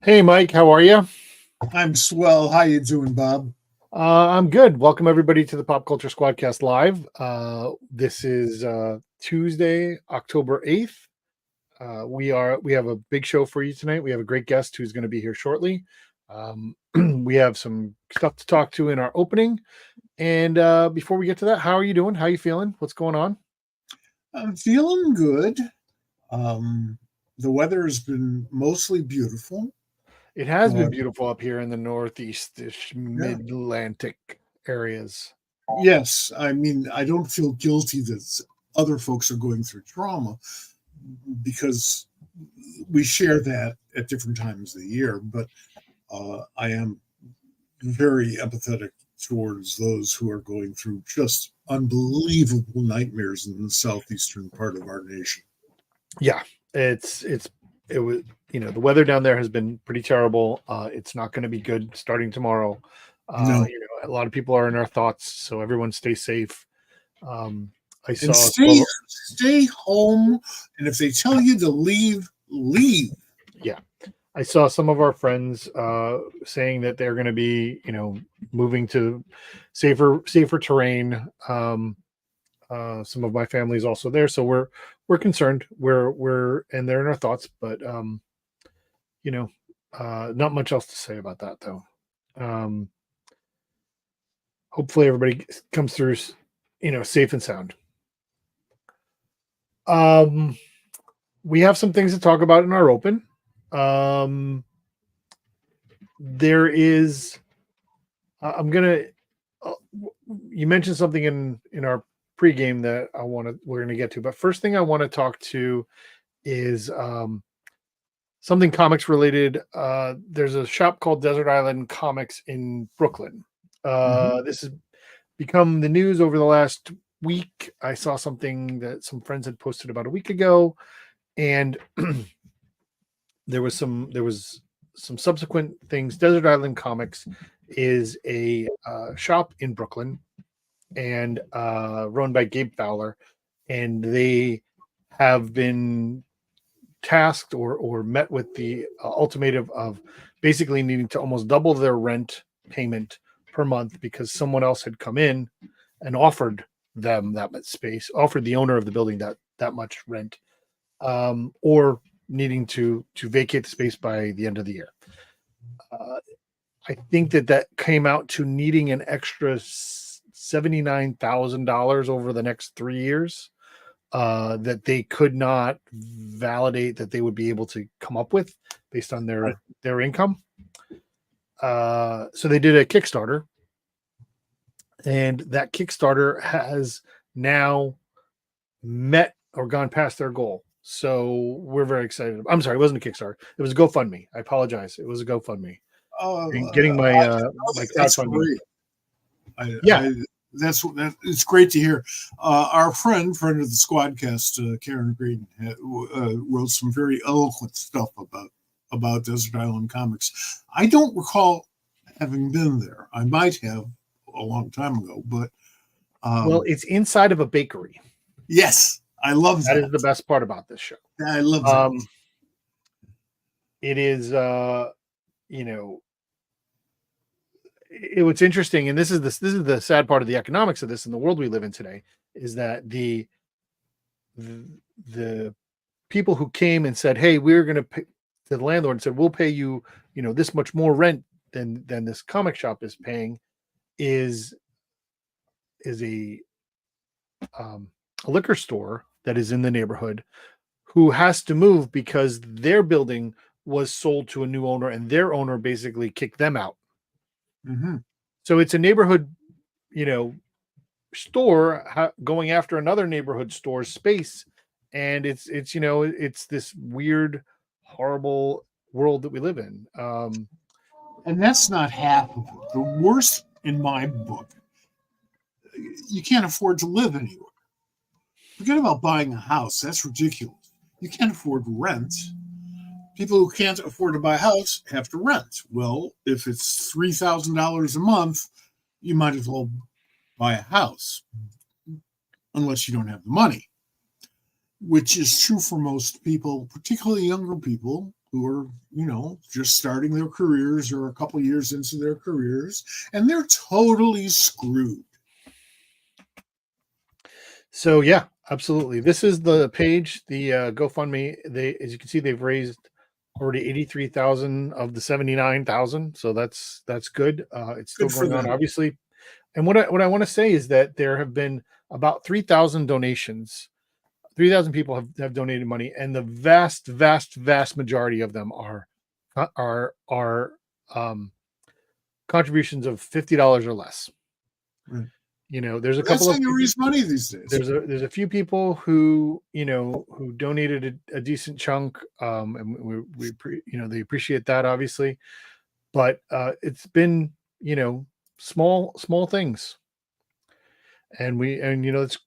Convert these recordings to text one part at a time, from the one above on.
Hey, Mike, how are you? I'm swell. How you doing, Bob? I'm good. Welcome everybody to the Pop Culture Squadcast Live. This is Tuesday, October 8th. We have a big show for you tonight. We have a great guest who's going to be here shortly. We have some stuff to talk to in our opening. And before we get to that, how are you doing? How are you feeling? What's going on? I'm feeling good. Um, the weather has been mostly beautiful, It has been but beautiful up here in the northeast-ish yeah, mid-Atlantic areas. yes. I mean, I don't feel guilty that other folks are going through trauma because we share that at different times of the year. But I am very empathetic towards those who are going through just unbelievable nightmares in the southeastern part of our nation. Yeah, it was the weather down there has been pretty terrible. It's not going to be good starting tomorrow. No. A lot of people are in our thoughts, so everyone stay safe. I And saw some stay home. And if they tell you to leave, leave. yeah, I saw some of our friends saying that they're going to be moving to safer terrain. Some of my family is also there, so we're concerned. We're and they're in our thoughts, but you know, not much else to say about that though. Um, Hopefully everybody comes through, safe and sound. Um, we have some things to talk about in our open. Um, there is, I'm gonna. Uh, you mentioned something in our pregame that we're gonna get to, but first thing I want to talk to is something comics related. There's a shop called Desert Island Comics in Brooklyn. Mhm. This has become the news over the last week. I saw something that some friends had posted about a week ago, and there was some subsequent things. Desert Island Comics is a shop in Brooklyn and run by Gabe Fowler, and they have been tasked or met with the ultimatum of basically needing to almost double their rent payment per month because someone else had come in and offered them that much space, offered the owner of the building that much rent, or needing to vacate the space by the end of the year. Uh, I think that came out to needing an extra $79,000 over the next 3 years that they could not validate that they would be able to come up with based on their income. So they did a Kickstarter, and that Kickstarter has now met or gone past their goal. So we're very excited. I'm sorry, it wasn't a Kickstarter. It was a GoFundMe. I apologize. It was a GoFundMe. Getting my That's crowdfunding. great. I, Yeah. I it's great to hear. Our friend of the Squadcast, Karen Green, wrote some very eloquent stuff about Desert Island Comics. I don't recall having been there. I might have a long time ago, but Well, um, it's inside of a bakery. yes, I love That that. is the best part about this show. I love that. Um, it is you know what's interesting, and this is the sad part of the economics of this in the world we live in today, is that the people who came and said, hey, we're going to pay to the landlord and said, we'll pay you, this much more rent than this comic shop is paying, is is um, a liquor store that is in the neighborhood who has to move because their building was sold to a new owner and their owner basically kicked them out. Mm-hmm. So it's a neighborhood, you know, store going after another neighborhood store's space, and it's this weird, horrible world that we live in. And that's not half of it. The worst in my book, you can't afford to live anywhere. Forget about buying a house. That's ridiculous. You can't afford rent. People who can't afford to buy a house have to rent. Well, if it's $3,000 a month, you might as well buy a house, unless you don't have the money, which is true for most people, particularly younger people who are, just starting their careers or a couple years into their careers, and they're totally screwed. So yeah, absolutely. This is the page, the GoFundMe. As you can see, they've raised already 83,000 of the 79,000. So that's good. It's still Good for going on, them. obviously. And what I want to say is that there have been about 3,000 donations. 3,000 people have donated money, and the vast majority of them are contributions of $50 or less. Right. There's a That's couple how of you raise money these days. there's a few people who donated a decent chunk, and they appreciate that, obviously, but it's been small things, and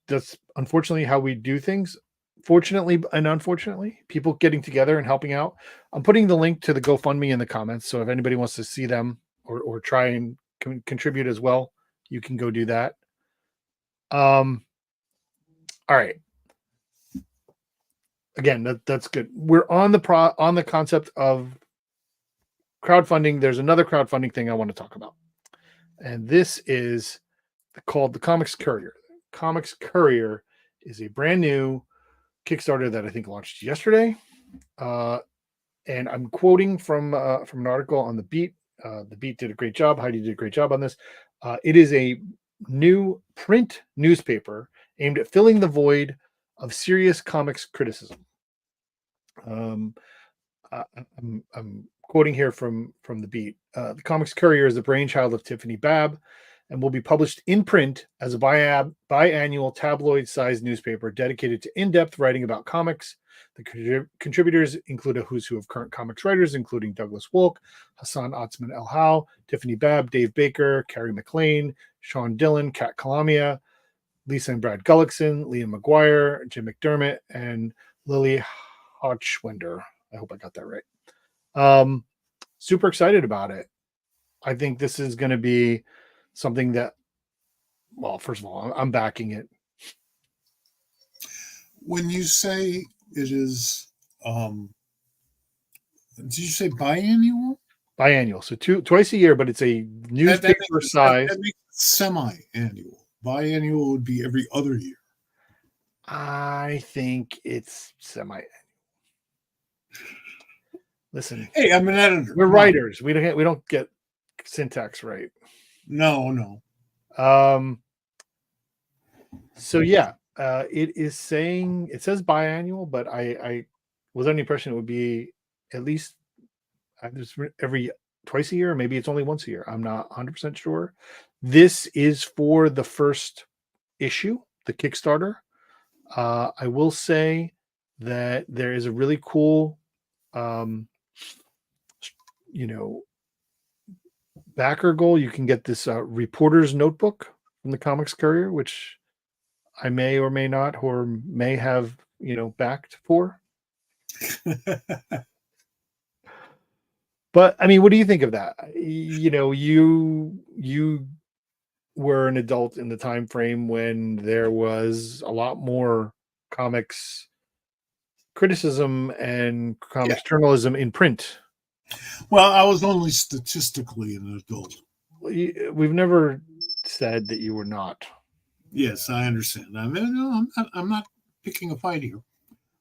that's unfortunately how we do things. Fortunately and unfortunately, people getting together and helping out. I'm putting the link to the GoFundMe in the comments, so if anybody wants to see them or try and contribute as well, you can go do that. All right. Again, that's good. We're on the concept of crowdfunding. There's another crowdfunding thing I want to talk about, and this is called the Comics Courier. Comics Courier is a brand new Kickstarter that I think launched yesterday, and I'm quoting from an article on the Beat. The Beat did a great job. Heidi did a great job on this. It is a new print newspaper aimed at filling the void of serious comics criticism. I'm quoting here from the Beat. The Comics Courier is the brainchild of Tiffany Babb and will be published in print as a biannual tabloid-sized newspaper dedicated to in-depth writing about comics. The contributors include a who's who of current comics writers, including Douglas Wolk, Hassan Otsman El Hau, Tiffany Babb, Dave Baker, Carrie McLean, Sean Dillon, Kat Kalamia, Lisa and Brad Gullickson, Liam McGuire, Jim McDermott, and Lily Hochwender. I hope I got that right. Super excited about it. I think this is going to be something that, well, first of all, I'm backing it. When you say it is, did you say biannual? Biannual, so twice a year, but it's a newspaper size. That makes it semi-annual. Biannual would be every other year. I think it's semi. Listen, hey, I'm an editor. We're writers. We don't get syntax right. No. So yeah, it says biannual, but I was under the impression it would be at least every twice a year, or maybe it's only once a year. I'm not 100% sure. This is for the first issue, the Kickstarter. I will say that there is a really cool, backer goal. You can get this reporter's notebook from the Comics Courier, which I may or may not, or may have, backed for. But I mean, what do you think of that? You were an adult in the time frame when there was a lot more comics criticism and comics journalism in print. Well, I was only statistically an adult. We've never said that you were not. Yes, I understand. I'm not picking a fight here.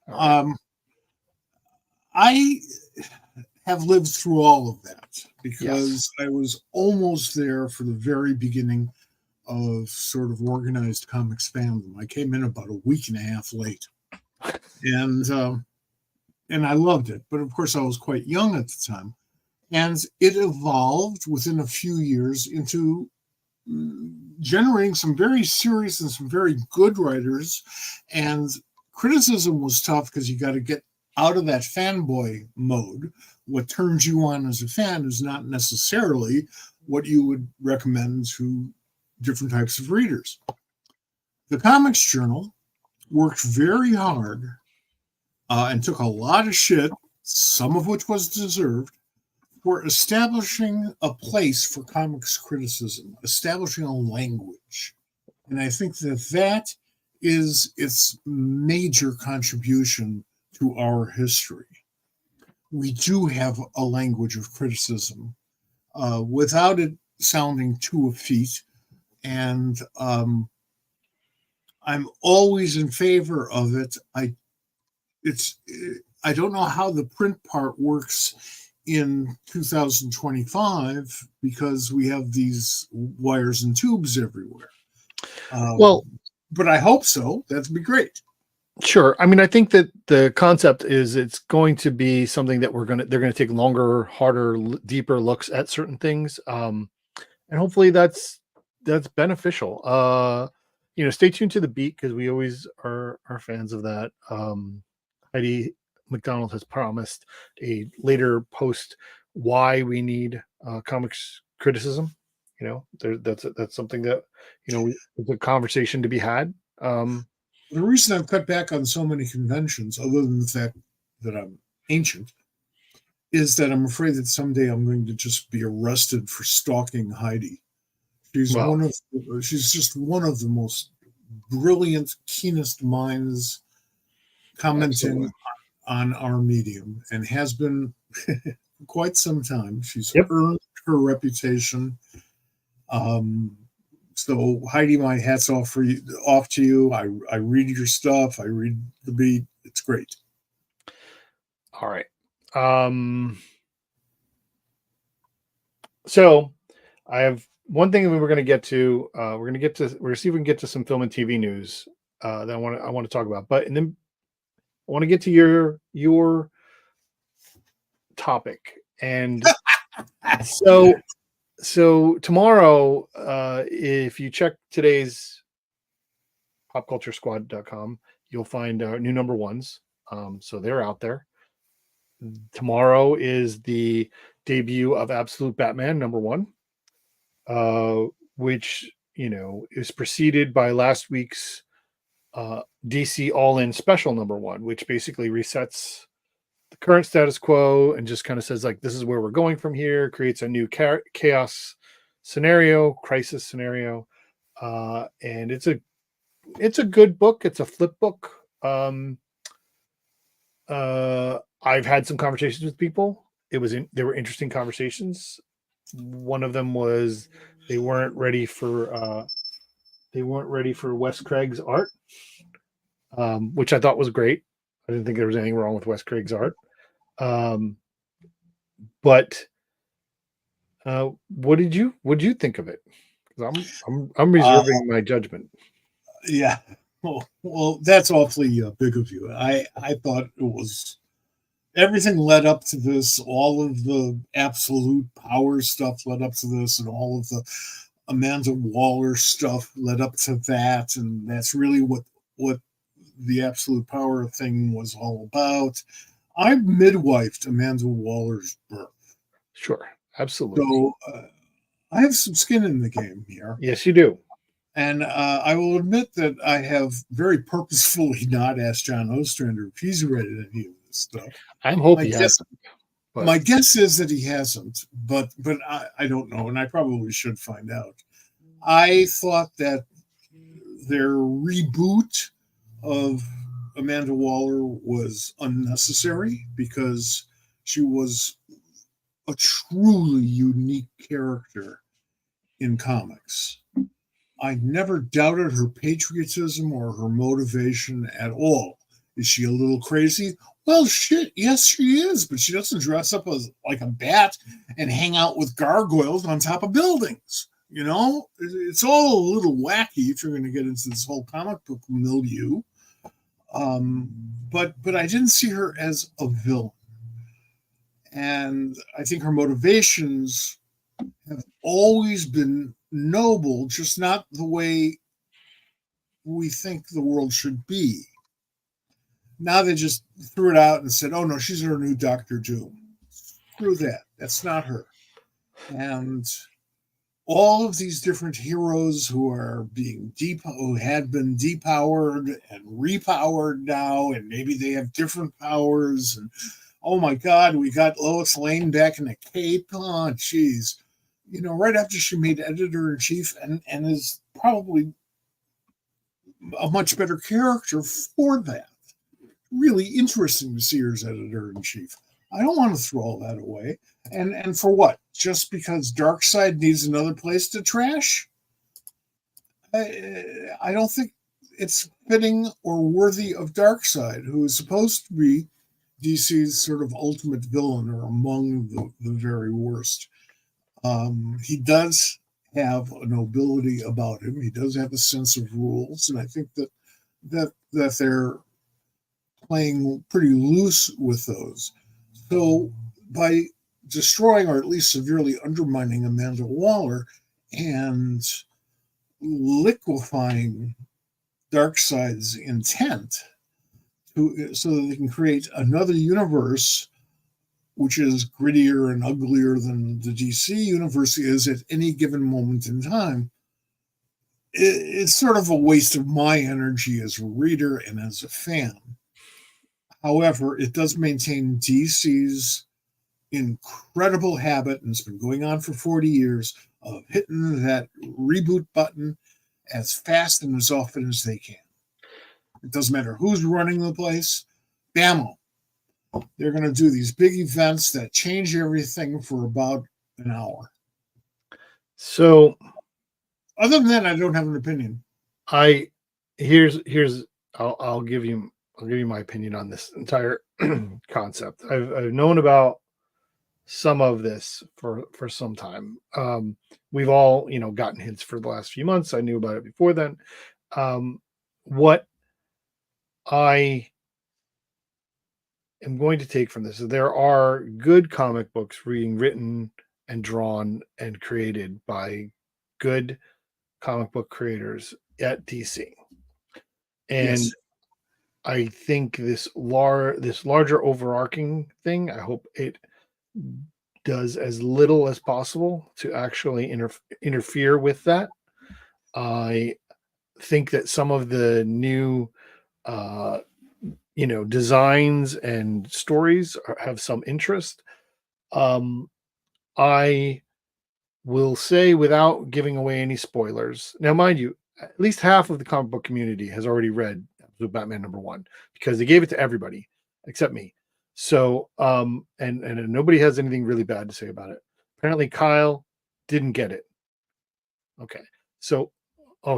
Right. I have lived through all of that because I was almost there for the very beginning of sort of organized comics fandom. I came in about a week and a half late, and I loved it. But of course, I was quite young at the time, and it evolved within a few years into generating some very serious and some very good writers. And criticism was tough because you got to get out of that fanboy mode. What turns you on as a fan is not necessarily what you would recommend to different types of readers. The Comics Journal worked very hard and took a lot of shit, some of which was deserved, for establishing a place for comics criticism, establishing a language. And I think that is its major contribution to our history. we do have a language of criticism without it sounding too effete. And I'm always in favor of it. I don't know how the print part works in 2025 because we have these wires and tubes everywhere. Well, but I hope so. That'd be great. sure. I mean, I think that the concept is it's going to be something that they're gonna take longer, harder, deeper looks at certain things, and hopefully that's beneficial. Stay tuned to the beat because we always are fans of that. Heidi McDonald has promised a later post why we need comics criticism. That's something that it's a conversation to be had. The reason I've cut back on so many conventions, other than the fact that I'm ancient, is that I'm afraid that someday I'm going to just be arrested for stalking Heidi. She's Well, she's just one of the most brilliant, keenest minds commenting absolutely. on our medium, and has been quite some time. She's Yep. earned her reputation. So Heidi, my hat's off to you. I read your stuff. I read the beat. It's great. All right. So I have one thing that we're going to get to. We're going to get to. We're see if we can get to some film and TV news that I want to talk about. But and then I want to get to your topic. And so tomorrow, if you check today's popculturesquad.com, you'll find our new number ones. So they're out there. Tomorrow is the debut of Absolute Batman number one, which is preceded by last week's DC All In Special number one, which basically resets the current status quo and just kind of says like this is where we're going from here. Creates a new chaos scenario, crisis scenario, and it's a good book. It's a flip book. I've had some conversations with people. They were interesting conversations. One of them was they weren't ready for Wes Craig's art, which I thought was great. I didn't think there was anything wrong with Wes Craig's art. But what did you think of it? Because I'm reserving my judgment. Yeah. Well, that's awfully big of you. I thought it was everything led up to this. All of the absolute power stuff led up to this, and all of the Amanda Waller stuff led up to that, and that's really what the absolute power thing was all about. I midwifed Amanda Waller's birth. Sure, absolutely. So I have some skin in the game here. Yes, you do. And I will admit that I have very purposefully not asked John Ostrander if he's read any of this stuff. I'm hoping he hasn't. My guess is that he hasn't, but I don't know, and I probably should find out. I thought that their reboot of Amanda Waller was unnecessary because she was a truly unique character in comics. I never doubted her patriotism or her motivation at all. Is she a little crazy? Well, shit, yes, she is, but she doesn't dress up as like a bat and hang out with gargoyles on top of buildings. It's all a little wacky if you're going to get into this whole comic book milieu. But I didn't see her as a villain. And I think her motivations have always been noble, just not the way we think the world should be. Now they just threw it out and said, oh no, she's our new Dr. Doom. Screw that. That's not her. And all of these different heroes who are who had been depowered and repowered now, and maybe they have different powers. And oh my God, we got Lois Lane back in a cape. Oh, geez. Right after she made editor-in-chief and is probably a much better character for that. Really interesting to see her as editor-in-chief. I don't want to throw all that away. And for what? Just because Darkseid needs another place to trash? I don't think it's fitting or worthy of Darkseid, who is supposed to be DC's sort of ultimate villain or among the very worst. He does have a nobility about him. He does have a sense of rules, and I think that they're playing pretty loose with those. So by destroying or at least severely undermining Amanda Waller and liquefying Darkseid's intent so that they can create another universe which is grittier and uglier than the DC universe is at any given moment in time, it's sort of a waste of my energy as a reader and as a fan. However, it does maintain DC's incredible habit, and it's been going on for 40 years, of hitting that reboot button as fast and as often as they can. It doesn't matter who's running the place. Bammo. They're going to do these big events that change everything for about an hour. So, other than that, I don't have an opinion. I'll give you my opinion on this entire concept. I've known about some of this for some time. We've all gotten hints for the last few months. I knew about it before then. What I am going to take from this is there are good comic books being written and drawn and created by good comic book creators at DC. And yes. I think this larger overarching thing, I hope it does as little as possible to actually interfere with that. I think that some of the new designs and stories have some interest. I will say, without giving away any spoilers, now mind you, at least half of the comic book community has already read Batman #1 because they gave it to everybody except me. So and nobody has anything really bad to say about it. Apparently Kyle didn't get it. Okay. So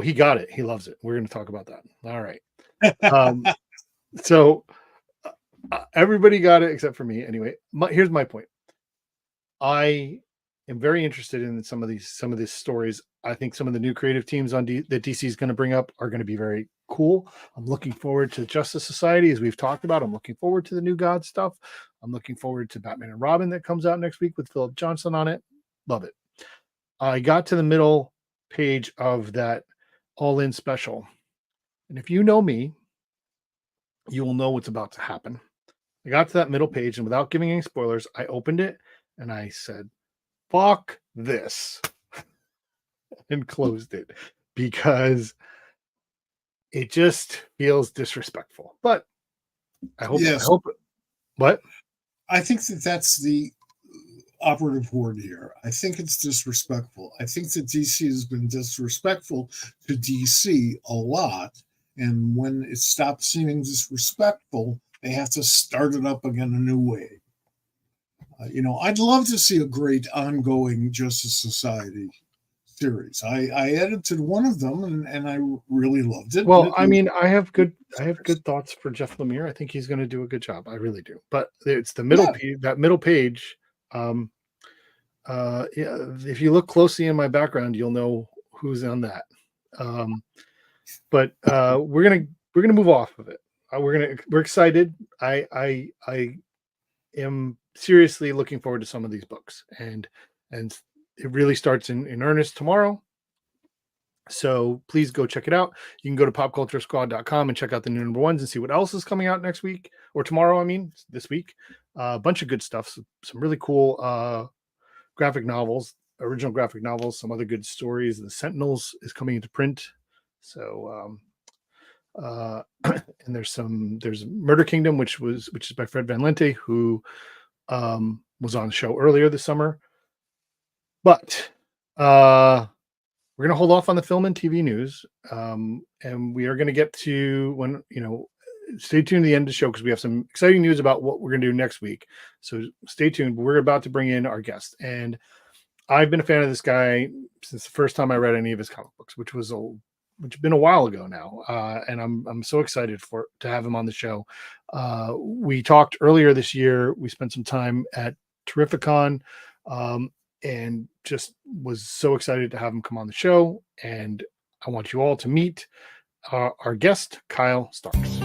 he got it. He loves it. We're going to talk about that. All right. So everybody got it except for me. Anyway, here's my point. I am very interested in some of these stories. I think some of the new creative teams that DC is going to bring up are going to be very cool. I'm looking forward to Justice Society, as we've talked about. I'm looking forward to the New God stuff. I'm looking forward to Batman and Robin that comes out next week with Philip Johnson on it. Love it. I got to the middle page of that all-in special. And if you know me, you will know what's about to happen. I got to that middle page, and without giving any spoilers, I opened it and I said, fuck this, and closed it because it just feels disrespectful. But I hope, what? I think that's the operative word here. I think it's disrespectful. I think that DC has been disrespectful to DC a lot. And when it stops seeming disrespectful, they have to start it up again a new way. I'd love to see a great ongoing Justice Society series. I edited one of them and I really loved it. Well, I mean, I have good thoughts for Jeff Lemire. I think he's going to do a good job. I really do. But it's the middle page, that middle page. If you look closely in my background, you'll know who's on that. But we're gonna move off of it. We're excited. I am seriously looking forward to some of these books, and it really starts in earnest tomorrow. So please go check it out. You can go to popculturesquad.com and check out the new #1s and see what else is coming out next week or tomorrow. I mean, this week, a bunch of good stuff. Some really cool graphic novels, original graphic novels, some other good stories. The Sentinels is coming into print. So, and there's Murder Kingdom, which is by Fred Van Lente, who was on the show earlier this summer. But we're going to hold off on the film and TV news, and we are going to get to when stay tuned to the end of the show because we have some exciting news about what we're going to do next week. So stay tuned. We're about to bring in our guest, and I've been a fan of this guy since the first time I read any of his comic books, which has been a while ago now. And I'm so excited to have him on the show. We talked earlier this year. We spent some time at Terrificon, and just was so excited to have him come on the show. And I want you all to meet our guest, Kyle Starks.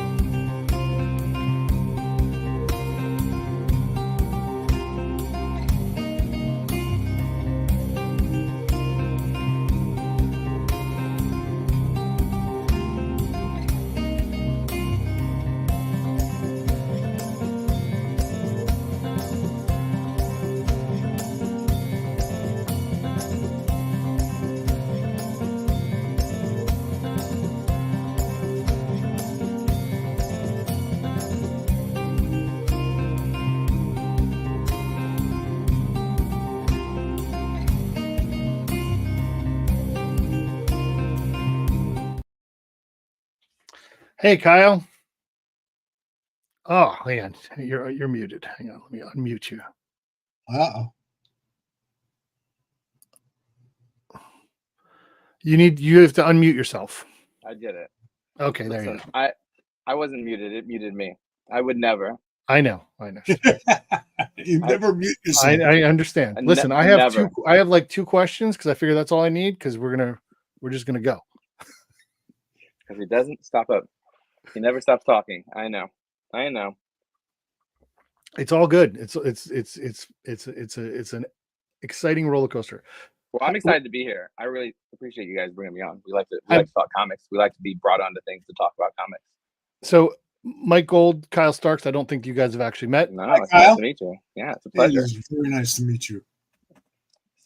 Hey, Kyle. Oh man, you're muted. Hang on, let me unmute you. You have to unmute yourself. I did it. Okay, there you go. I wasn't muted. It muted me. I would never. I know. You never mute yourself. I understand. Listen, I have like two questions because I figure that's all I need because we're just gonna go. Because he doesn't stop up. He never stops talking. I know. It's all good. It's an exciting roller coaster. Well, I'm excited to be here. I really appreciate you guys bringing me on. We like to talk comics. We like to be brought onto things to talk about comics. So, Mike Gold, Kyle Starks. I don't think you guys have actually met. No, it's nice to meet you. Yeah, it's a pleasure. It is very nice to meet you.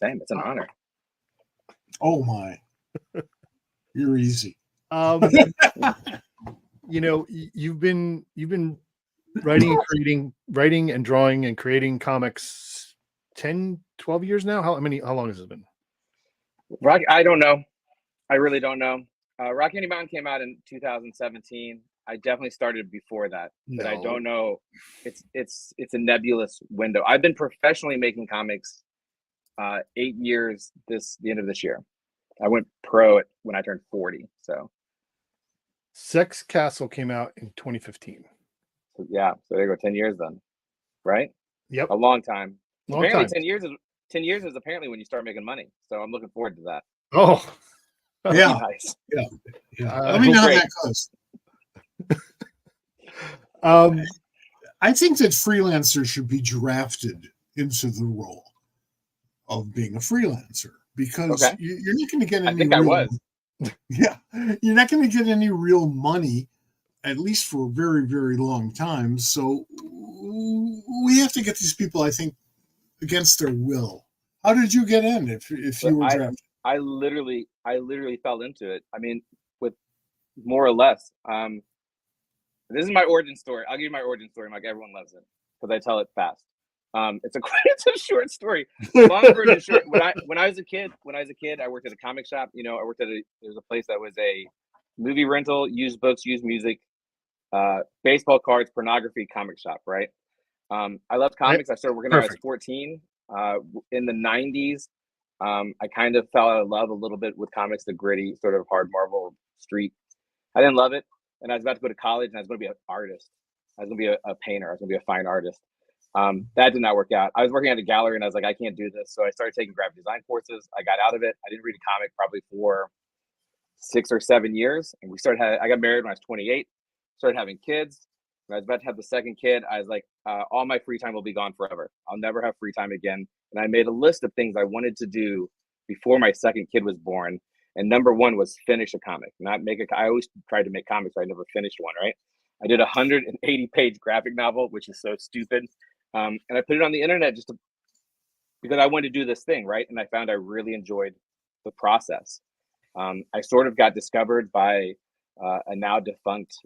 Same. It's an honor. Oh my, you're easy. You've been writing and drawing and creating comics 10, 12 years now. How long has it been? Rock, I don't know. I really don't know. Rock Candy Mountain came out in 2017. I definitely started before that, but I don't know. It's a nebulous window. I've been professionally making comics 8 years. The end of this year. I went pro when I turned 40. So Sex Castle came out in 2015. So there you go. 10 years then, right? Yep. A long time. Apparently, time. 10 years is apparently when you start making money. So I'm looking forward to that. Oh, yeah, nice. Yeah. Let me know how that goes. I think that freelancers should be drafted into the role of being a freelancer because you're not going to get any. Yeah, you're not going to get any real money, at least for a very, very long time. So we have to get these people, I think, against their will. How did you get in? If you were drafted, I literally fell into it. I mean, with more or less. This is my origin story. I'll give you my origin story. Like everyone loves it because I tell it fast. It's a short story. Long version short. When I was a kid, I worked at a comic shop. I worked at there was a place that was a movie rental, used books, used music, baseball cards, pornography comic shop. Right. I loved comics. I started working there when I was 14. In the 90s, I kind of fell out of love a little bit with comics, the gritty sort of hard Marvel street. I didn't love it. And I was about to go to college and I was going to be an artist. I was going to be a painter. I was going to be a fine artist. That did not work out. I was working at a gallery and I was like, I can't do this. So I started taking graphic design courses. I got out of it. I didn't read a comic probably for 6 or 7 years. And I got married when I was 28, started having kids. When I was about to have the second kid, I was like, all my free time will be gone forever. I'll never have free time again. And I made a list of things I wanted to do before my second kid was born. And number one was finish a comic, not make I always tried to make comics, but I never finished one, right? I did a 180-page graphic novel, which is so stupid. And I put it on the internet because I wanted to do this thing, right? And I found I really enjoyed the process. I sort of got discovered by a now defunct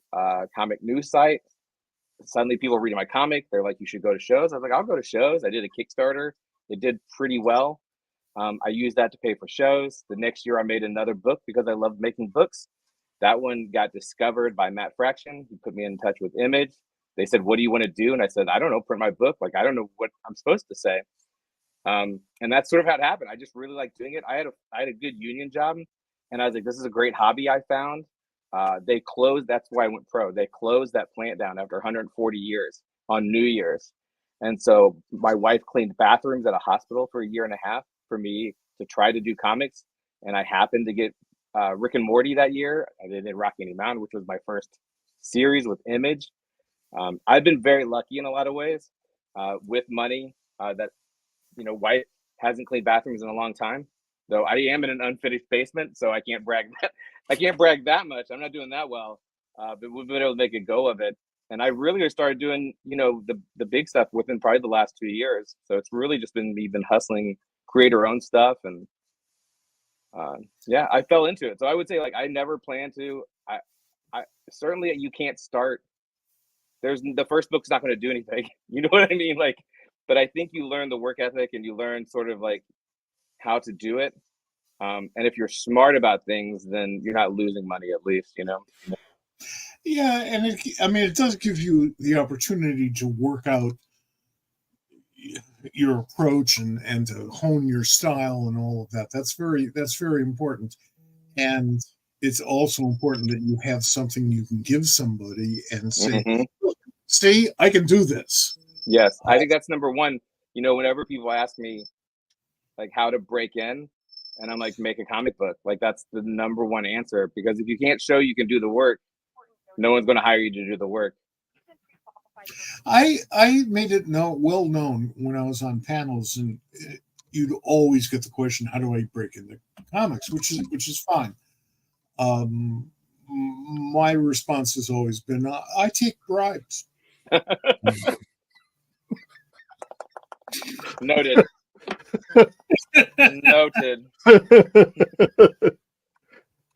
comic news site. Suddenly people reading my comic. They're like, you should go to shows. I was like, I'll go to shows. I did a Kickstarter. It did pretty well. I used that to pay for shows. The next year I made another book because I loved making books. That one got discovered by Matt Fraction. He put me in touch with Image. They said, "What do you want to do?" And I said, "I don't know, print my book. Like, I don't know what I'm supposed to say." And that's sort of how it happened. I just really liked doing it. I had a good union job, and I was like, "This is a great hobby I found." They closed. That's why I went pro. They closed that plant down after 140 years on New Year's, and so my wife cleaned bathrooms at a hospital for a year and a half for me to try to do comics. And I happened to get Rick and Morty that year. I did Rocky Mountain, which was my first series with Image. I've been very lucky in a lot of ways with money that, wife hasn't cleaned bathrooms in a long time, though I am in an unfinished basement, so I can't brag that much. I'm not doing that well, but we've been able to make a go of it. And I really started doing, the big stuff within probably the last 2 years. So it's really just been me hustling, create our own stuff. And I fell into it. So I would say, like, I never plan to. I certainly, you can't start. The first book's not going to do anything. You know what I mean? Like, but I think you learn the work ethic and you learn sort of like how to do it. And if you're smart about things, then you're not losing money, at least, Yeah, and it does give you the opportunity to work out your approach and to hone your style and all of that. That's very important. And it's also important that you have something you can give somebody and say, "Look, see, I can do this." Yes, I think that's number one. Whenever people ask me like how to break in, and I'm like, make a comic book. Like, that's the number one answer, because if you can't show you can do the work, no one's going to hire you to do the work. I made it well known when I was on panels, and you'd always get the question, "How do I break into comics?" Which is fine. My response has always been, "I take bribes." Noted. Noted.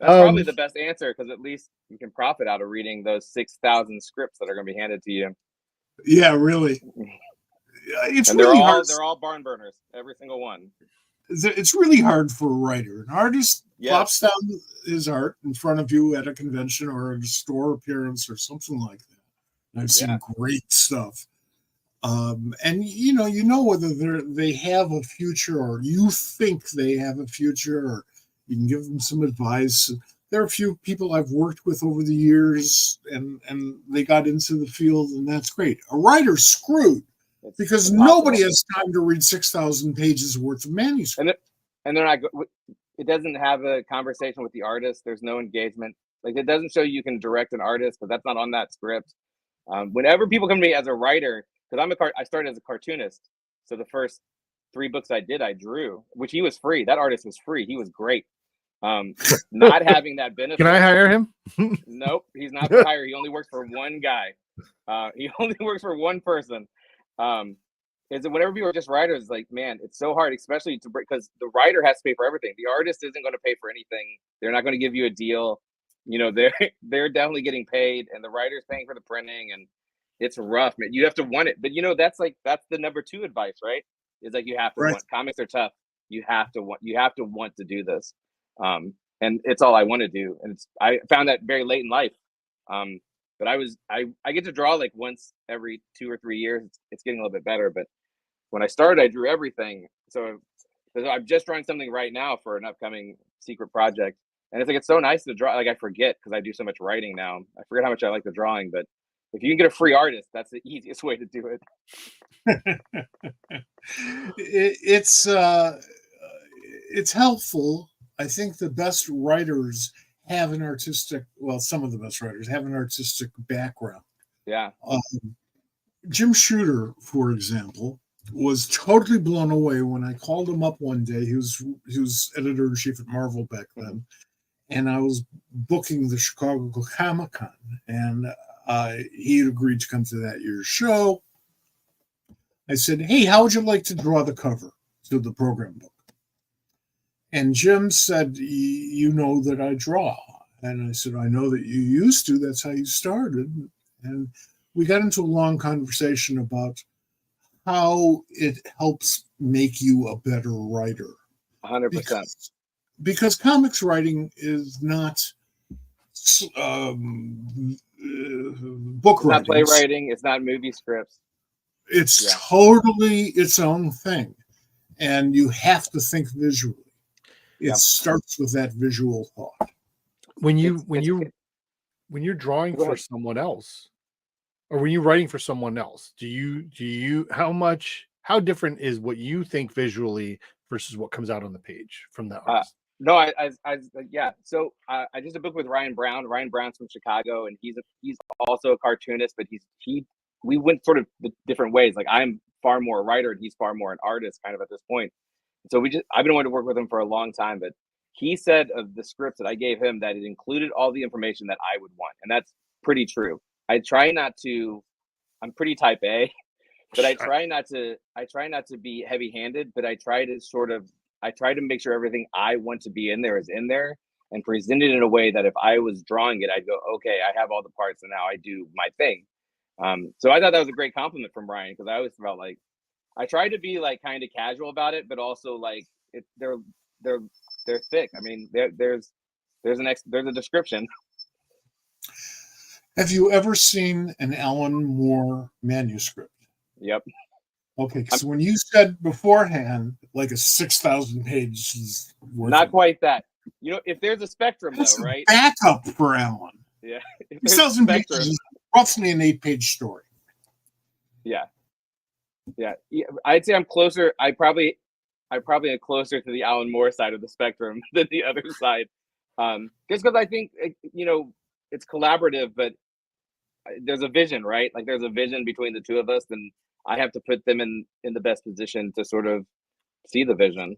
That's probably the best answer, because at least you can profit out of reading those 6,000 scripts that are going to be handed to you. Yeah, really. It's and really hard. They're all barn burners, every single one. It's really hard for a writer. An artist plops Yes. down his art in front of you at a convention or at a store appearance or something like that. And I've seen great stuff. And you know whether they have a future, or you think they have a future, or you can give them some advice. There are a few people I've worked with over the years, and they got into the field, and that's great. A writer's screwed because nobody has time to read 6,000 pages worth of manuscript. And they're not. It doesn't have a conversation with the artist. There's no engagement. Like, it doesn't show you can direct an artist, but that's not on that script. Whenever people come to me as a writer, because I started as a cartoonist, so the first 3 books I did, I drew, which he was free. That artist was free. He was great. Not having that benefit. Can I hire him? Nope, he's not for hire. He only works for one guy. He only works for one person. Is that whenever people are just writers, like, man, it's so hard, especially because the writer has to pay for everything. The artist isn't going to pay for anything. They're not going to give you a deal. They're definitely getting paid, and the writer's paying for the printing, and it's rough, man. You have to want it. But that's the number 2 advice, right? Is like, you have to want. Comics are tough. You have to want to do this. And it's all I want to do. And I found that very late in life. But I get to draw like once every 2 or 3 years. It's getting a little bit better. But when I started, I drew everything. So I'm just drawing something right now for an upcoming secret project. And it's so nice to draw. Like, I forget, because I do so much writing now. I forget how much I like the drawing. But if you can get a free artist, that's the easiest way to do it. It's helpful. I think the best writers have some of the best writers have an artistic background. Yeah. Jim Shooter, for example, was totally blown away when I called him up one day. He was editor-in-chief at Marvel back then, and I was booking the Chicago Comic-Con, and he had agreed to come to that year's show. I said, "Hey, how would you like to draw the cover to the program book?" And Jim said, "You know that I draw." And I said, "I know that you used to. That's how you started." And we got into a long conversation about how it helps make you a better writer. 100%. Because comics writing is not book It's not writing. playwriting. It's not movie scripts. It's totally its own thing, and you have to think visually. It starts with that visual thought. When you're drawing Go for ahead. someone else, or when you're writing for someone else, do you how different is what you think visually versus what comes out on the page from that artist? No, I yeah. So I did a book with Ryan Brown. Ryan Brown's from Chicago, and he's also a cartoonist, but we went sort of the different ways. Like I'm far more a writer, and he's far more an artist, kind of at this point. So I've been wanting to work with him for a long time, but he said of the scripts that I gave him that it included all the information that I would want, and that's pretty true. I try not to. I'm pretty type A, but I try not to be heavy-handed. But I try to make sure everything I want to be in there is in there and present it in a way that if I was drawing it, I'd go, okay, I have all the parts, and now I do my thing. So I thought that was a great compliment from Brian, because I always felt like I tried to be like kind of casual about it, but also like they're thick. I mean, there's a description. Have you ever seen an Alan Moore manuscript? Yep. Okay, so when you said beforehand, like a 6,000 pages worth, not quite that. You know, if there's a spectrum, that's though, right? Backup for Alan. Yeah. 6,000 pages is roughly an 8-page story. Yeah. I'd say I'm closer. I probably am closer to the Alan Moore side of the spectrum than the other side. Just because I think it's collaborative, but there's a vision, right? Like there's a vision between the two of us, and I have to put them in the best position to sort of see the vision.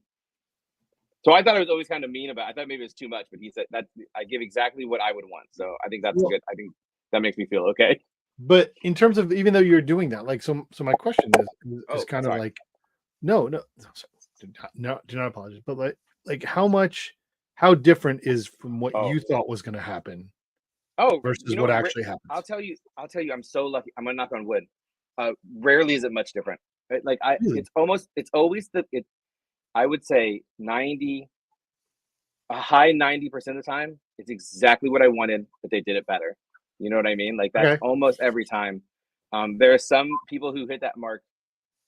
So I thought I was always kind of mean about it. I thought maybe it was too much, but he said that I give exactly what I would want. So I think that's good. I think that makes me feel okay. But in terms of, even though you're doing that, like, so my question is kind of like, no, do not apologize. But like how different is from what you thought was going to happen? Versus what actually happens. I'll tell you, I'm so lucky. I'm gonna knock on wood. Rarely is it much different. Right? Like it's always I would say a high 90% of the time, it's exactly what I wanted, but they did it better. You know what I mean? Like that's almost every time. There are some people who hit that mark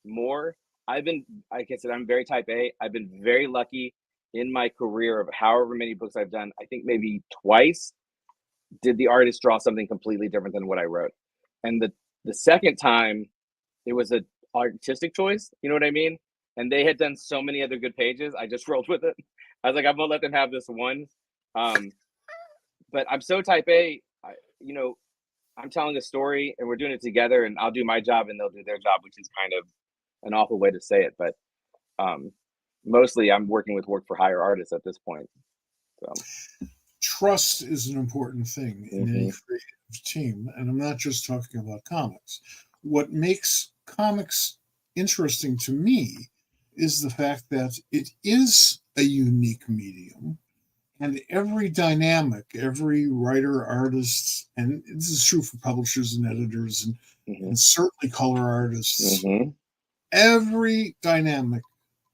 more. Like I said, I'm very type A. I've been very lucky in my career of however many books I've done. I think maybe twice did the artist draw something completely different than what I wrote. And the second time, it was an artistic choice. You know what I mean? And they had done so many other good pages. I just rolled with it. I was like, I'm gonna let them have this one. But I'm so type A. I'm telling a story, and we're doing it together. And I'll do my job, and they'll do their job, which is kind of an awful way to say it. But mostly, I'm working with work for hire artists at this point. So. Trust is an important thing in any creative team, and I'm not just talking about comics. What makes comics interesting to me is the fact that it is a unique medium, and every dynamic, every writer, artist, and this is true for publishers and editors and certainly color artists, every dynamic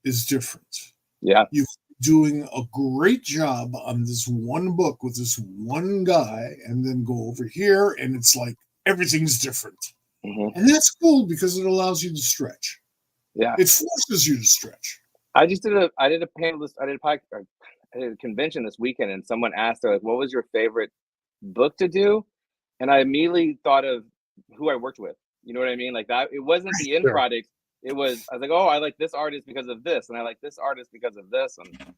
is different. Yeah. You're doing a great job on this one book with this one guy, and then go over here, and it's like everything's different. And that's cool because it allows you to stretch. Yeah. It forces you to stretch. I did a panelist, I did a convention this weekend, and someone asked her, like, what was your favorite book to do? And I immediately thought of who I worked with. You know what I mean? Like that, it wasn't the end product. I was like, oh, I like this artist because of this, and I like this artist because of this. And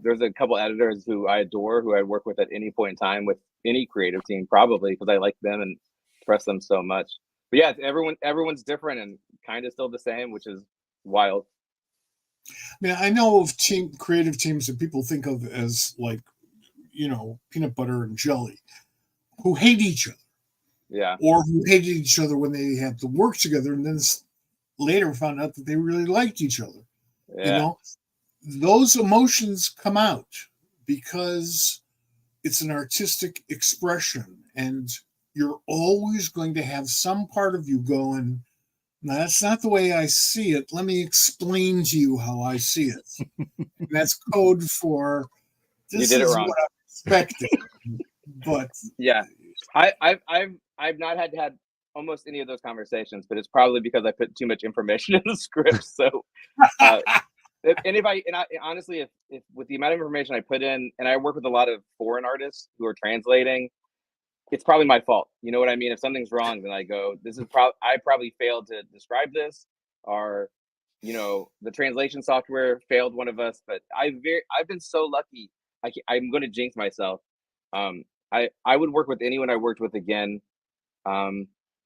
there's a couple editors who I adore, who I work with at any point in time with any creative team, probably because I like them and trust them so much. But yeah, everyone's different and kind of still the same, which is wild. I mean, I know of creative teams that people think of as like, peanut butter and jelly, who hate each other. Yeah. Or who hated each other when they had to work together, and then later found out that they really liked each other. Yeah. Those emotions come out because it's an artistic expression, and you're always going to have some part of you going, "No, that's not the way I see it. Let me explain to you how I see it." And that's code for this you did is it wrong. what I expected. But Yeah, I've not had almost any of those conversations, but it's probably because I put too much information in the script. So, uh, honestly, if with the amount of information I put in, and I work with a lot of foreign artists who are translating, it's probably my fault. You know what I mean? If something's wrong, then I go, I probably failed to describe this, or the translation software failed one of us. But I've been so lucky. I'm going to jinx myself. I would work with anyone I worked with again.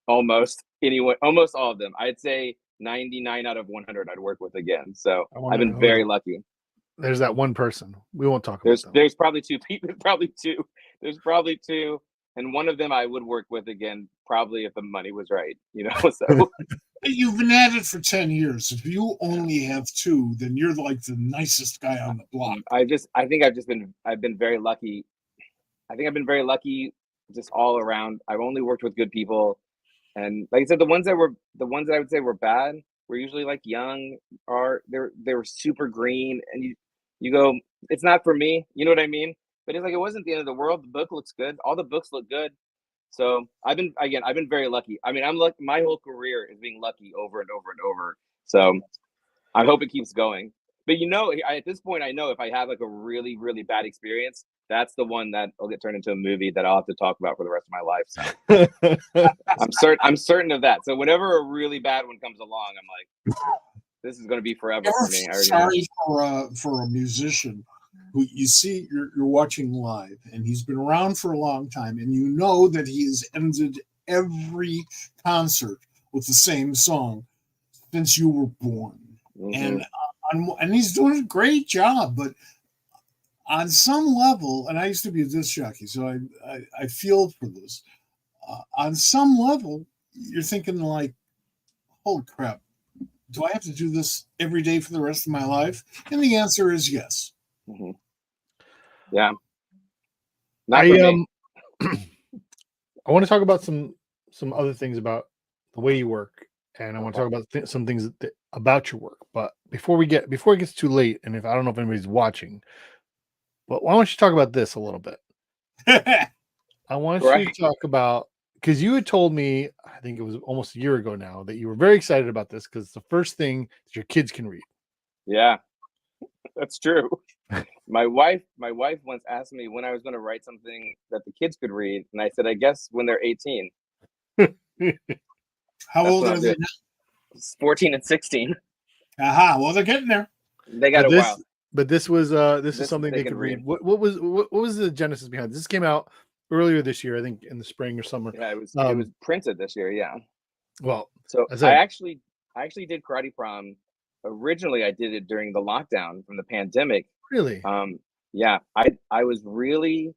Almost anyone, almost all of them. I'd say 99 out of 100 I'd work with again. So I've been very lucky. There's that one person. We won't talk about them. There's probably two people. There's probably two, and one of them I would work with again, probably if the money was right. So you've been at it for 10 years. If you only have two, then you're like the nicest guy on the block. I've been very lucky. I think I've been very lucky just all around. I've only worked with good people. And like I said, the ones that I would say were bad were usually like young, or they were super green, and you go, it's not for me. You know what I mean? But it's like, it wasn't the end of the world. The book looks good. All the books look good. So I've been very lucky. I mean, I'm lucky. My whole career is being lucky over and over and over. So I hope it keeps going. But at this point, I know if I have like a really, really bad experience, that's the one that will get turned into a movie that I'll have to talk about for the rest of my life. So I'm certain of that. So whenever a really bad one comes along, I'm like, this is going to be forever for me. Sorry for a musician who you see you're watching live, and he's been around for a long time, and you know that he has ended every concert with the same song since you were born. Mm-hmm. And he's doing a great job, but on some level, and I used to be a disc jockey, so I feel for this. On some level, you're thinking like, holy crap, do I have to do this every day for the rest of my life? And the answer is yes. Mm-hmm. Yeah. Not for me. I want to talk about some other things about the way you work, and I want to talk about some things about your work. But before it gets too late, and I don't know if anybody's watching, but why don't you talk about this a little bit? I want you to talk about, because you had told me, I think it was almost a year ago now, that you were very excited about this because it's the first thing that your kids can read. Yeah, that's true. My wife once asked me when I was going to write something that the kids could read, and I said, I guess when they're 18. How old are they now? 14 and 16. Aha, well, they're getting there. They got a while. But this is something they could read. What was the genesis behind this? This came out earlier this year, I think, in the spring or summer. Yeah, it was printed this year. Yeah. Well, so I actually did Karate Prom. Originally, I did it during the lockdown from the pandemic. Really? Yeah. I was really.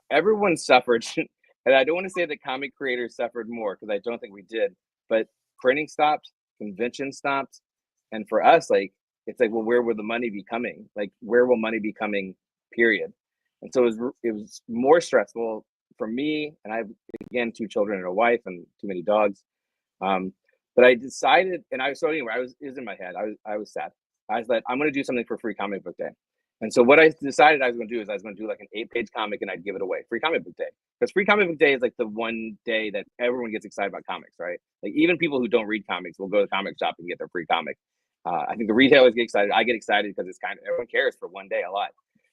Everyone suffered, and I don't want to say that comic creators suffered more, because I don't think we did. But printing stopped, convention stopped, and for us, like, it's like, well, where will the money be coming? Like, where will money be coming? Period. And so it was more stressful for me, and I have, again, 2 children and a wife and too many dogs. But I decided, it was in my head. I was sad. I was like, I'm going to do something for Free Comic Book Day. And so what I decided I was going to do is I was going to do like an 8-page comic, and I'd give it away. Free Comic Book Day. Because Free Comic Book Day is like the one day that everyone gets excited about comics, right? Like, even people who don't read comics will go to the comic shop and get their free comic. I think the retailers get excited. I get excited because it's kind of, everyone cares for one day a lot.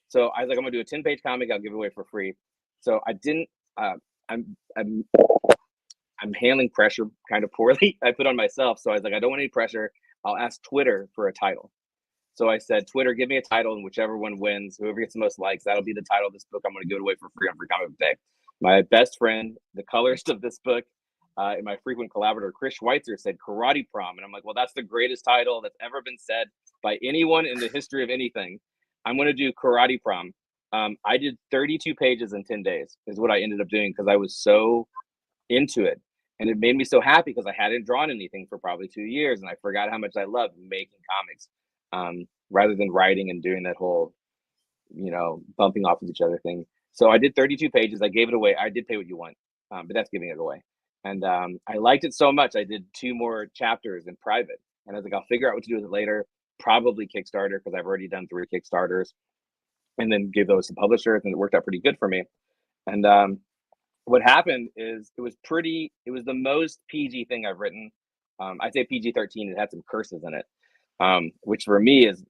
So I was like, I'm going to do a 10-page comic. I'll give it away for free. So I didn't, I'm handling pressure kind of poorly. I put on myself. So I was like, I don't want any pressure. I'll ask Twitter for a title. So I said, Twitter, give me a title, and whichever one wins, whoever gets the most likes, that'll be the title of this book. I'm going to give it away for free on Free Comic Book Day. My best friend, the colorist of this book, and my frequent collaborator, Chris Schweitzer, said Karate Prom. And I'm like, well, that's the greatest title that's ever been said by anyone in the history of anything. I'm going to do Karate Prom. I did 32 pages in 10 days is what I ended up doing, because I was so into it. And it made me so happy because I hadn't drawn anything for probably 2 years, and I forgot how much I loved making comics, rather than writing and doing that whole, bumping off of each other thing. So I did 32 pages. I gave it away. I did pay what you want, but that's giving it away. And I liked it so much, I did 2 more chapters in private. And I was like, I'll figure out what to do with it later. Probably Kickstarter, because I've already done 3 Kickstarters. and then gave those to publishers, and it worked out pretty good for me. And what happened is it was the most PG thing I've written. I say PG-13. It had some curses in it, which for me is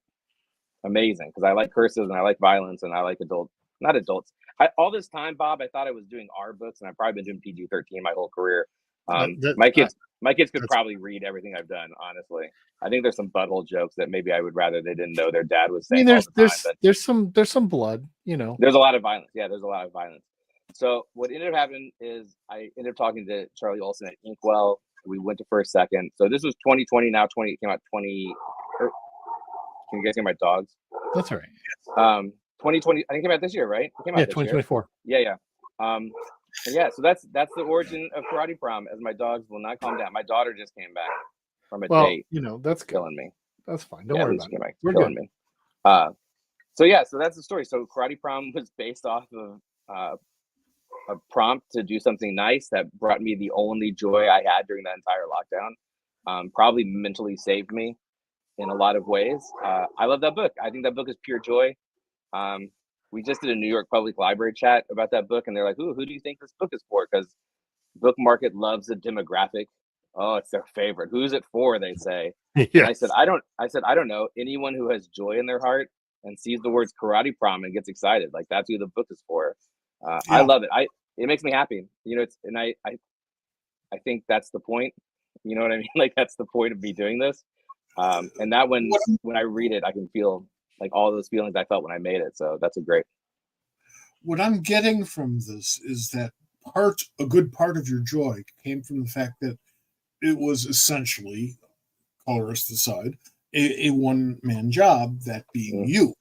amazing because I like curses and I like violence and I like not adults. All this time, Bob, I thought I was doing R books, and I've probably been doing PG-13 my whole career. My kids could probably read everything I've done. Honestly, I think there's some butthole jokes that maybe I would rather they didn't know their dad was saying. All the time, there's some blood, you know. There's a lot of violence. Yeah, there's a lot of violence. So what ended up happening is I ended up talking to Charlie Olson at Inkwell. We went to First Second. So this was 2020. Now 20 came out 20. Can you guys hear my dogs? That's all right. 2020. I think it came out this year, right? It came out 2024. Yeah. Yeah. So that's the origin of Karate Prom. As my dogs will not calm down. My daughter just came back from a date. You know, that's killing me. That's fine. Don't worry about it. We're killing me. So that's the story. So Karate Prom was based off of a prompt to do something nice that brought me the only joy I had during that entire lockdown. Probably mentally saved me in a lot of ways. I love that book. I think that book is pure joy. We just did a New York Public Library chat about that book, and they're like, "Ooh, who do you think this book is for?" Because book market loves the demographic. Oh, it's their favorite. Who's it for? They say. Yes. And I said, I don't know. Anyone who has joy in their heart and sees the words Karate Prom and gets excited, like that's who the book is for. I love it. It makes me happy. You know, I think that's the point. You know what I mean? Like that's the point of me doing this. And that when I read it, I can feel like all those feelings I felt when I made it. So that's great. What I'm getting from this is that a good part of your joy came from the fact that it was essentially, colorist aside, a one-man job, that being you.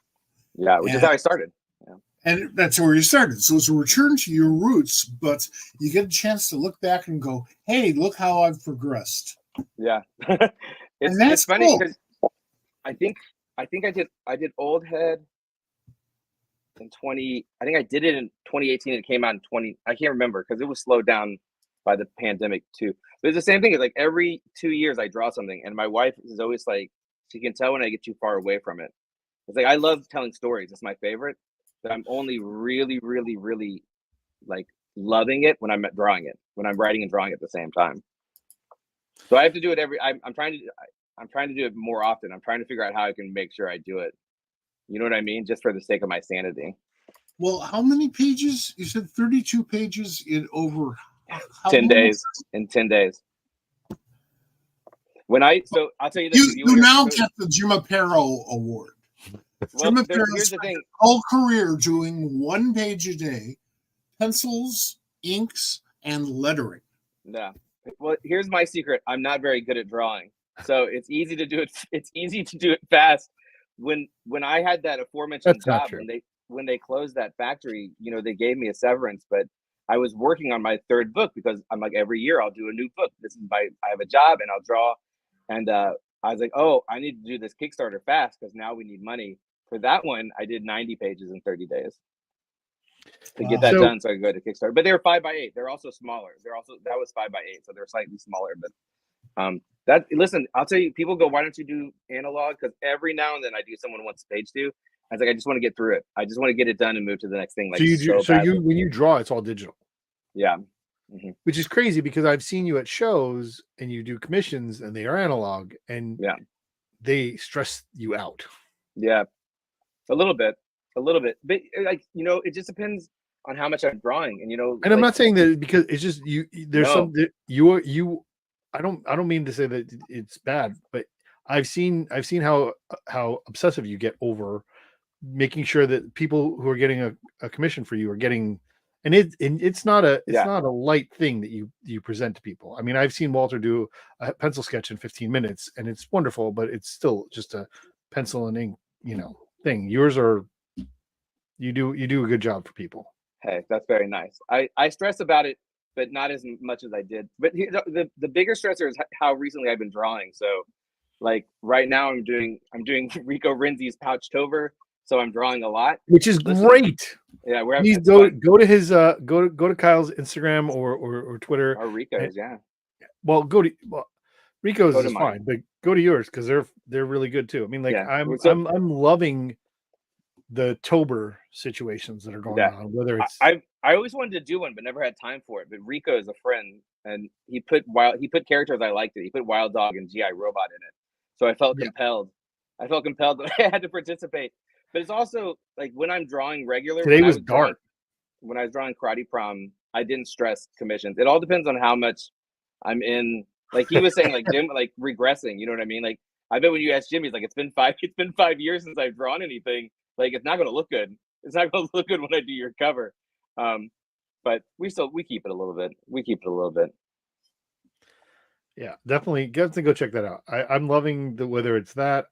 Yeah, which is how I started. Yeah. And that's where you started. So it's a return to your roots, but you get a chance to look back and go, hey, look how I've progressed. Yeah. And that's it's funny cool. because I think I did Old Head in 20. I think I did it in 2018. And it came out in 20. I can't remember because it was slowed down by the pandemic too. But it's the same thing. It's like every 2 years I draw something, and my wife is always like, she can tell when I get too far away from it. It's like I love telling stories. It's my favorite, but I'm only really, really, really like loving it when I'm drawing it, when I'm writing and drawing at the same time. So I have to do it I'm trying to do it more often. I'm trying to figure out how I can make sure I do it. You know what I mean? Just for the sake of my sanity. Well, how many pages? You said 32 pages in over 10 days. In 10 days. So I'll tell you this. You now get the Jim Aparo Award. Well, here's the thing. Whole career doing 1 page a day, pencils, inks, and lettering. Yeah. Well, here's my secret. I'm not very good at drawing. So it's easy to do it. It's easy to do it fast. When I had that aforementioned job, when they closed that factory, you know, they gave me a severance, but I was working on my 3rd book because I'm like, every year I'll do a new book. I have a job and I'll draw. And I was like, oh, I need to do this Kickstarter fast because now we need money. For that one, I did 90 pages in 30 days to get that done so I could go to Kickstarter. But they were 5x8. They're also smaller. That was 5x8, so they're slightly smaller. But listen, I'll tell you, people go, why don't you do analog? Because every now and then I do someone wants a page two. I was like, I just want to get through it. I just want to get it done and move to the next thing. Like when you draw, it's all digital. Yeah. Mm-hmm. Which is crazy because I've seen you at shows and you do commissions and they are analog and they stress you out. Yeah. A little bit, but like, you know, it just depends on how much I'm drawing, and you know. And I'm not saying that because it's just you. There's you. I don't mean to say that it's bad, but I've seen how obsessive you get over making sure that people who are getting a commission for you are getting, and it's not a light thing that you present to people. I mean, I've seen Walter do a pencil sketch in 15 minutes, and it's wonderful, but it's still just a pencil and ink, you know, thing. Yours are you do a good job for people. Hey, that's very nice. I stress about it, but not as much as I did. But the bigger stressor is how recently I've been drawing. So like right now I'm doing Rico Renzi's Pouchtober, so I'm drawing a lot, which is great. Yeah, please go to his go to Kyle's Instagram or Twitter or Rico's. Yeah, well, Rico's is fine, but go to yours because they're really good too. I mean, like I'm loving the Tober situations that are going Yeah. on, whether it's I always wanted to do one, but never had time for it. But Rico is a friend, and he put characters I liked. He put Wild Dog and GI Robot in it, so I felt Yeah. compelled. I felt compelled that I had to participate. But it's also like when I'm drawing regular. today when I was dark. when I was drawing Karate Prom, I didn't stress commissions. It all depends on how much I'm in. Like he was saying, like Jim, like regressing. You know what I mean? Like I bet when you ask Jim, he's like, it's been 5 years since I've drawn anything. Like it's not going to look good. It's not going to look good when I do your cover. But we keep it a little bit. We keep it a little bit. Yeah, definitely go check that out. I'm loving whether it's that.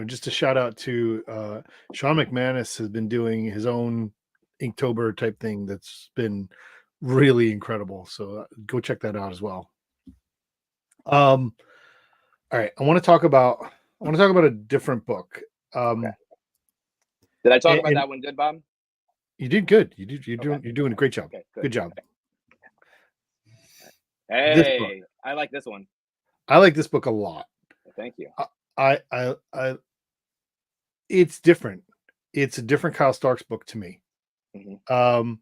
Just a shout out to Sean McManus has been doing his own Inktober type thing that's been really incredible. So go check that out as well. All right, I want to talk about a different book. Okay. Did I talk about that one good, Bob? You did good. You're doing a great job. Okay, good job. Hey, I like this one. I like this book a lot. Thank you. I it's different. It's a different Kyle Starks book to me. Mm-hmm.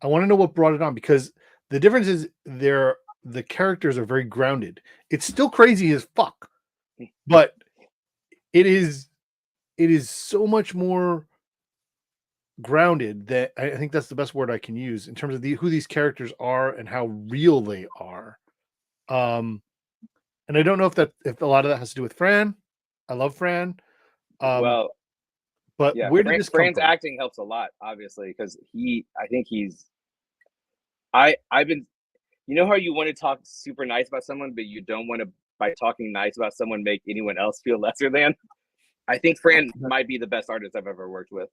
I want to know what brought it on, because the difference is the characters are very grounded. It's still crazy as fuck, but it is so much more grounded that I think that's the best word I can use in terms of who these characters are and how real they are. And I don't know if a lot of that has to do with Fran. I love Fran. But yeah, where did this come Fran's from? acting helps a lot, obviously, because I've been, you know how you want to talk super nice about someone, but you don't want to, by talking nice about someone, make anyone else feel lesser than. I think Fran might be the best artist I've ever worked with.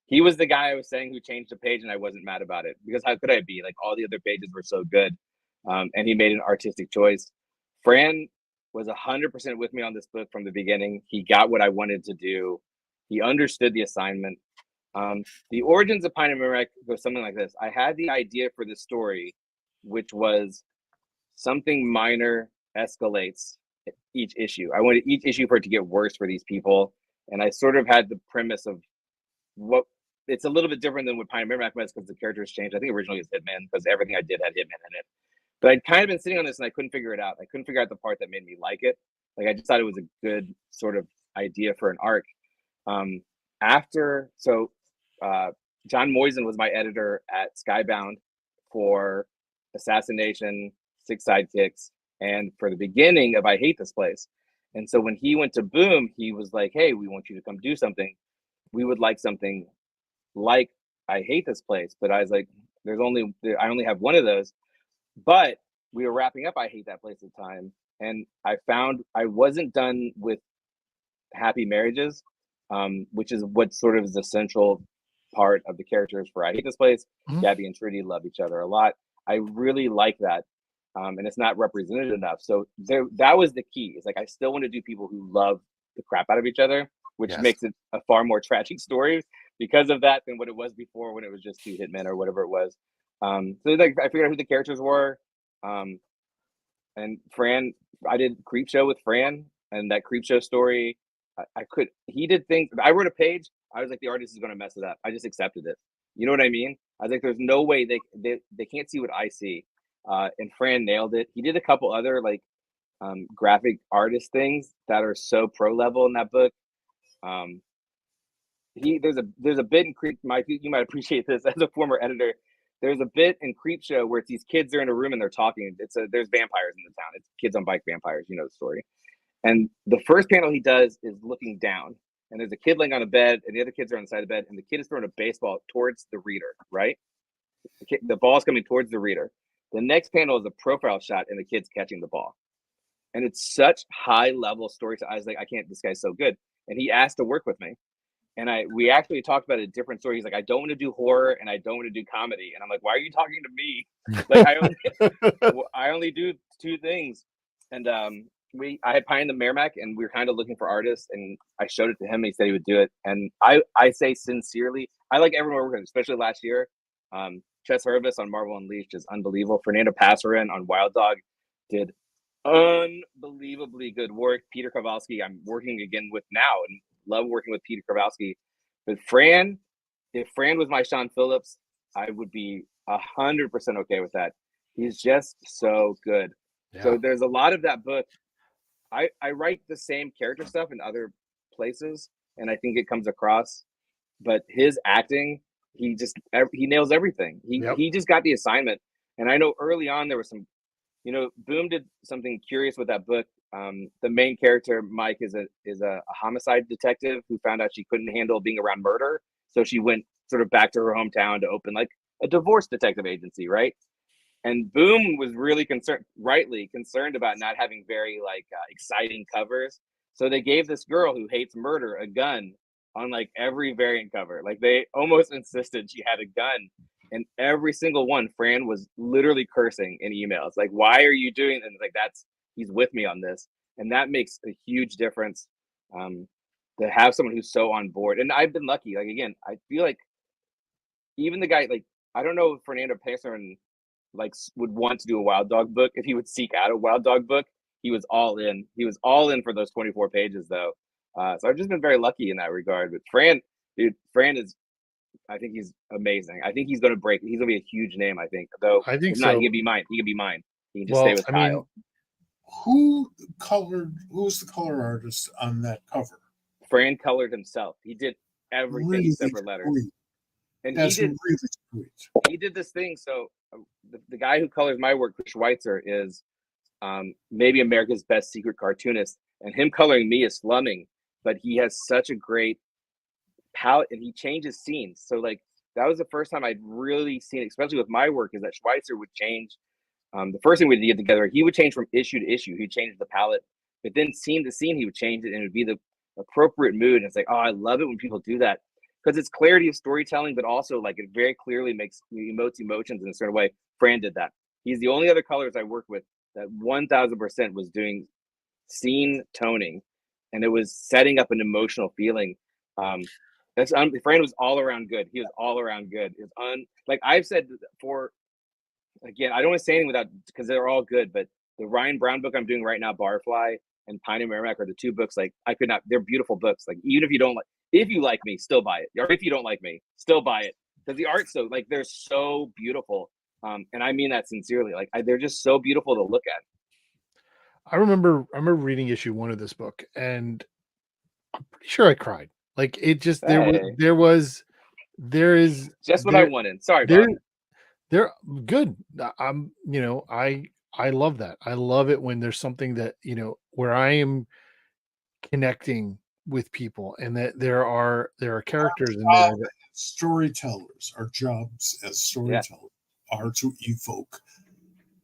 He was the guy I was saying who changed the page, and I wasn't mad about it, because how could I be? Like, all the other pages were so good, and he made an artistic choice. Fran was 100% with me on this book from the beginning. He got what I wanted to do. He understood the assignment. The origins of Pine and Merrick goes something like this. I had the idea for this story, which was something minor escalates each issue. I wanted each issue for it to get worse for these people. And I sort of had the premise of what it's a little bit different than what Pine and Merrick was, because the characters changed. I think originally it was Hitman, because everything I did had Hitman in it. But I'd kind of been sitting on this and I couldn't figure it out. I couldn't figure out the part that made me like it. Like, I just thought it was a good sort of idea for an arc. John Moisen was my editor at Skybound for Assassination, Six Sidekicks, and for the beginning of I Hate This Place. And so when he went to Boom, he was like, hey, we want you to come do something. We would like something like I Hate This Place. But I was like, I only have one of those. But we were wrapping up I Hate That Place at the time. And I found I wasn't done with happy marriages, which is what sort of is the central part of the characters for I Hate This Place. Mm-hmm. Gabby and Trudy love each other a lot. I really like that. And it's not represented enough. So that was the key. It's like, I still want to do people who love the crap out of each other, which makes it a far more tragic story because of that than what it was before, when it was just two hitmen or whatever it was. So like, I figured out who the characters were. And Fran, I did Creepshow with Fran, and that Creepshow story, he did things. I wrote a page. I was like, the artist is going to mess it up. I just accepted it. You know what I mean? I was like, there's no way they can't see what I see. And Fran nailed it. He did a couple other like graphic artist things that are so pro level in that book. There's a bit in you might appreciate this as a former editor. There's a bit in Creepshow where it's these kids are in a room and they're talking. There's vampires in the town. It's kids on bike vampires. You know the story. And the first panel he does is looking down, and there's a kid laying on a bed, and the other kids are on the side of the bed, and the kid is throwing a baseball towards the reader, right? The ball's coming towards the reader. The next panel is a profile shot, and the kid's catching the ball. And it's such high-level story. I was like, I can't, this guy's so good. And he asked to work with me. And we actually talked about a different story. He's like, I don't want to do horror, and I don't want to do comedy. And I'm like, why are you talking to me? Like, I only do two things. And I had Pine the Merrimack, and we were kind of looking for artists, and I showed it to him. And he said he would do it. And I say sincerely, I like everyone we're working with, especially last year. Chess Hurvis on Marvel Unleashed is unbelievable. Fernando Passarin on Wild Dog did unbelievably good work. Peter Kowalski, I'm working again with now, and love working with Peter Kravowski. But Fran, if Fran was my Sean Phillips, I would be 100% okay with that. He's just so good. Yeah. So there's a lot of that book. I write the same character stuff in other places, and I think it comes across. But his acting, he nails everything. He just got the assignment. And I know early on there was some, Boom did something curious with that book. The main character, Mike, is a homicide detective who found out she couldn't handle being around murder, so she went sort of back to her hometown to open like a divorce detective agency, right? And Boom was really rightly concerned about not having very exciting covers. So they gave this girl who hates murder a gun on like every variant cover. Like they almost insisted she had a gun. And every single one, Fran was literally cursing in emails. Like, why are you doing this? And like, he's with me on this. And that makes a huge difference to have someone who's so on board. And I've been lucky. Like, again, I feel like even the guy, like, I don't know if Fernando Pesson would want to do a Wild Dog book. If he would seek out a Wild Dog book, he was all in. He was all in for those 24 pages, though. So I've just been very lucky in that regard. But Fran is, I think he's amazing. I think he's going to break. He's going to be a huge name, I think. Though, I think if so. not, he can be mine. He can be mine. He can just stay with Kyle. Who was the color artist on that cover? Fran colored himself. He did everything really except for letters. Sweet. And That's really sweet. He did this thing. So the guy who colors my work, Chris Schweitzer, is maybe America's best secret cartoonist. And him coloring me is slumming, but he has such a great palette and he changes scenes. So like that was the first time I'd really seen it, especially with my work, is that Schweitzer would change. The first thing we did together, he would change from issue to issue. He'd change the palette, but then scene to scene, he would change it and it would be the appropriate mood. And it's like, oh, I love it when people do that because it's clarity of storytelling, but also like it very clearly makes emotes emotions in a certain way. Fran did that. He's the only other colorist I worked with that 1000% was doing scene toning, and it was setting up an emotional feeling. Fran was all around good. He was all around good. It was like I've said for. Again, I don't want to say anything without because they're all good, but the Ryan Brown book I'm doing right now, Barfly and Pine and Merrimack, are the two books like I could not. They're beautiful books. Like even if you like me, still buy it. Or if you don't like me, still buy it because the art's so like they're so beautiful. And I mean that sincerely. Like they're just so beautiful to look at. I remember reading issue 1 of this book, and I'm pretty sure I cried. Like it just there is just what I wanted. Sorry, Bob. Bob. They're good. I love that. I love it when there's something that, where I am connecting with people and that there are characters in there. Storytellers, our jobs as storytellers are to evoke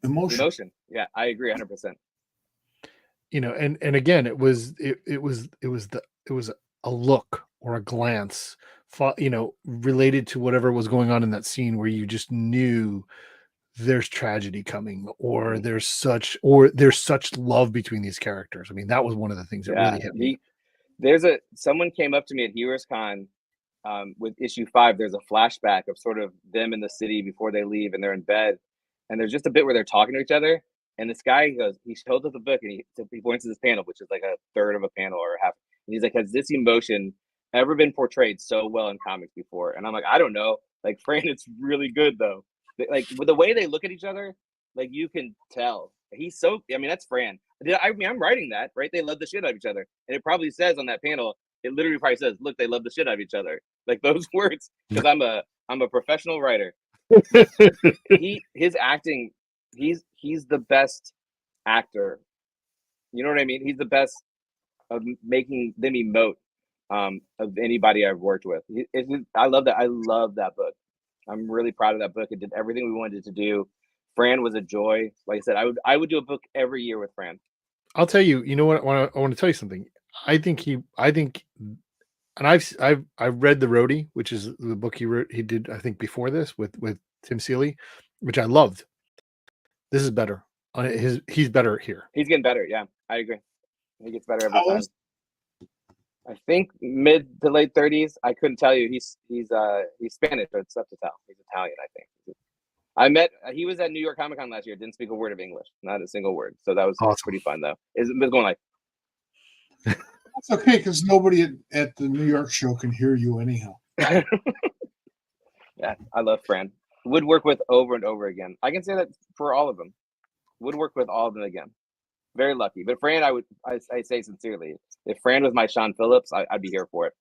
emotion. Yeah, I agree 100%. And again, it was a look or a glance, related to whatever was going on in that scene where you just knew there's tragedy coming or there's such love between these characters. I mean, that was one of the things that really hit me. Someone came up to me at Heroes Con with issue 5. There's a flashback of sort of them in the city before they leave and they're in bed. And there's just a bit where they're talking to each other. And this guy he holds up the book and he points to this panel, which is like a third of a panel or a half. And he's like, has this emotion ever been portrayed so well in comics before? And I'm like, I don't know. Like, Fran, it's really good though. Like with the way they look at each other, like you can tell. That's Fran. I'm writing that, right? They love the shit out of each other. And it probably says on that panel, it literally probably says, look, they love the shit out of each other. Like those words, because I'm a professional writer. His acting, he's the best actor. You know what I mean? He's the best of making them emote of anybody I've worked with. I love that. I love that book. I'm really proud of that book. It did everything we wanted it to do. Fran was a joy. Like I said, I would do a book every year with Fran. I'll tell you. You know what? I want to tell you something. And I've read The Roadie, which is the book he wrote. He did, I think, before this with Tim Seeley, which I loved. This is better. He's better here. He's getting better. Yeah, I agree. He gets better every time. I think mid to late 30s. I couldn't tell you. He's Spanish, but it's tough to tell. He's Italian, I think. He was at New York Comic Con last year. Didn't speak a word of English, not a single word. So that was awesome. Pretty fun though. It was going like. It's okay because nobody at the New York show can hear you anyhow. Yeah, I love Fran. Would work with over and over again. I can say that for all of them. Would work with all of them again. Very lucky. But Fran, I say sincerely, if Fran was my Sean Phillips, I'd be here for it.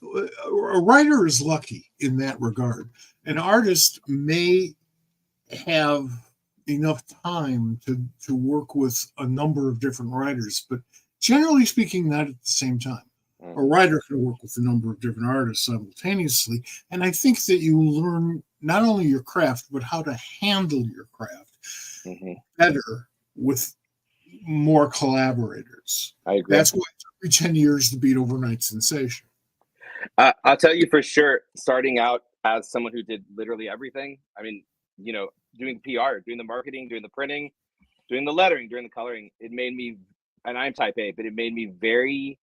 A writer is lucky in that regard. An artist may have enough time to work with a number of different writers, but generally speaking, not at the same time. A writer can work with a number of different artists simultaneously, and I think that you learn not only your craft, but how to handle your craft better with more collaborators. I agree. That's why it took me 10 years to beat Overnight Sensation. I'll tell you for sure, starting out as someone who did literally everything, I mean, you know, doing PR, doing the marketing, doing the printing, doing the lettering, doing the coloring, it made me, and I'm type A, but it made me very,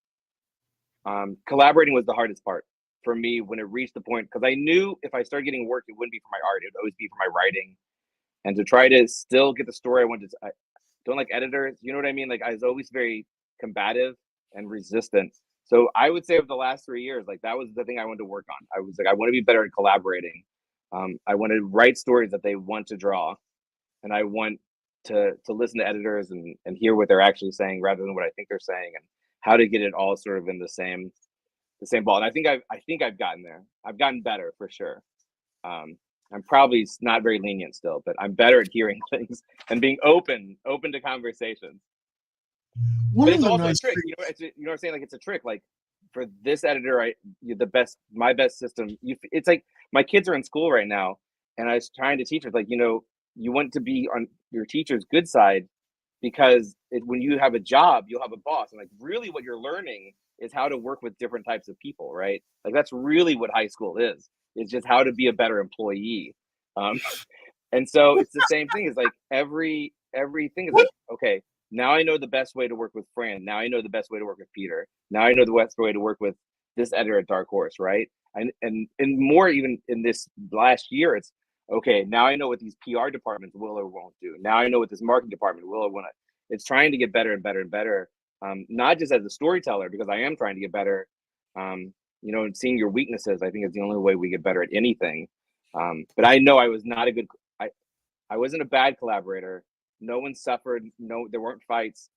collaborating was the hardest part for me when it reached the point, because I knew if I started getting work, it wouldn't be for my art, it would always be for my writing. And to try to still get the story I wanted to, I don't like editors, you know what I mean? Like I was always very combative and resistant. So I would say over the last 3 years, like that was the thing I wanted to work on. I was like, I want to be better at collaborating. I want to write stories that they want to draw, and I want to listen to editors and hear what they're actually saying rather than what I think they're saying, and how to get it all sort of in the same ball. And I think I've gotten there. I've gotten better for sure. I'm probably not very lenient still, but I'm better at hearing things and being open to conversations. One But of it's the also nice a trick, you know what I'm saying? Like it's a trick. Like for this editor, my best system. It's like my kids are in school right now, and I was trying to teach her, like, you know, you want to be on your teacher's good side because when you have a job, you'll have a boss, and like really what you're learning is how to work with different types of people, right? Like that's really what high school is. It's just how to be a better employee. And so it's the same thing. It's like everything is like, okay, now I know the best way to work with Fran. Now I know the best way to work with Peter. Now I know the best way to work with this editor at Dark Horse, right? And more even in this last year, it's okay. Now I know what these PR departments will or won't do. Now I know what this marketing department will or won't. It's trying to get better and better and better. Not just as a storyteller, because I am trying to get better. You know, and seeing your weaknesses, I think is the only way we get better at anything. But I know I was not a good. I wasn't a bad collaborator. No one suffered. No, there weren't fights.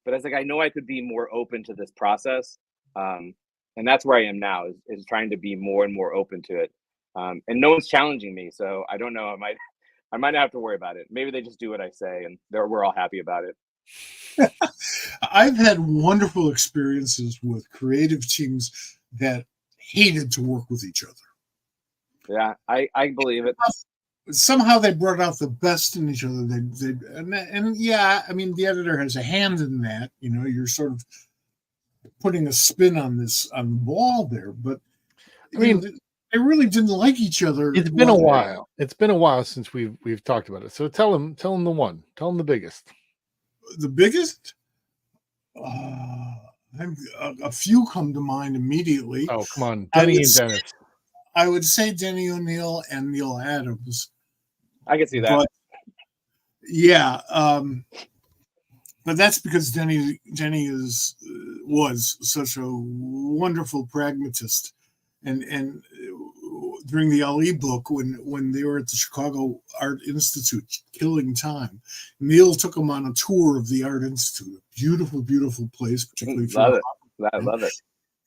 But I was like, I know I could be more open to this process, and that's where I am now. Is trying to be more and more open to it. And no one's challenging me, so I don't know. I might not have to worry about it. Maybe they just do what I say, and we're all happy about it. I've had wonderful experiences with creative teams that hated to work with each other. Yeah, I believe it. Somehow they brought out the best in each other. And yeah, I mean, the editor has a hand in that. You know, you're sort of putting a spin on the ball there. But I mean, they really didn't like each other. It's been a while. It's been a while since we've talked about it. So tell them the one. Tell them the biggest. The biggest. A few come to mind immediately. Oh, come on, Denny and Dennis. I would say Denny O'Neil and Neil Adams. I can see that. But, yeah, but that's because Denny was such a wonderful pragmatist, and during the Ali book when they were at the Chicago Art Institute killing time, Neil took them on a tour of the Art Institute. Beautiful, beautiful place, particularly love it. I love it.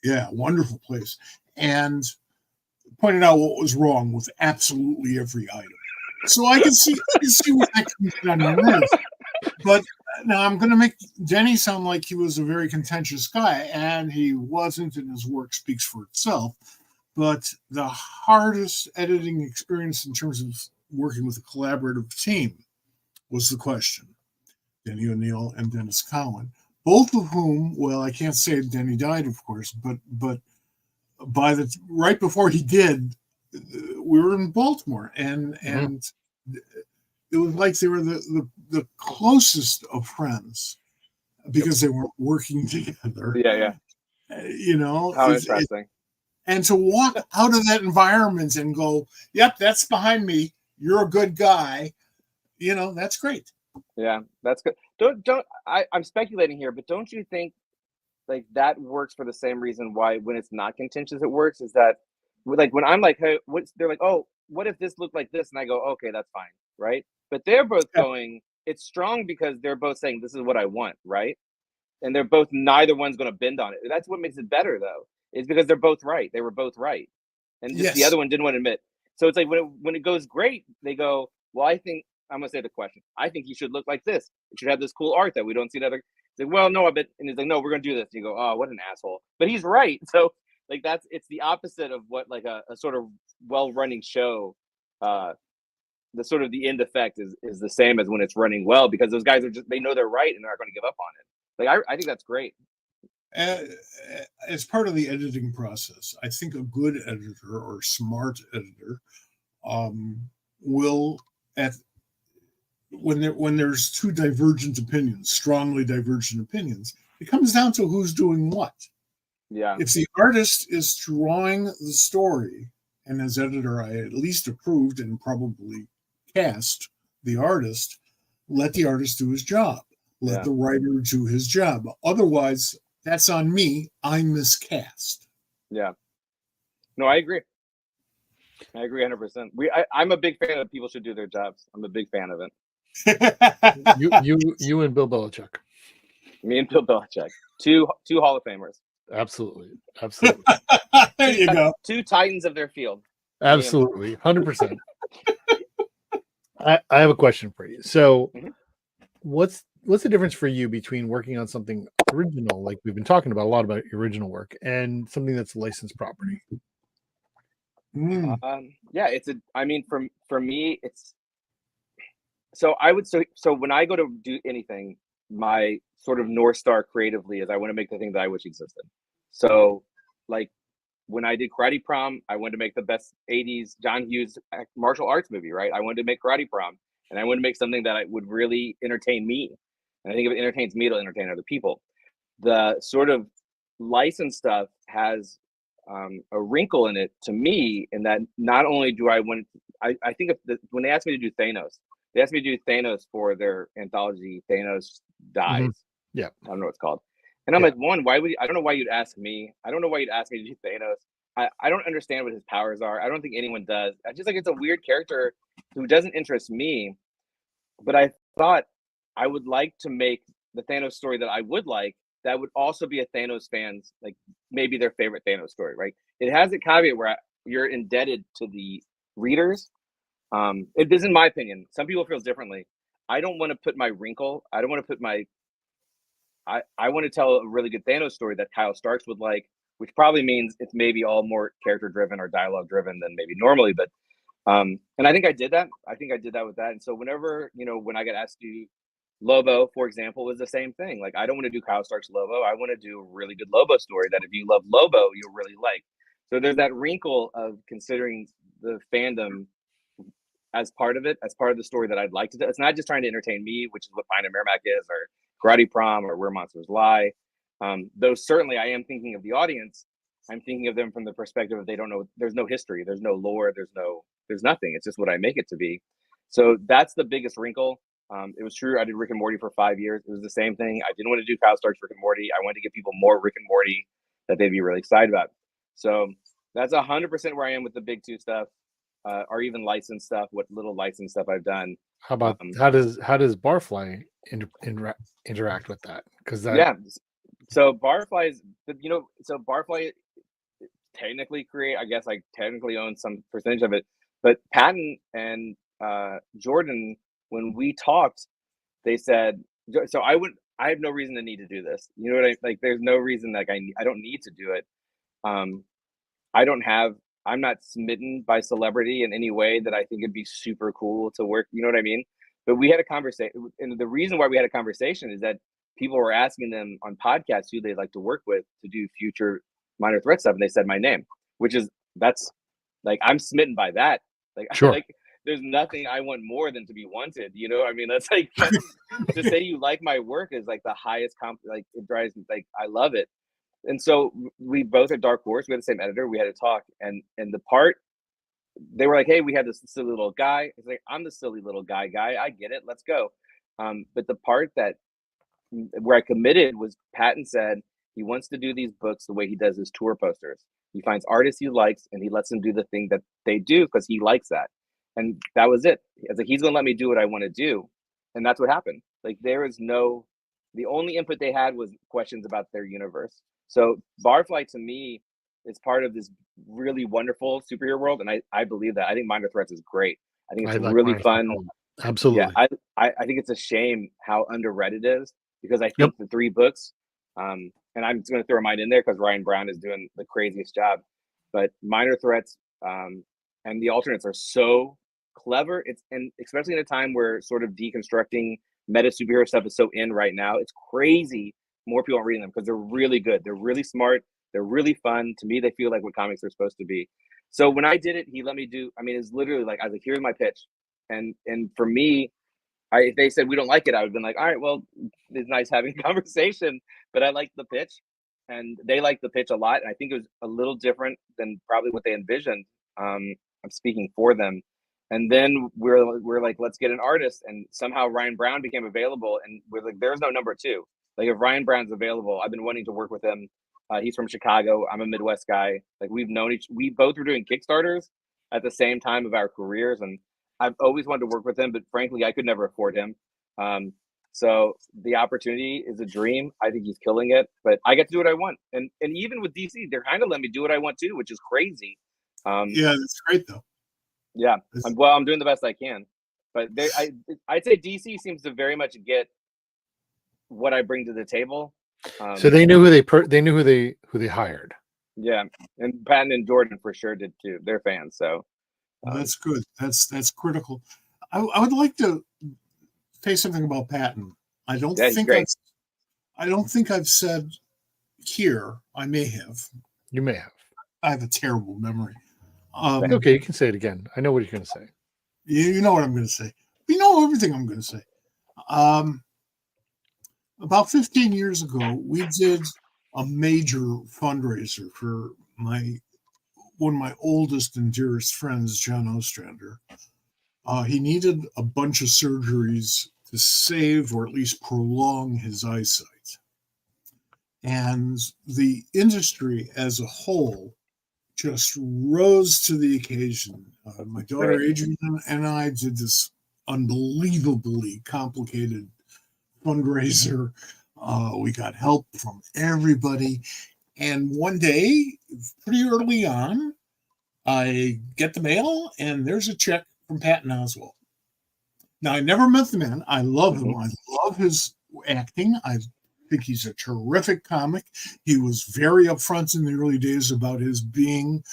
Yeah, wonderful place, and pointed out what was wrong with absolutely every item. So I can see what that comes down to. But now I'm going to make Denny sound like he was a very contentious guy, and he wasn't, and his work speaks for itself. But the hardest editing experience in terms of working with a collaborative team was the question. Denny O'Neil and Dennis Cowan, both of whom, well, I can't say Denny died, of course, but right before he did, we were in Baltimore, and it was like they were the closest of friends because they weren't working together. Yeah. You know, how interesting. And to walk out of that environment and go, "Yep, that's behind me. You're a good guy." You know, that's great. Yeah, that's good. I'm speculating here, but don't you think like that works for the same reason why when it's not contentious it works, is that like when I'm like, hey, what's, they're like, oh, what if this looked like this, and I go, okay, that's fine, right? But they're both going, it's strong because they're both saying this is what I want, right? And they're both, neither one's going to bend on it. That's what makes it better though, is because they're both right. They were both right, and just the Yes. other one didn't want to admit. So it's like when it goes great, they go, well, I think I'm gonna say the question. I think he should look like this. It should have this cool art that we don't see in other. It's like, well, no, I bet. And he's like, no, we're gonna do this. And you go, oh, what an asshole. But he's right. So like it's the opposite of what like a sort of well-running show. The sort of the end effect is the same as when it's running well, because those guys are just, they know they're right and they're not going to give up on it. Like I think that's great. As part of the editing process, I think a good editor or smart editor will, at when there's two divergent opinions, strongly divergent opinions, it comes down to who's doing what. Yeah. If the artist is drawing the story, and as editor, I at least approved and probably cast the artist, let the artist do his job. Let the writer do his job. Otherwise, that's on me. I miscast. Yeah. No, I agree. I agree 100%. I'm a big fan of people should do their jobs. I'm a big fan of it. you and Bill Belichick. Me and Bill Belichick. Two Hall of Famers. Absolutely. There you go. Two titans of their field. Absolutely. 100%. I have a question for you. So what's the difference for you between working on something original, like we've been talking about a lot about your original work, and something that's licensed property? Yeah, for me, it's so when I go to do anything, my sort of North Star creatively is I want to make the thing that I wish existed. So like when I did Karate Prom, I wanted to make the best 80s John Hughes martial arts movie, right? I wanted to make Karate Prom, and I wanted to make something that would really entertain me. And I think if it entertains me, it'll entertain other people. The sort of licensed stuff has a wrinkle in it to me, in that not only do I want, I think when they asked me to do Thanos, they asked me to do Thanos for their anthology, Thanos Dies. Mm-hmm. Yeah. I don't know what it's called. And I'm like, I don't know why you'd ask me. I don't know why you'd ask me to do Thanos. I don't understand what his powers are. I don't think anyone does. I just like, it's a weird character who doesn't interest me. But I thought I would like to make the Thanos story that I would like, that would also be a Thanos fan's, like maybe their favorite Thanos story, right? It has a caveat where you're indebted to the readers. It is, in my opinion. Some people feel differently. I don't want to put my wrinkle. I don't want to put my. I want to tell a really good Thanos story that Kyle Starks would like, which probably means it's maybe all more character driven or dialogue driven than maybe normally. But and I think I did that. I think I did that with that. And so whenever, when I got asked to do Lobo, for example, was the same thing. Like, I don't want to do Kyle Stark's Lobo. I want to do a really good Lobo story that if you love Lobo, you'll really like. So there's that wrinkle of considering the fandom as part of it, as part of the story that I'd like to do. It's not just trying to entertain me, which is what Pine and Merrimack is, or Karate Prom, or Where Monsters Lie. Though certainly I am thinking of the audience. I'm thinking of them from the perspective of they don't know, there's no history, there's no lore, there's nothing. It's just what I make it to be. So that's the biggest wrinkle. It was true. I did Rick and Morty for 5 years. It was the same thing. I didn't want to do Kyle Stark's Rick and Morty. I wanted to give people more Rick and Morty that they'd be really excited about. So that's 100% where I am with the big two stuff, or even licensed stuff. What little licensed stuff I've done. How about how does Barfly interact with that? Because so Barfly is, so Barfly technically technically own some percentage of it, but Patton and Jordan, when we talked, they said, so I have no reason to need to do this. You know what there's no reason, like I don't need to do it. I'm not smitten by celebrity in any way that I think it'd be super cool to work. You know what I mean? But we had a conversation, and the reason why we had a conversation is that people were asking them on podcasts who they'd like to work with to do future Minor Threat stuff, and they said my name, that's like, I'm smitten by that. Like, sure. Like, there's nothing I want more than to be wanted. You know, I mean, that's like to say you like my work is like the highest like it drives me, like I love it. And so we both at Dark Horse, we had the same editor. We had a talk, and the part they were like, "Hey, we have this silly little guy." It's like, I'm the silly little guy. I get it. Let's go. But the part where I committed was Patton said, He wants to do these books the way he does his tour posters. He finds artists he likes and he lets them do the thing that they do because he likes that. And that was it. I was like, he's going to let me do what I want to do. And that's what happened. Like, the only input they had was questions about their universe. So Barfly to me is part of this really wonderful superhero world. And I believe that. I think Minor Threats is great. I think it's really fun. Absolutely. Yeah, I think it's a shame how underread it is, because I think the 3 books, and I'm just going to throw mine in there because Ryan Brown is doing the craziest job. But Minor Threats and the alternates are so clever. And especially in a time where sort of deconstructing meta superhero stuff is so in right now, it's crazy more people aren't reading them because they're really good. They're really smart. They're really fun. To me, they feel like what comics are supposed to be. So when I did it, he let me do. I mean, it's literally like I was like, "Here's my pitch," and for me, if they said we don't like it, I would have been like, "All right, well, it's nice having a conversation," but I liked the pitch, and they liked the pitch a lot. And I think it was a little different than probably what they envisioned. I'm speaking for them. And then we're like, let's get an artist, and somehow Ryan Brown became available, and we're like, there's no number 2. Like, if Ryan Brown's available, I've been wanting to work with him. He's from Chicago. I'm a Midwest guy. Like, we both were doing Kickstarters at the same time of our careers, and I've always wanted to work with him, but frankly, I could never afford him. So the opportunity is a dream. I think he's killing it, but I get to do what I want. And even with DC, they're kind of letting me do what I want too, which is crazy. Yeah, that's great though. Yeah, I'm doing the best I can, but I'd say DC seems to very much get what I bring to the table. So they knew who they hired. Yeah, and Patton and Jordan for sure did too. They're fans, so that's good. That's critical. I would like to say something about Patton. I don't think I've said here. I may have. You may have. I have a terrible memory. Okay, you can say it again. I know what you're going to say. You know what I'm going to say. You know everything I'm going to say. About 15 years ago, we did a major fundraiser for one of my oldest and dearest friends, John Ostrander. He needed a bunch of surgeries to save or at least prolong his eyesight. And the industry as a whole just rose to the occasion. My daughter Adrian and I did this unbelievably complicated fundraiser. We got help from everybody. And one day, pretty early on, I get the mail and there's a check from Patton Oswalt. Now, I never met the man. I love him. I love his acting. I think he's a terrific comic. He was very upfront in the early days about his being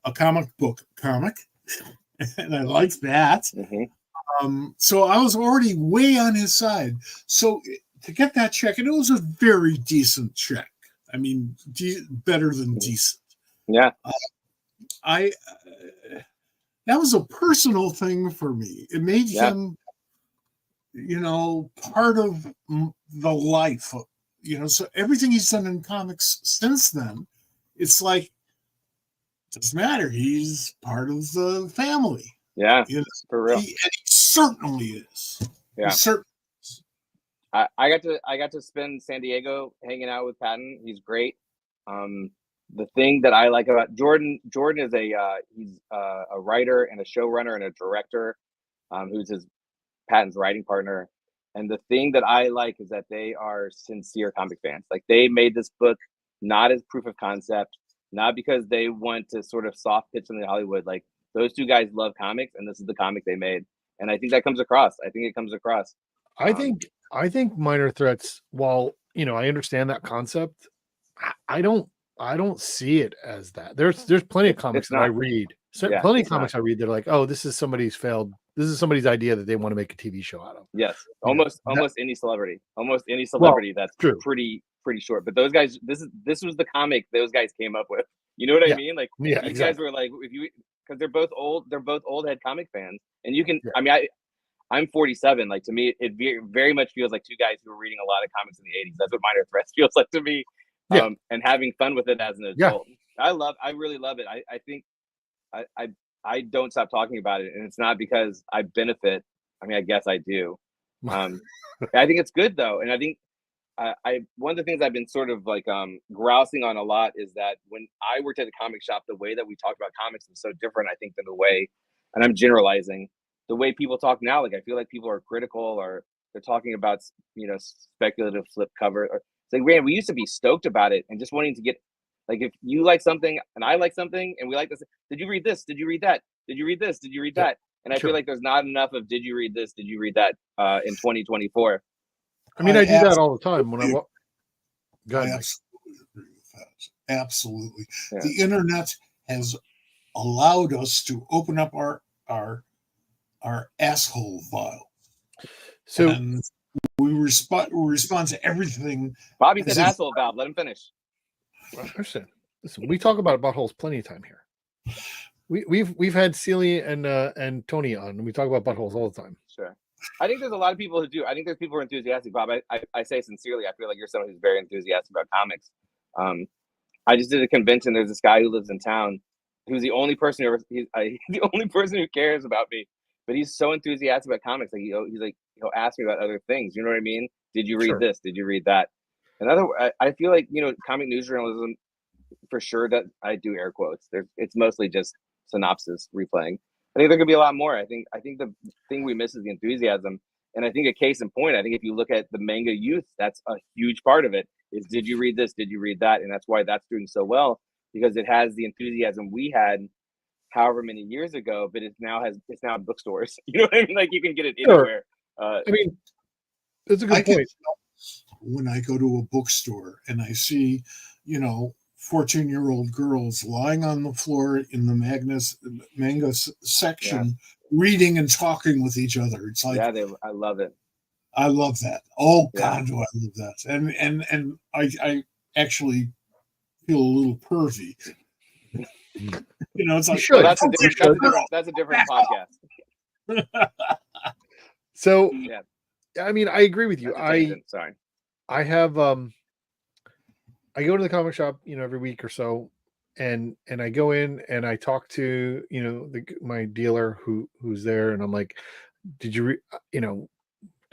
a comic book comic, and I liked that. So I was already way on his side. So to get that check, and it was a very decent check. I mean, better than decent. Yeah. That was a personal thing for me. It made him, part of the life. So everything he's done in comics since then, it's like, it doesn't matter. He's part of the family. Yeah, for real. He certainly is. Yeah. He certainly is. I got to spend San Diego hanging out with Patton. He's great. The thing that I like about Jordan is he's a writer and a showrunner and a director, who's Patton's writing partner. And the thing that I like is that they are sincere comic fans. Like, they made this book not as proof of concept, not because they want to sort of soft pitch something to Hollywood. Like, those two guys love comics, and this is the comic they made. And I think that comes across. I think Minor Threats, while I understand that concept, I don't see it as that. There's plenty of comics that I read. Plenty of comics I read that are like, oh, this is somebody's idea that they want to make a TV show out of. Yes, almost any celebrity that's true. pretty short. But those guys, this was the comic those guys came up with. You know what I mean? Like, these guys were like, because they're both old head comic fans, and you can. I mean, I'm 47. Like, to me, it very much feels like two guys who were reading a lot of comics in the 80s. That's what Minor Threats feels like to me. And having fun with it as an adult. I really love it. I think I don't stop talking about it, and it's not because I benefit. I mean, I guess I do. I think it's good though, and I think I one of the things I've been sort of like grousing on a lot is that when I worked at a comic shop, the way that we talked about comics was so different, I think, than the way, and I'm generalizing, the way people talk now. Like I feel like people are critical, or they're talking about, speculative flip cover. Or, it's like, man, we used to be stoked about it and just wanting to get, like, if you like something and I like something and we like this, did you read this? Did you read that? Did you read this? Did you read that? And I feel like there's not enough of did you read this? Did you read that in 2024? I mean, I do that all the time when I walk. I absolutely agree with that. Absolutely. Yeah. The internet has allowed us to open up our asshole file. So and we respond to everything. Bobby said asshole valve. Let him finish. I understand. Listen, we talk about buttholes plenty of time here. We've had Celia and Tony on, and we talk about buttholes all the time. Sure. I think there's a lot of people who do. I think there's people who are enthusiastic, Bob. I say sincerely, I feel like you're someone who's very enthusiastic about comics. I just did a convention. There's this guy who lives in town who's the only person he's the only person who cares about me. But he's so enthusiastic about comics. Like he's like, he'll ask me about other things. You know what I mean? Did you read this? Did you read that? I feel like, comic news journalism, for sure, that I do air quotes. It's mostly just synopsis replaying. I think there could be a lot more. I think the thing we miss is the enthusiasm. And I think a case in point, I think if you look at the manga youth, that's a huge part of it, is did you read this? Did you read that? And that's why that's doing so well, because it has the enthusiasm we had however many years ago, but it's now in bookstores. You know what I mean? Like you can get it anywhere. I mean, that's a good point. When I go to a bookstore and I see, 14-year-old girls lying on the floor in the manga section, reading and talking with each other. It's like, I love it. I love that. Oh God, do I love that. And I actually feel a little pervy. It's like, well, that's a different podcast. So, I mean, I agree with you. Sorry. I have I go to the comic shop, every week or so, and I go in and I talk to my dealer who's there, and I'm like, did you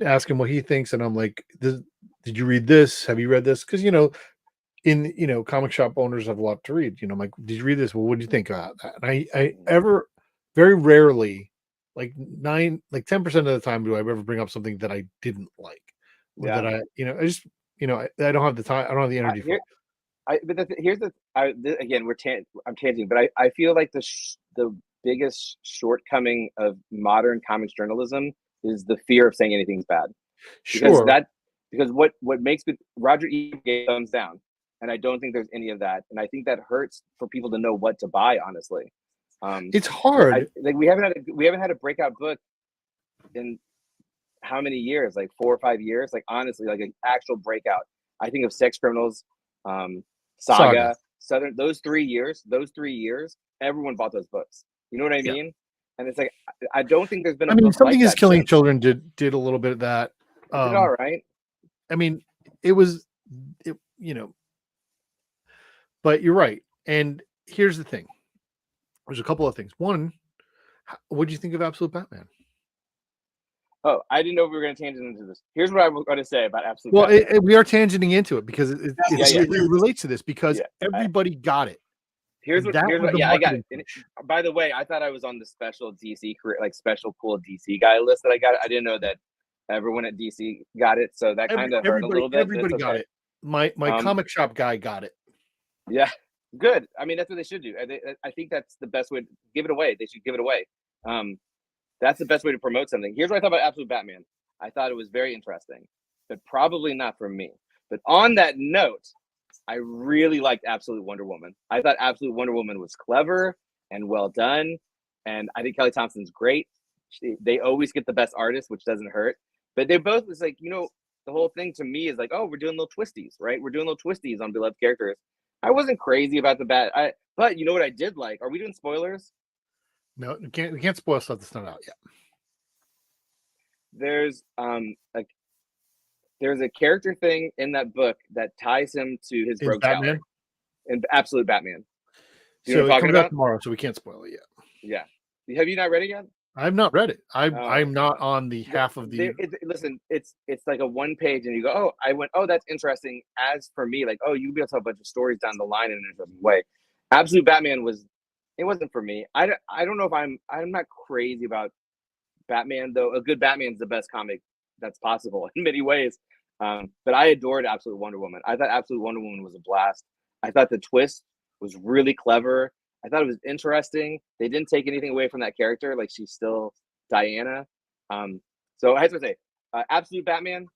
ask him what he thinks, and I'm like, did you read this? Have you read this? Because in comic shop owners have a lot to read. I'm like, did you read this? Well, what do you think about that? And I ever very rarely, like 10% of the time, do I ever bring up something that I didn't like, or that I I don't have the time, I don't have the energy for it. Again, I'm tanting, but I feel like the biggest shortcoming of modern comics journalism is the fear of saying anything's bad. Because what makes Roger Ebert gave thumbs down, and I don't think there's any of that, and I think that hurts for people to know what to buy. Honestly, it's hard. We haven't had a breakout book in how many years? Like 4 or 5 years. Like honestly, like an actual breakout. I think of Sex Criminals, Saga, Southern. Those 3 years, everyone bought those books. You know what I mean? And it's like I don't think there's been. Something is Killing Children did a little bit of that. All right. I mean, it was, but you're right. And here's the thing. There's a couple of things. One, what do you think of Absolute Batman? Oh, I didn't know we were going to tangent into this. Here's what I'm going to say about Absolute Batman. Well, we are tangenting into it because it relates to this, because everybody got it. I got it. And by the way, I thought I was on the special DC, special cool DC guy list that I got. I didn't know that everyone at DC got it, so that kind of hurt a little bit. Everybody got it. My comic shop guy got it. Yeah, good. I mean, that's what they should do. I think that's the best way to give it away. They should give it away. That's the best way to promote something. Here's what I thought about Absolute Batman. I thought it was very interesting, but probably not for me. But on that note, I really liked Absolute Wonder Woman. I thought Absolute Wonder Woman was clever and well done, and I think Kelly Thompson's great. They always get the best artist, which doesn't hurt. But they both was like, the whole thing to me is like, oh, we're doing little twisties, right? We're doing little twisties on beloved characters. I wasn't crazy about the bat. But you know what I did like? Are we doing spoilers? No, we can't spoil stuff that's not out yet. There's there's a character thing in that book that ties him to his rogue gallery. In Absolute Batman. So it comes out tomorrow, so we can't spoil it yet. Yeah. Have you not read it yet? I've not read it. Oh. I'm not on the half of the. Listen, it's like a one page, and you go, oh, I went, oh, that's interesting. As for me, like, oh, you'll be able to tell a bunch of stories down the line in an interesting way. Absolute Batman it wasn't for me. I don't know if I'm not crazy about Batman, though. A good Batman is the best comic that's possible in many ways. But I adored Absolute Wonder Woman. I thought Absolute Wonder Woman was a blast. I thought the twist was really clever. I thought it was interesting. They didn't take anything away from that character. Like, she's still Diana. So I have to say, Absolute Batman.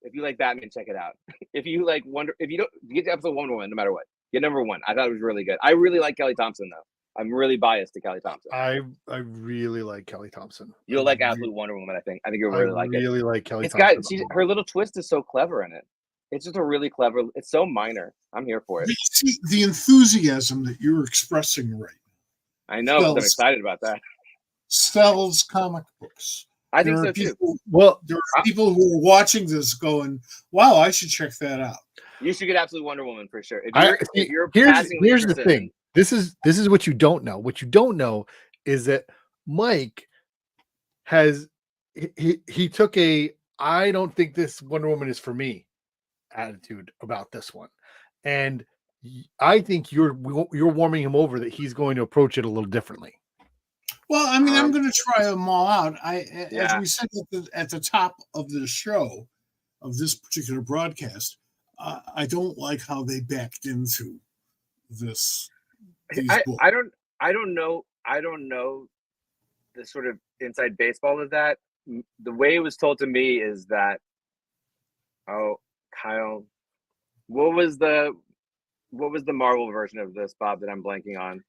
If you like Batman, check it out. If you like if you don't get the Absolute Wonder Woman, no matter what, get number one. I thought it was really good. I really like Kelly Thompson, though. I'm really biased to Kelly Thompson. I really like Kelly Thompson. You'll like Absolute Wonder Woman. I think you'll really like it. I really like Kelly. It's Thompson. Her little twist is so clever in it. It's just a really clever. It's so minor. I'm here for it. See, the enthusiasm that you're expressing right now. I know. I'm excited about that. Sells comic books. I think so too. There are people who are watching this going, "Wow, I should check that out." You should get Absolute Wonder Woman for sure. If you're here's the thing. This is what you don't know. What you don't know is that Mike has he took a I don't think this Wonder Woman is for me attitude about this one, and I think you're warming him over that he's going to approach it a little differently. Well, I mean, I'm going to try them all out. As we said at the top of the show, of this particular broadcast, I don't like how they backed into this. I don't know the sort of inside baseball of that. The way it was told to me is that, oh, Kyle, what was the Marvel version of this, Bob, that I'm blanking on?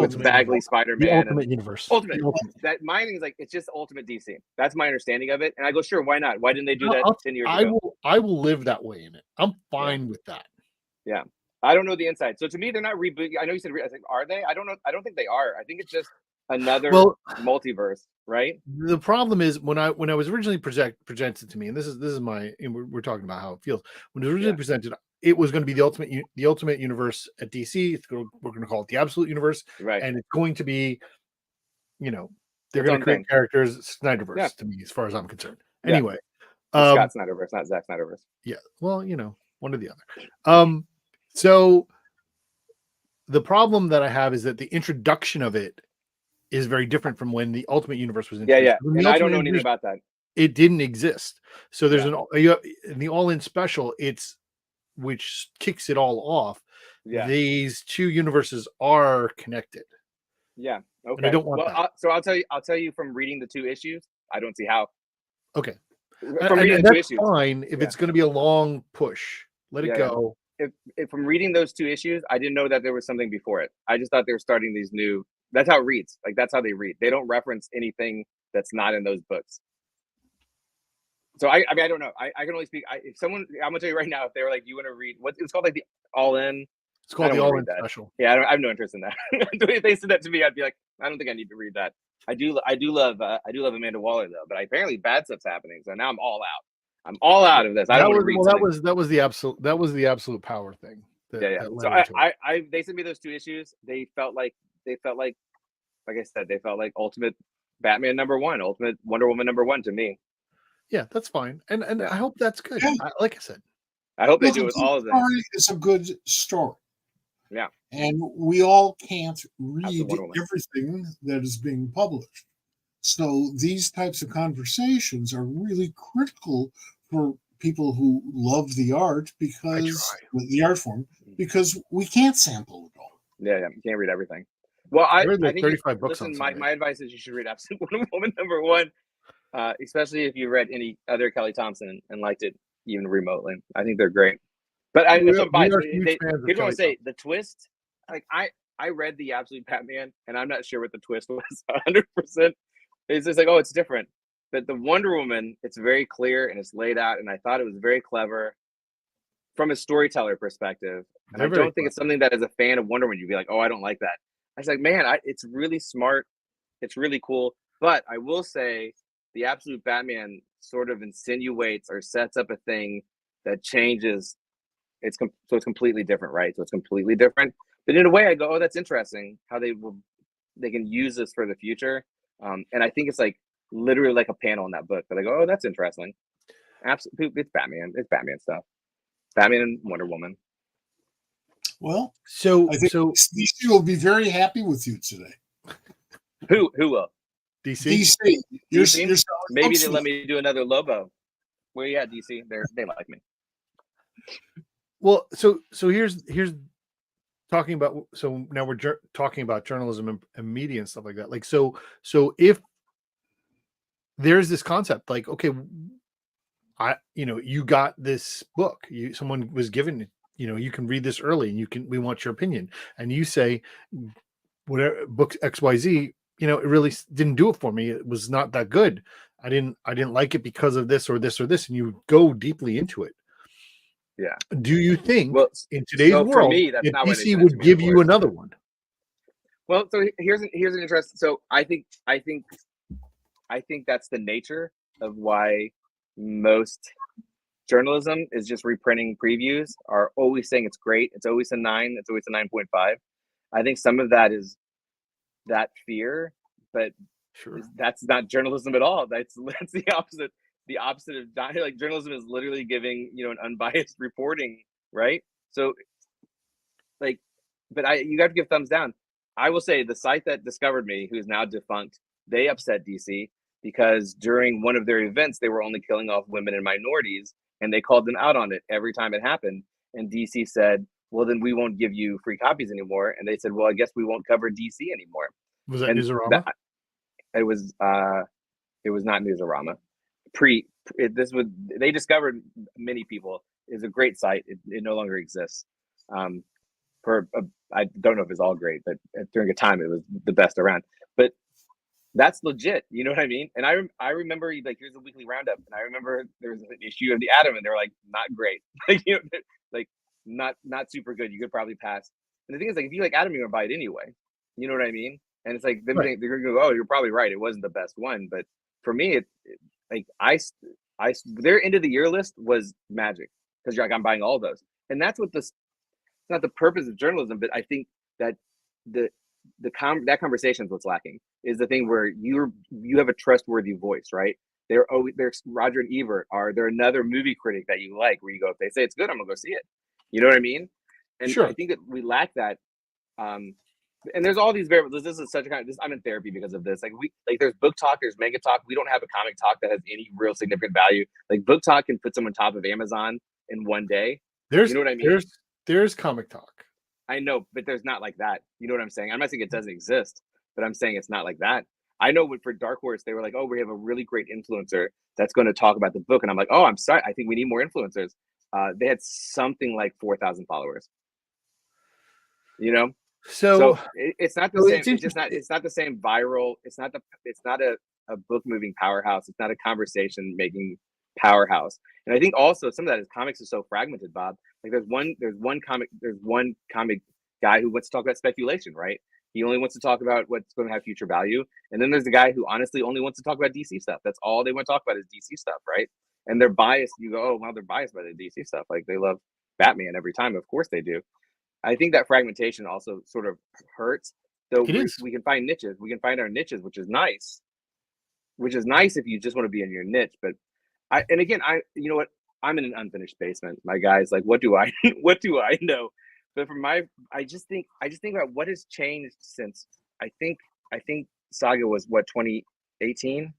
With Bagley, Spider-Man, the Ultimate Universe. Ultimate. That my thing is like, it's just Ultimate DC. That's my understanding of it. And I go, sure, why not? Why didn't they do that 10 years ago? I will live that way in it. I'm fine with that. Yeah. I don't know the inside. So to me, they're not rebooting. I know you said, I think, are they? I don't know. I don't think they are. I think it's just another multiverse, right? The problem is when I was originally presented to me, and this is my, and we're talking about how it feels. When it was originally presented, it was going to be the ultimate universe at DC. We're going to call it the Absolute Universe, right? And it's going to be, they're going to create characters Snyderverse to me, as far as I'm concerned. Yeah. Anyway, Scott Snyderverse, not Zack Snyderverse. Yeah, well, one or the other. So the problem that I have is that the introduction of it is very different from when the Ultimate Universe was introduced. Yeah. And I don't know anything about that. It didn't exist. So there's in the All-In special, which kicks it all off. Yeah. These two universes are connected. Yeah. Okay. And I don't want that. So I'll tell you from reading the 2 issues, I don't see how. Okay. From reading that's fine if it's going to be a long push. Let it go. If from reading those 2 issues, I didn't know that there was something before it. I just thought they were starting these new. That's how it reads. Like, that's how they read. They don't reference anything that's not in those books. So I mean, I don't know. I can only speak. If someone, I'm gonna tell you right now, if they were like, you want to read what it's called, like the All-In. It's called the All-In special. Yeah, I have no interest in that. If they said that to me, I'd be like, I don't think I need to read that. I do love Amanda Waller though, but apparently bad stuff's happening. So now I'm all out. I'm all out of this. I don't want to read. Well, that was the absolute power thing. So they sent me those 2 issues. They felt like I said, they felt like Ultimate Batman #1, Ultimate Wonder Woman #1 to me. Yeah, that's fine, and I hope that's good. Like I said, I hope they do with all of them. It's a good story. Yeah, and we all can't read everything that is being published. So these types of conversations are really critical for people who love the art the art form, because we can't sample it all. Yeah, you can't read everything. Well, I think 35 books. Listen, my advice is you should read Absolute Wonder Woman #1, especially if you read any other Kelly Thompson and liked it even remotely. I think they're great. But here's what I say: the twist. Like I read the Absolute Batman, and I'm not sure what the twist was 100%. It's just like, oh, it's different. But the Wonder Woman, it's very clear and it's laid out, and I thought it was very clever from a storyteller perspective. And I don't think it's something that as a fan of Wonder Woman, you'd be like, oh, I don't like that. I was like, man, it's really smart. It's really cool. But I will say the Absolute Batman sort of insinuates or sets up a thing that changes. It's completely different, right? So it's completely different. But in a way, I go, oh, that's interesting how they can use this for the future. And I think it's like literally like a panel in that book. They're like, oh, that's interesting. Absolutely, it's Batman. It's Batman stuff. Batman and Wonder Woman. Well, So I think DC will be very happy with you today. Who will? DC. DC? Maybe they let me do another Lobo. Where you at, DC? They like me. Well, so here's talking about. So now we're talking about journalism and media and stuff like that. Like so if there's this concept, like, okay, you got this book, someone was given, you can read this early, and we want your opinion, and you say whatever book XYZ, it really didn't do it for me. It was not that good. I didn't like it because of this or this or this, and you go deeply into it. Yeah. Do you think in today's world for me, that's not DC would give you another one? Well, so here's an interesting. So I think that's the nature of why most journalism is just reprinting previews, are always saying it's great. It's always a 9. It's always a 9.5. I think some of that is that fear, but sure, that's not journalism at all. That's the opposite. The opposite of like journalism is literally giving an unbiased reporting, right? So, like, but you have to give thumbs down. I will say the site that discovered me, who is now defunct, they upset DC because during one of their events they were only killing off women and minorities, and they called them out on it every time it happened. And DC said, "Well, then we won't give you free copies anymore." And they said, "Well, I guess we won't cover DC anymore." Was that Newsarama? It was not Newsarama. They discovered many people. Is a great site. It no longer exists. I don't know if it's all great, but during a time it was the best around. But that's legit. You know what I mean? And I remember, like, here's a weekly roundup, and I remember there was an issue of the Atom, and they're like, not great, like not super good. You could probably pass. And the thing is, like, if you like Atom, you're gonna buy it anyway. You know what I mean? And it's like they're gonna go, oh, you're probably right. It wasn't the best one, but for me, their end of the year list was magic, because you're like, I'm buying all those, and that's what it's not the purpose of journalism, but I think that that conversation is what's lacking, is the thing where you have a trustworthy voice, right? There's Roger and Ebert they're another movie critic that you like, where you go, if they say it's good, I'm gonna go see it. You know what I mean? And sure. I think that we lack that. And there's all these variables. This is such a I'm in therapy because of this. Like there's book talk, there's manga talk. We don't have a comic talk that has any real significant value. Like book talk can put someone top of Amazon in one day. You know what I mean? There's comic talk. I know, but there's not like that. You know what I'm saying? I'm not saying it doesn't exist, but I'm saying it's not like that. I know for Dark Horse, they were like, oh, we have a really great influencer that's going to talk about the book. And I'm like, oh, I'm sorry. I think we need more influencers. They had something like 4,000 followers. So it's not the same. It's not the same viral. It's not a book moving powerhouse. It's not a conversation making powerhouse. And I think also some of that is comics are so fragmented, Bob. Like there's one comic guy who wants to talk about speculation, right? He only wants to talk about what's going to have future value. And then there's the guy who honestly only wants to talk about DC stuff. That's all they want to talk about is DC stuff, right? And they're biased. You go, oh, well, they're biased by the DC stuff. Like they love Batman every time. Of course they do. I think that fragmentation also sort of hurts. So we can find niches. We can find our niches, which is nice. Which is nice if you just want to be in your niche. But you know what? I'm in an unfinished basement, my guys. Like, what do I know? But I just think about what has changed since I think Saga was 2018.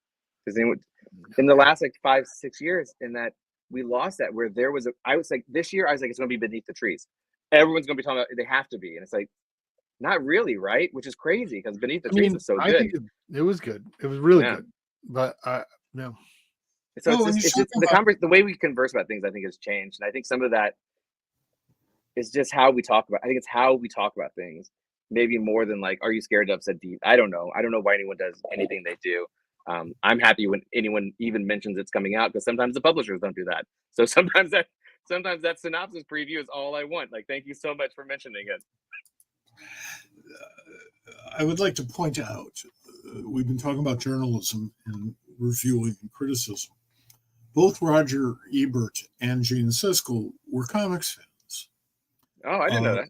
In the last 5-6 years, in that we lost that, where there was I was like, this year I was like, it's gonna be Beneath the Trees. Everyone's gonna be talking about it. They have to be, and it's like, not really, right? Which is crazy, because Beneath the Trees is so good. I think it was good. It was really good. But no. So it's just the way we converse about things, I think, has changed. And I think some of that is just how we talk about. I think it's how we talk about things, maybe more than like, are you scared to upset D? I don't know. I don't know why anyone does anything they do. I'm happy when anyone even mentions it's coming out, because sometimes the publishers don't do that. So sometimes that synopsis preview is all I want. Like, thank you so much for mentioning it. I would like to point out, we've been talking about journalism and reviewing and criticism. Both Roger Ebert and Gene Siskel were comics fans. Oh, I didn't know that.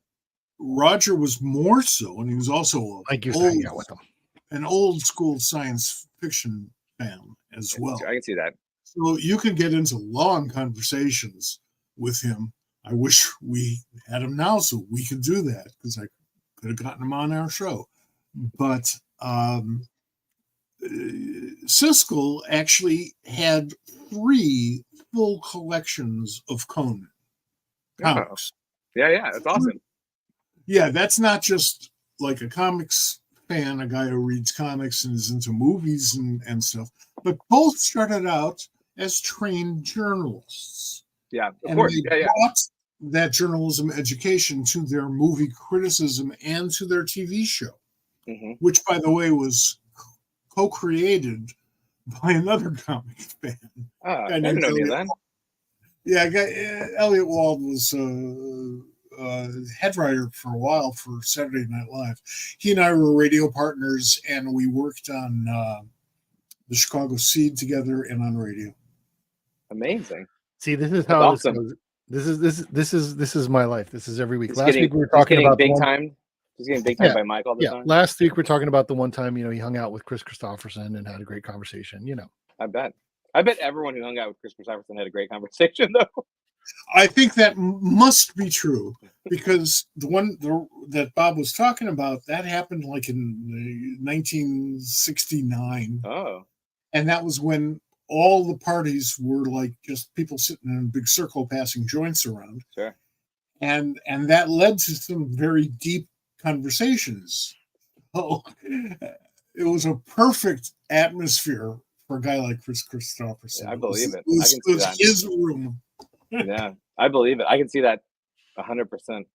Roger was more so, and he was also I used to hang out with him. an old school science fiction fan as well. I can see that. So you can get into long conversations with him. I wish we had him now so we could do that, because I could have gotten him on our show. But Siskel actually had 3 full collections of Conan comics. Yeah, that's awesome. Yeah, that's not just like a comics fan, a guy who reads comics and is into movies and stuff, but both started out as trained journalists. Yeah, of and course. They brought that journalism education to their movie criticism and to their TV show, which, by the way, was co-created by another comic fan. I didn't know that. Yeah, Elliot Wald was head writer for a while for Saturday Night Live. He and I were radio partners, and we worked on the Chicago Seed together and on radio. Amazing. See, this is how this goes. This is my life. This is every week. Last week we were talking about big time. Just getting big time by Mike all the time. Last week we're talking about the one time, he hung out with Chris Christopherson and had a great conversation. I bet everyone who hung out with Chris Christopherson had a great conversation, though. I think that must be true, because the one that Bob was talking about, that happened like in 1969. Oh. And that was when all the parties were like just people sitting in a big circle passing joints around. Sure. And that led to some very deep conversations. Oh, it was a perfect atmosphere for a guy like Chris Christopherson. I believe it. It was his room. Yeah, I believe it. I can see that 100%.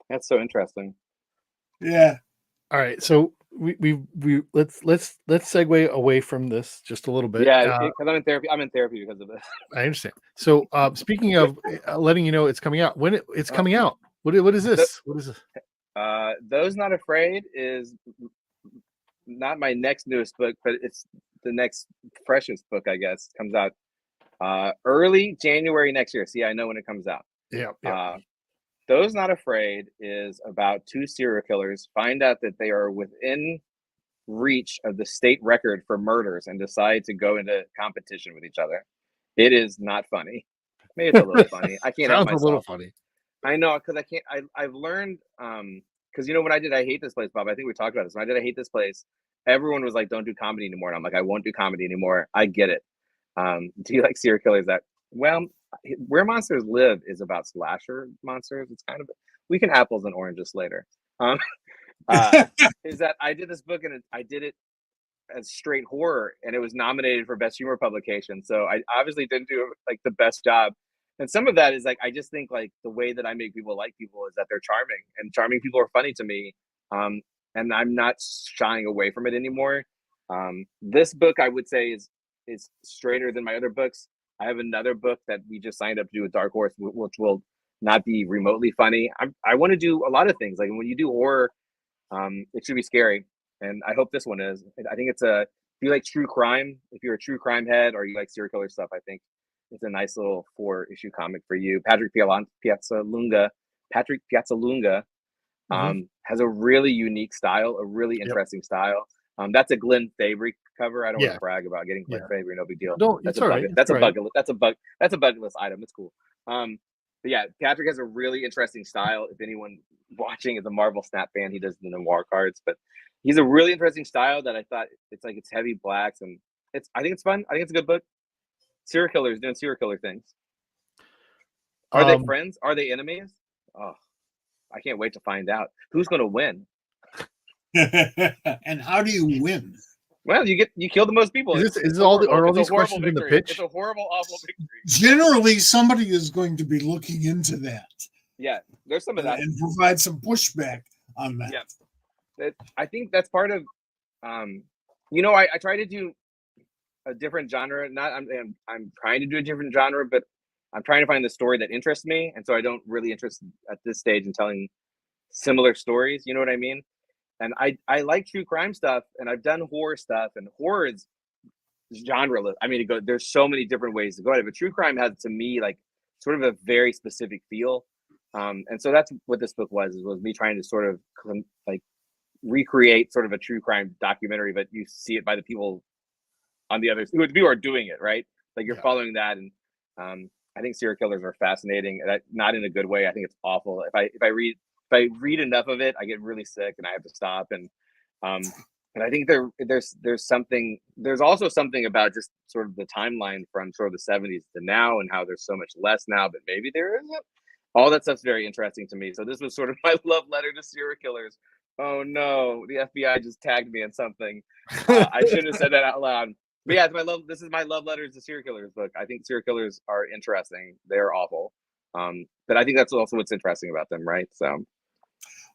That's so interesting. Yeah. All right, so we let's segue away from this just a little bit. Yeah, because I'm in therapy. I'm in therapy because of this. I understand. So speaking of letting you know it's coming out, when it's coming out, what is this? What is this? Those Not Afraid is not my next newest book, but it's the next freshest book, I guess. Comes out early January next year. See, I know when it comes out. Yeah. Those Not Afraid is about 2 serial killers find out that they are within reach of the state record for murders and decide to go into competition with each other. It is not funny. Maybe it's a little funny. I can't help myself. Sounds a little funny. I know, because I can't. I've learned because when I did I Hate This Place, Bob. I think we talked about this. When I did I Hate This Place, everyone was like, "Don't do comedy anymore." And I'm like, "I won't do comedy anymore." I get it. Do you like serial killers? Well, Where Monsters Live is about slasher monsters. It's kind of, we can apples and oranges later. Is that I did this book and I did it as straight horror, and it was nominated for Best Humor Publication. So I obviously didn't do like the best job. And some of that is like, I just think like the way that I make people like people is that they're charming, and charming people are funny to me. And I'm not shying away from it anymore. This book I would say is straighter than my other books. I have another book that we just signed up to do with Dark Horse, which will not be remotely funny. I want to do a lot of things. Like when you do horror, it should be scary. And I hope this one is. I think if you like true crime, if you're a true crime head or you like serial killer stuff, I think it's a nice little 4-issue comic for you. Patrick Piazzalunga has a really unique style, a really interesting style. That's a Glenn Fabry cover. I don't want to brag about getting Glenn Fabry. No big deal. That's a bucket list item. It's cool. But yeah, Patrick has a really interesting style. If anyone watching is a Marvel Snap fan, he does the noir cards, but he's a really interesting style that I thought it's heavy blacks, and I think it's fun. I think it's a good book. Serial killers doing serial killer things. Are they friends? Are they enemies? Oh, I can't wait to find out who's going to win. And how do you win? Well, you kill the most people. Are all these questions in the pitch? It's a horrible, awful victory. Generally, somebody is going to be looking into that. Yeah, there's some of that, and provide some pushback on that. Yeah, I think that's part of. I try to do a different genre. I'm trying to do a different genre, but I'm trying to find the story that interests me, and so I don't really interest at this stage in telling similar stories. You know what I mean? And I like true crime stuff, and I've done horror stuff, and horror is genreless. I mean, there's so many different ways to go at it, but true crime has, to me, like sort of a very specific feel. And so that's what this book was me trying to sort of like recreate sort of a true crime documentary, but you see it by the people on the other, the people are doing it, right? Like you're following that, and I think serial killers are fascinating, and not in a good way. I think it's awful. If I read enough of it, I get really sick and I have to stop. And I think there's also something about just sort of the timeline from sort of the 70s to now, and how there's so much less now, but maybe there isn't. All that stuff's very interesting to me. So this was sort of my love letter to serial killers. Oh no, the FBI just tagged me in something. I shouldn't have said that out loud. But yeah, this is my love letters to serial killers book. I think serial killers are interesting. They're awful. But I think that's also what's interesting about them, right? So,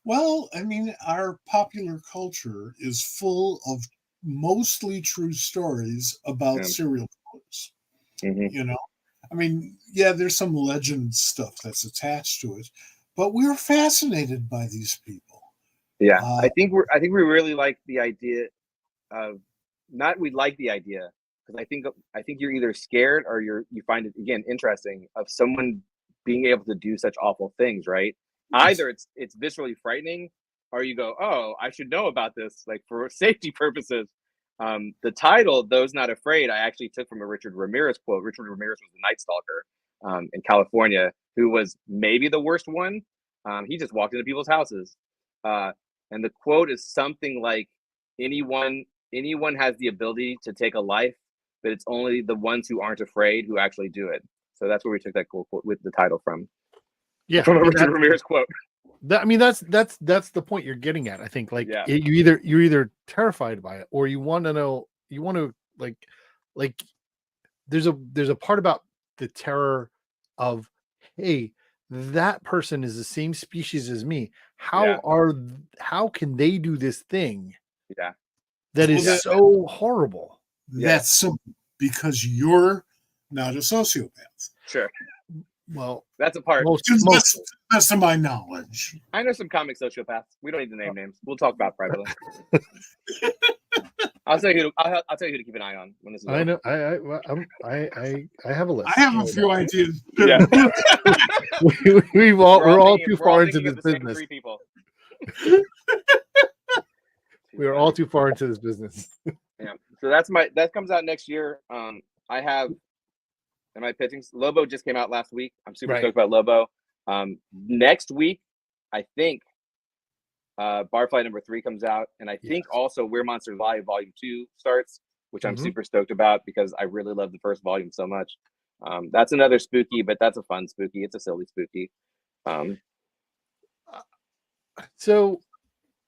well, I mean, our popular culture is full of mostly true stories about serial killers. Mm-hmm. You know, I mean, yeah, there's some legend stuff that's attached to it, but we're fascinated by these people. Yeah, I think we really like the idea of we like the idea, because I think you're either scared or you find it, again, interesting, of someone being able to do such awful things, right? Either it's viscerally frightening, or you go, oh, I should know about this, like for safety purposes. The title, Those Not Afraid, I actually took from a Richard Ramirez quote. Richard Ramirez was the Night Stalker in California, who was maybe the worst one. He just walked into people's houses. And the quote is something like, anyone has the ability to take a life, but it's only the ones who aren't afraid who actually do it. So that's where we took that quote with the title from. Yeah, from a Richard Ramirez quote. I mean, that's the point you're getting at. I think, like, you're either terrified by it, or you want to know, like there's a part about the terror of, hey, that person is the same species as me. How can they do this thing? Yeah, that is so horrible. That's simple, because you're not a sociopath. Sure. Well, that's a part. Best of my knowledge. I know some comic sociopaths. We don't need to name names. We'll talk about privately. I'll tell you who to keep an eye on when this is over. I know. I have a list. I have a few ideas. Yeah. we're all too far into this business. We're all too far into this business. Yeah. So that comes out next year. Am I pitching? Lobo just came out last week. I'm super stoked about Lobo. Next week, I think Barfly number 3 comes out, and I think also We're Monsters Live Volume 2 starts, which I'm super stoked about, because I really love the first volume so much. That's another spooky, but that's a fun spooky. It's a silly spooky. So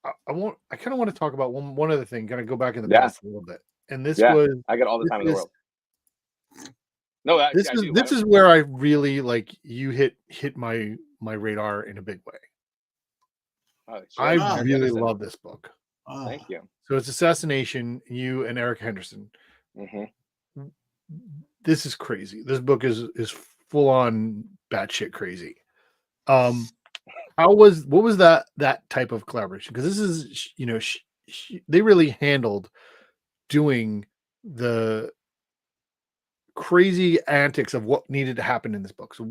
I kind of want to talk about one other thing. Kind of go back in the past a little bit, and this was I got all the time in the world. No, this is where I really you hit my radar in a big way. Oh, sure. I really love this book. Thank you. So it's Assassination, you and Eric Henderson. Mm-hmm. This is crazy. This book is full on batshit crazy. What was that type of collaboration? Because this is, they really handled doing the crazy antics of what needed to happen in this book. So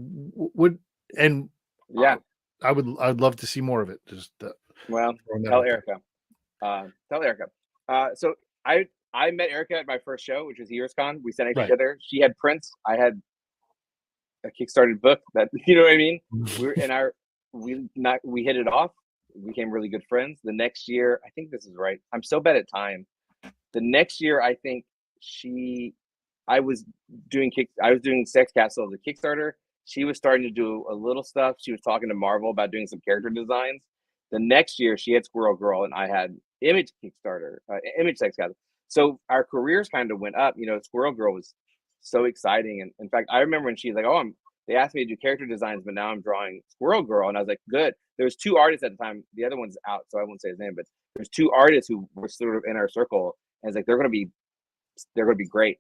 I'd love to see more of it. Just tell Erica. So I met Erica at my first show, which was HeroesCon. We sent it together. She had prints. I had a Kickstarted book that, you know what I mean? We hit it off. We became really good friends. The next year, I think this is right. I'm so bad at time. The next year, I think I was doing Sex Castle as a Kickstarter. She was starting to do a little stuff. She was talking to Marvel about doing some character designs. The next year, she had Squirrel Girl, and I had Image Kickstarter, Image Sex Castle. So our careers kind of went up. Squirrel Girl was so exciting, and in fact, I remember when she's like, "Oh, they asked me to do character designs, but now I'm drawing Squirrel Girl," and I was like, "Good." There was 2 artists at the time. The other one's out, so I won't say his name. But there's 2 artists who were sort of in our circle, and it's like they're gonna be great.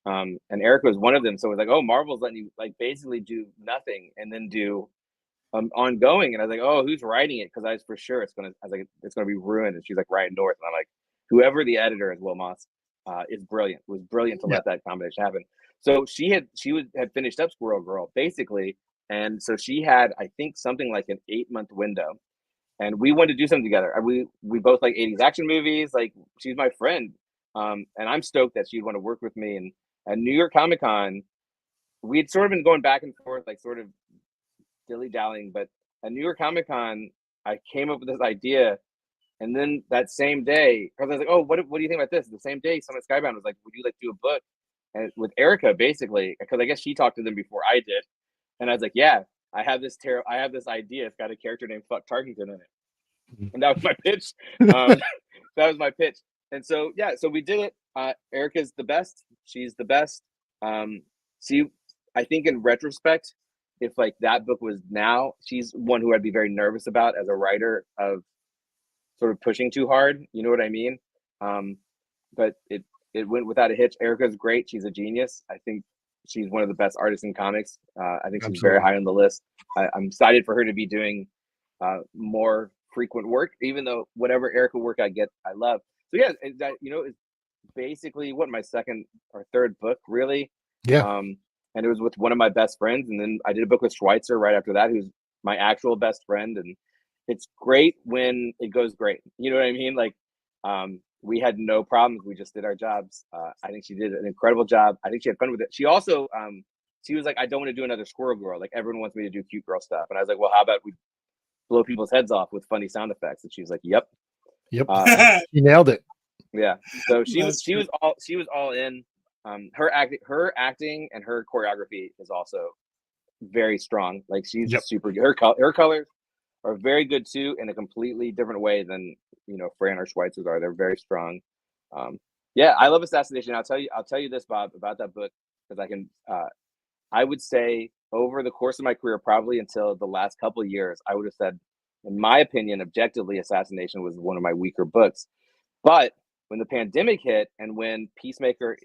And Erica was one of them. So it was like, oh, Marvel's letting you basically do nothing and then do ongoing. And I was like, oh, who's writing it? Because I was for sure it's gonna be ruined. And she's like, Ryan North, and I'm like, whoever the editor is, Will Moss, is brilliant. It was brilliant to let that combination happen. So she had finished up Squirrel Girl basically, and so she had, I think, something like an 8-month window. and we wanted to do something together. We both like 80s action movies. Like, she's my friend, and I'm stoked that she'd want to work with me. And at New York Comic Con, we'd sort of been going back and forth, like sort of dilly dallying. But at New York Comic Con, I came up with this idea, and then that same day, because I was like, "Oh, what do you think about this?" The same day, someone at Skybound was like, "Would you like to do a book?" And with Erica, basically, because I guess she talked to them before I did, and I was like, "Yeah, I have this idea. It's got a character named Fuck Tarkington in it," and that was my pitch. That was my pitch, and so yeah, so we did it. Erica's the best. She's the best. See, I think in retrospect, if like that book was now, she's one who I'd be very nervous about as a writer of sort of pushing too hard. You know what I mean? But it went without a hitch. Erica's great. She's a genius. I think she's one of the best artists in comics. I think she's very high on the list. I'm excited for her to be doing more frequent work, even though whatever Erica work I get, I love. So yeah, that, you know, is basically what my second or third book, really. Yeah. And it was with one of my best friends, and then I did a book with Schweitzer right after that, who's my actual best friend. And it's great when it goes great. You know what I mean? Like, we had no problems. We just did our jobs. I think she did an incredible job. I think she had fun with it. She also, she was like, "I don't want to do another Squirrel Girl. Like, everyone wants me to do cute girl stuff." And I was like, "Well, how about we blow people's heads off with funny sound effects?" And she was like, "Yep." You nailed it. Yeah. So she was all in. Her acting and her choreography is also very strong. Like, she's super good. Her colors are very good too, in a completely different way than, you know, Fran or Schweitzer's are. They're very strong. Yeah, I love Assassination. I'll tell you this, Bob, about that book, because I would say over the course of my career, probably until the last couple of years, I would have said, in my opinion, objectively, Assassination was one of my weaker books. But when the pandemic hit and when Peacemaker,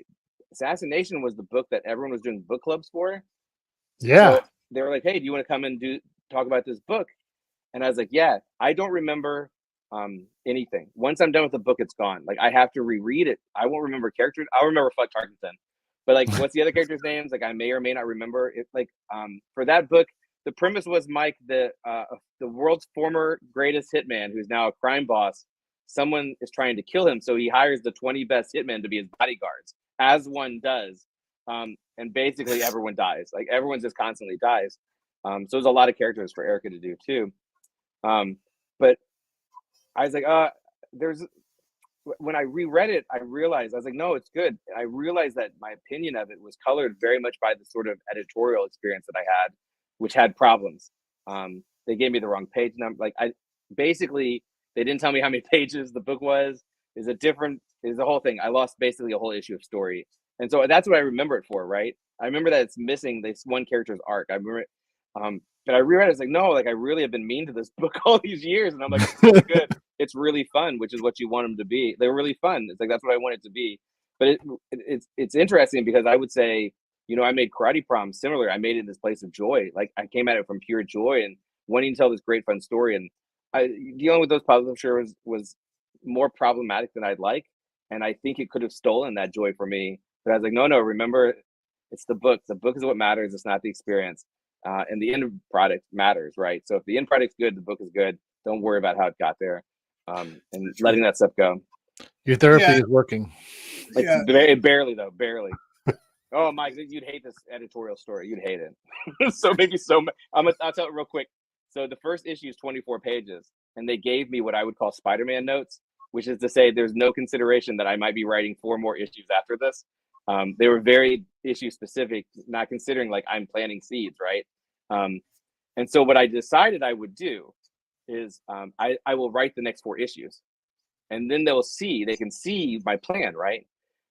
Assassination was the book that everyone was doing book clubs for. Yeah. So they were like, "Hey, do you want to come and talk about this book?" And I was like, "Yeah." I don't remember anything. Once I'm done with the book, it's gone. Like, I have to reread it. I won't remember characters. I'll remember Fuck Tarkington, but like, what's the other characters' names? Like, I may or may not remember it. Like, for that book, the premise was Mike, the world's former greatest hitman, who's now a crime boss. Someone is trying to kill him, so he hires the 20 best hitmen to be his bodyguards, as one does. And basically everyone dies. Like, everyone just constantly dies. So there's a lot of characters for Erica to do too. But I was like, when I reread it, I realized, I was like, no, it's good. And I realized that my opinion of it was colored very much by the sort of editorial experience that I had, which had problems. They gave me the wrong page number. Like, basically, they didn't tell me how many pages the book was. Is the whole thing. I lost basically a whole issue of story. And so that's what I remember it for, right? I remember that it's missing this one character's arc. I remember it. But I reread it, I was like, no, like, I really have been mean to this book all these years. And I'm like, it's really good. It's really fun, which is what you want them to be. They're really fun. It's like, that's what I want it to be. But it's interesting, because I would say, you know, I made Karate Prom similar. I made it in this place of joy. Like, I came at it from pure joy and wanting to tell this great fun story. And dealing with those publishers was more problematic than I'd like. And I think it could have stolen that joy from me. But I was like, no, remember, it's the book. The book is what matters. It's not the experience. And the end product matters, right? So if the end product's good, the book is good. Don't worry about how it got there, and letting that stuff go. Your therapy is working. Barely though, barely. Oh, Mike, you'd hate this editorial story. You'd hate it. I'll tell it real quick. So the first issue is 24 pages, and they gave me what I would call Spider-Man notes, which is to say there's no consideration that I might be writing 4 more issues after this. They were very issue specific, not considering like I'm planting seeds, right? And so what I decided I would do is I will write the next 4 issues, and then they can see my plan, right?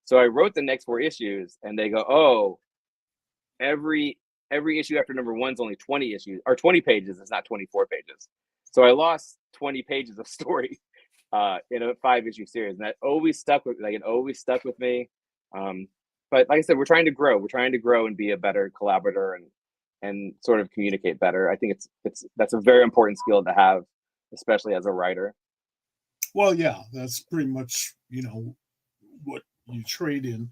So I wrote the next 4 issues, and they go, "Oh, every issue after number 1 is only 20 issues or 20 pages. It's not 24 pages." So I lost 20 pages of story in a 5-issue series, and that always stuck with me. But like I said, we're trying to grow. We're trying to grow and be a better collaborator and sort of communicate better. I think that's a very important skill to have, especially as a writer. Well, yeah, that's pretty much, you know, what you trade in.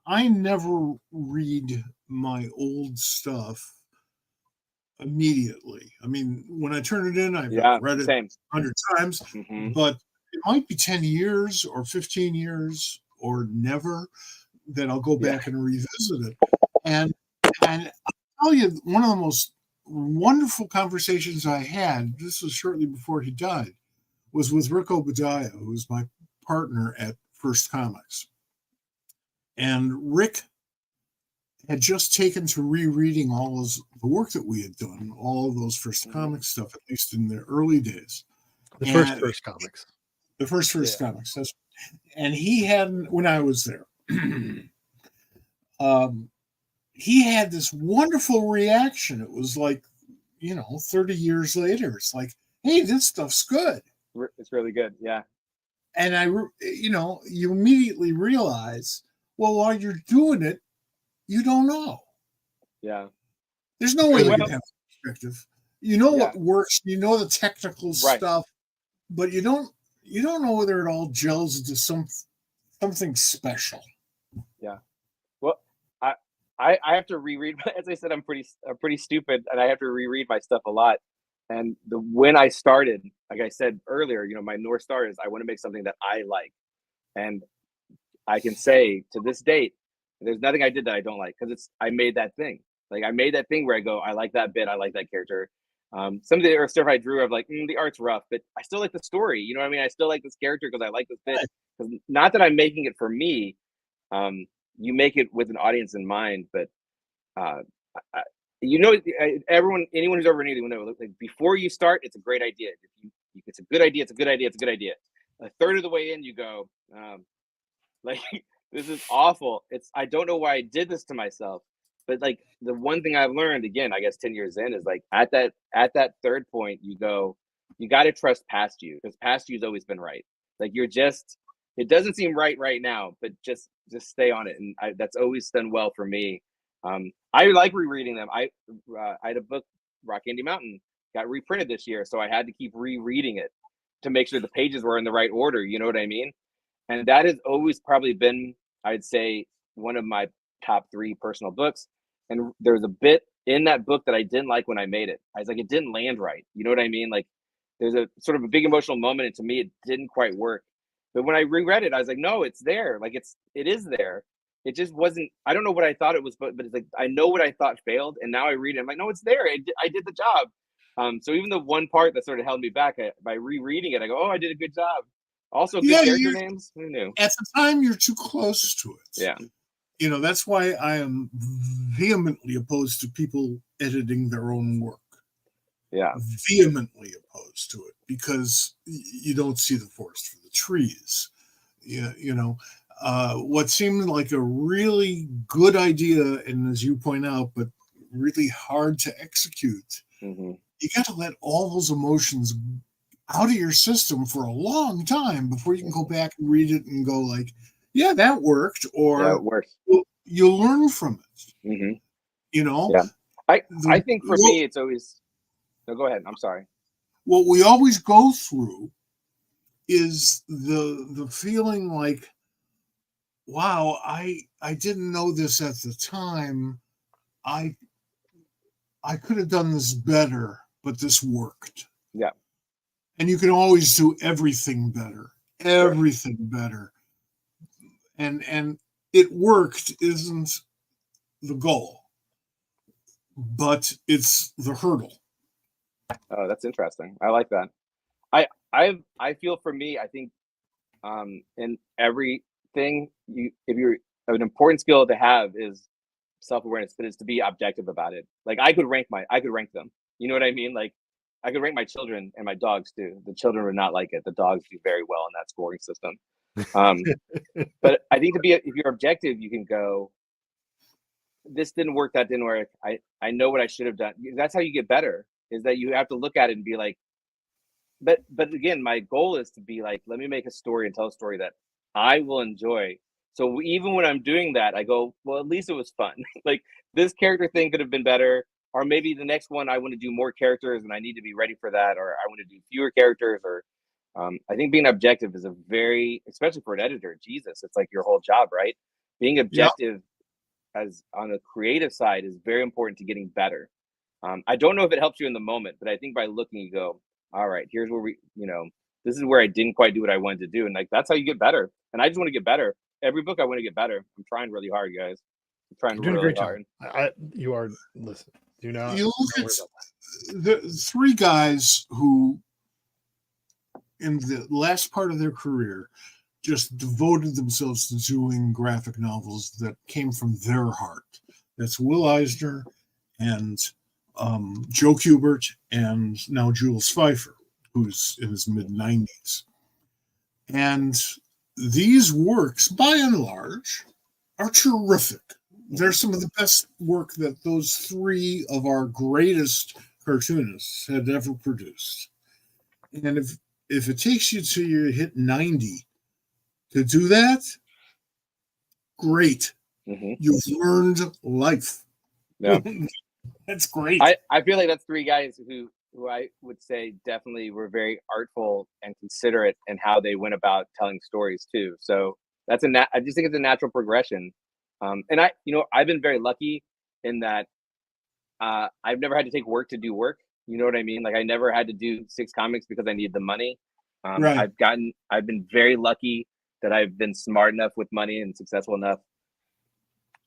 I never read my old stuff immediately. I mean, when I turn it in, I've Yeah, read it same. 100 times, Hmm. but it might be 10 years or 15 years or never that I'll go Yeah. back and revisit it. And I'll tell you, one of the most wonderful conversations I had, this was shortly before he died, was with Rick Obadiah, who was my partner at First Comics. And Rick had just taken to rereading all of the work that we had done, all of those First Comics stuff, at least in the early days. The And first comics. the first Yeah. Comics. And he had, when I was there, he had this wonderful reaction. It was like, 30 years later, it's like, hey, this stuff's good. It's really good. Yeah. And you immediately realize, well, while you're doing it, you don't know. Yeah. There's no way you Well, can have perspective. You know yeah. what works, you know the technical Right. stuff, but you don't know whether it all gels into something special. Yeah. Well, I have to reread. As I said, I'm pretty stupid, and I have to reread my stuff a lot. And when I started, like I said earlier, my North Star is I want to make something that I like, and I can say to this date, there's nothing I did that I don't like, because I made that thing. Like, I made that thing where I go, I like that bit, I like that character. Some of the other stuff I drew, I'm like, the art's rough, but I still like the story. You know what I mean? I still like this character because I like this bit. Because not that I'm making it for me. You make it with an audience in mind, but anyone who's over anything will know. Like, before you start, it's a great idea. It's a good idea. It's a good idea. It's a good idea. A third of the way in, you go, like, this is awful. I don't know why I did this to myself. But like, the one thing I've learned, again, I guess 10 years in, is like, at that third point, you go, you got to trust past you, because past you's always been right. Like, it doesn't seem right now, but just stay on it. And that's always done well for me. I like rereading them. I had a book, Rock Candy Mountain, got reprinted this year, so I had to keep rereading it to make sure the pages were in the right order. You know what I mean? And that has always probably been, I'd say, one of my top 3 personal books. And there's a bit in that book that I didn't like when I made it. I was like, it didn't land right. You know what I mean? Like, there's a sort of a big emotional moment, and to me, it didn't quite work. But when I reread it, I was like, no, it's there. Like, it is there. It just wasn't. I don't know what I thought it was, but it's like, I know what I thought failed, and now I read it, I'm like, no, it's there. I did the job. So even the one part that sort of held me back, by rereading it, I go, oh, I did a good job. Also, good character names. Who knew? At the time, you're too close to it. Yeah. That's why I am vehemently opposed to people editing their own work. Yeah. Vehemently opposed to it, because you don't see the forest for the trees. What seemed like a really good idea, and as you point out, but really hard to execute, you got to let all those emotions out of your system for a long time before you can go back and read it and go like, yeah, that worked, or it works. You'll learn from it. Yeah. I think for me, it's always. No, go ahead. I'm sorry. What we always go through is the feeling like, wow, I didn't know this at the time. I could have done this better, but this worked. Yeah. And you can always do everything better. Better. And it worked isn't the goal, but it's the hurdle. Oh, that's interesting. I like that. I feel, for me, I think, in everything, if you're an important skill to have is self-awareness, but it's to be objective about it. Like, I could rank them. You know what I mean? Like, I could rank my children and my dogs too. The children would not like it. The dogs do very well in that scoring system. But I think if you're objective, you can go, this didn't work, that didn't work. I know what I should have done. That's how you get better, is that you have to look at it and be like, but again, my goal is to be like, let me make a story and tell a story that I will enjoy. So even when I'm doing that, I go, well, at least it was fun. Like, this character thing could have been better, or maybe the next one I want to do more characters and I need to be ready for that, or I want to do fewer characters, or I think being objective is especially for an editor, Jesus, it's like your whole job, right? Being objective as on the creative side is very important to getting better. I don't know if it helps you in the moment, but I think by looking, you go, all right, here's where this is where I didn't quite do what I wanted to do. And like, that's how you get better. And I just want to get better. Every book I want to get better. I'm trying really hard, guys. I'm trying You're doing really a great hard. job. You are. Listen, do not. You look don't at worry about that. the three guys who, in the last part of their career, just devoted themselves to doing graphic novels that came from their heart. That's Will Eisner and Joe Kubert, and now Jules Pfeiffer, who's in his mid-90s. And these works, by and large, are terrific. They're some of the best work that those three of our greatest cartoonists had ever produced. And if it takes you to your hit 90 to do that, great. Mm-hmm. You've learned life. Yeah. That's great. I feel like that's three guys who I would say definitely were very artful and considerate in how they went about telling stories too. So that's I just think it's a natural progression. And I've been very lucky in that I've never had to take work to do work. You know what I mean? Like I never had to do 6 comics because I needed the money. Right. I've been very lucky that I've been smart enough with money and successful enough.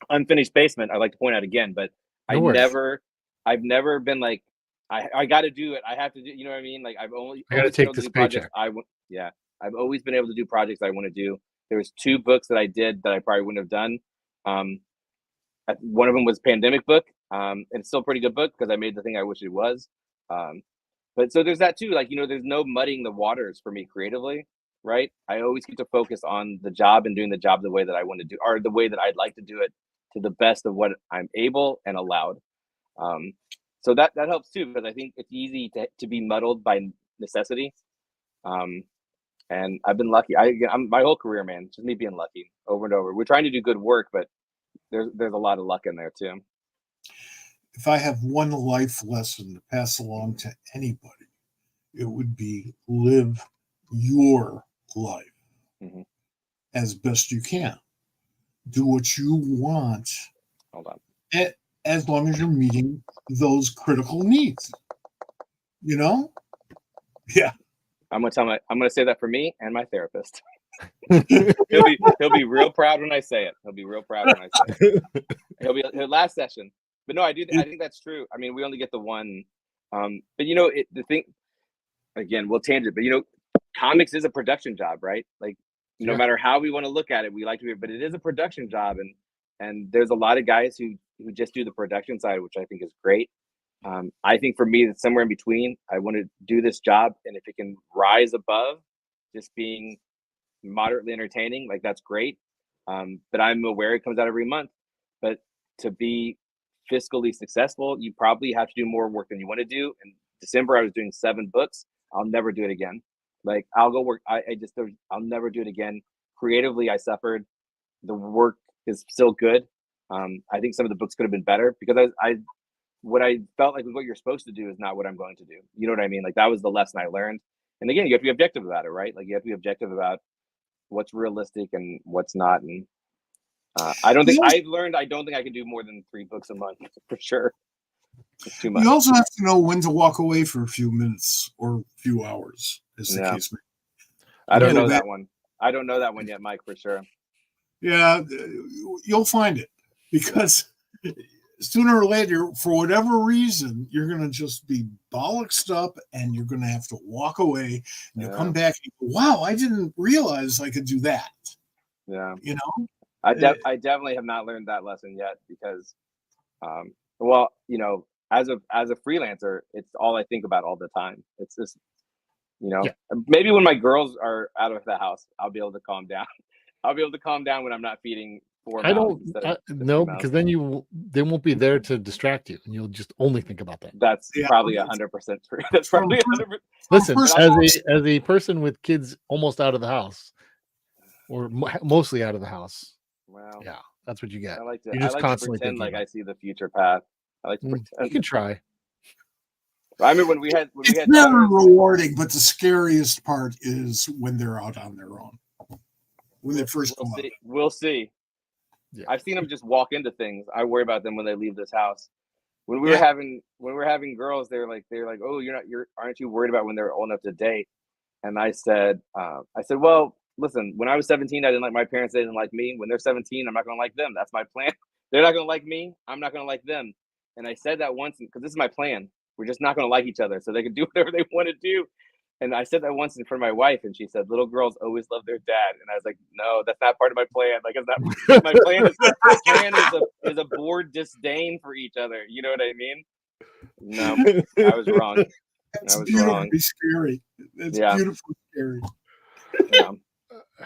Unfinished Basement, I like to point out again, but I've never been like, I got to do it. I have to do, you know what I mean? Like I got to take this paycheck. I've always been able to do projects I want to do. There was 2 books that I did that I probably wouldn't have done. One of them was Pandemic book. And it's still a pretty good book because I made the thing I wish it was. But so there's that too. Like, there's no muddying the waters for me creatively, right? I always get to focus on the job and doing the job the way that I want to do, or the way that I'd like to do it to the best of what I'm able and allowed. So that helps too, because I think it's easy to be muddled by necessity. And I've been lucky. I'm my whole career, man, just me being lucky over and over. We're trying to do good work, but there's a lot of luck in there too. If I have one life lesson to pass along to anybody, it would be live your life as best you can. Do what you want. Hold on. As long as you're meeting those critical needs. Yeah. I'm gonna say that for me and my therapist. he'll be real proud when I say it. He'll be real proud when I say it. He'll last session. But no, I think that's true. I mean, we only get the one. But the thing, again, we'll tangent. But comics is a production job, right? Like, no matter how we want to look at it, we like to be, but it is a production job, and there's a lot of guys who just do the production side, which I think is great. I think for me, it's somewhere in between. I want to do this job, and if it can rise above just being moderately entertaining, like that's great. But I'm aware it comes out every month. But to be fiscally successful, you probably have to do more work than you want to do. In December, I was doing 7 books. I'll never do it again. Like I'll go work. I'll never do it again. Creatively, I suffered. The work is still good. I think some of the books could have been better because what I felt like was what you're supposed to do is not what I'm going to do. You know what I mean? Like that was the lesson I learned. And again, you have to be objective about it, right? Like you have to be objective about what's realistic and what's not. And I don't think I can do more than 3 books a month for sure. It's too much. You also have to know when to walk away for a few minutes or a few hours, as the case may be. I don't know that one. I don't know that one yet, Mike, for sure. Yeah, you'll find it because sooner or later, for whatever reason, you're going to just be bollocksed up and you're going to have to walk away and you'll come back and go, wow, I didn't realize I could do that. Yeah. I definitely have not learned that lesson yet because, as a freelancer, it's all I think about all the time. It's just, maybe when my girls are out of the house, I'll be able to calm down. I'll be able to calm down when I'm not feeding 4 mouths. Because then they won't be there to distract you, and you'll just only think about that. That's probably 100% true. That's probably 100%. Listen, as a person with kids almost out of the house, or mostly out of the house, wow, yeah, that's what you get. I like to. You're just constantly pretend like I see the future path. I like to pretend. You can try. I mean, when we had never rewarding, but the scariest part is when they're out on their own. When they first come out. We'll see. Yeah. I've seen them just walk into things. I worry about them when they leave this house. when we were having girls, they're like, oh, aren't you worried about when they're old enough to date? And I said, well, listen, when I was 17, I didn't like my parents. They didn't like me. When they're 17, I'm not going to like them. That's my plan. They're not going to like me. I'm not going to like them. And I said that once because this is my plan. We're just not going to like each other, so they can do whatever they want to do. And I said that once in front of my wife, and she said, "Little girls always love their dad." And I was like, "No, that's not part of my plan. Like, it's not my plan. Is a bored disdain for each other. You know what I mean?" No, I was wrong. It's beautifully scary. It's beautifully scary. Yeah.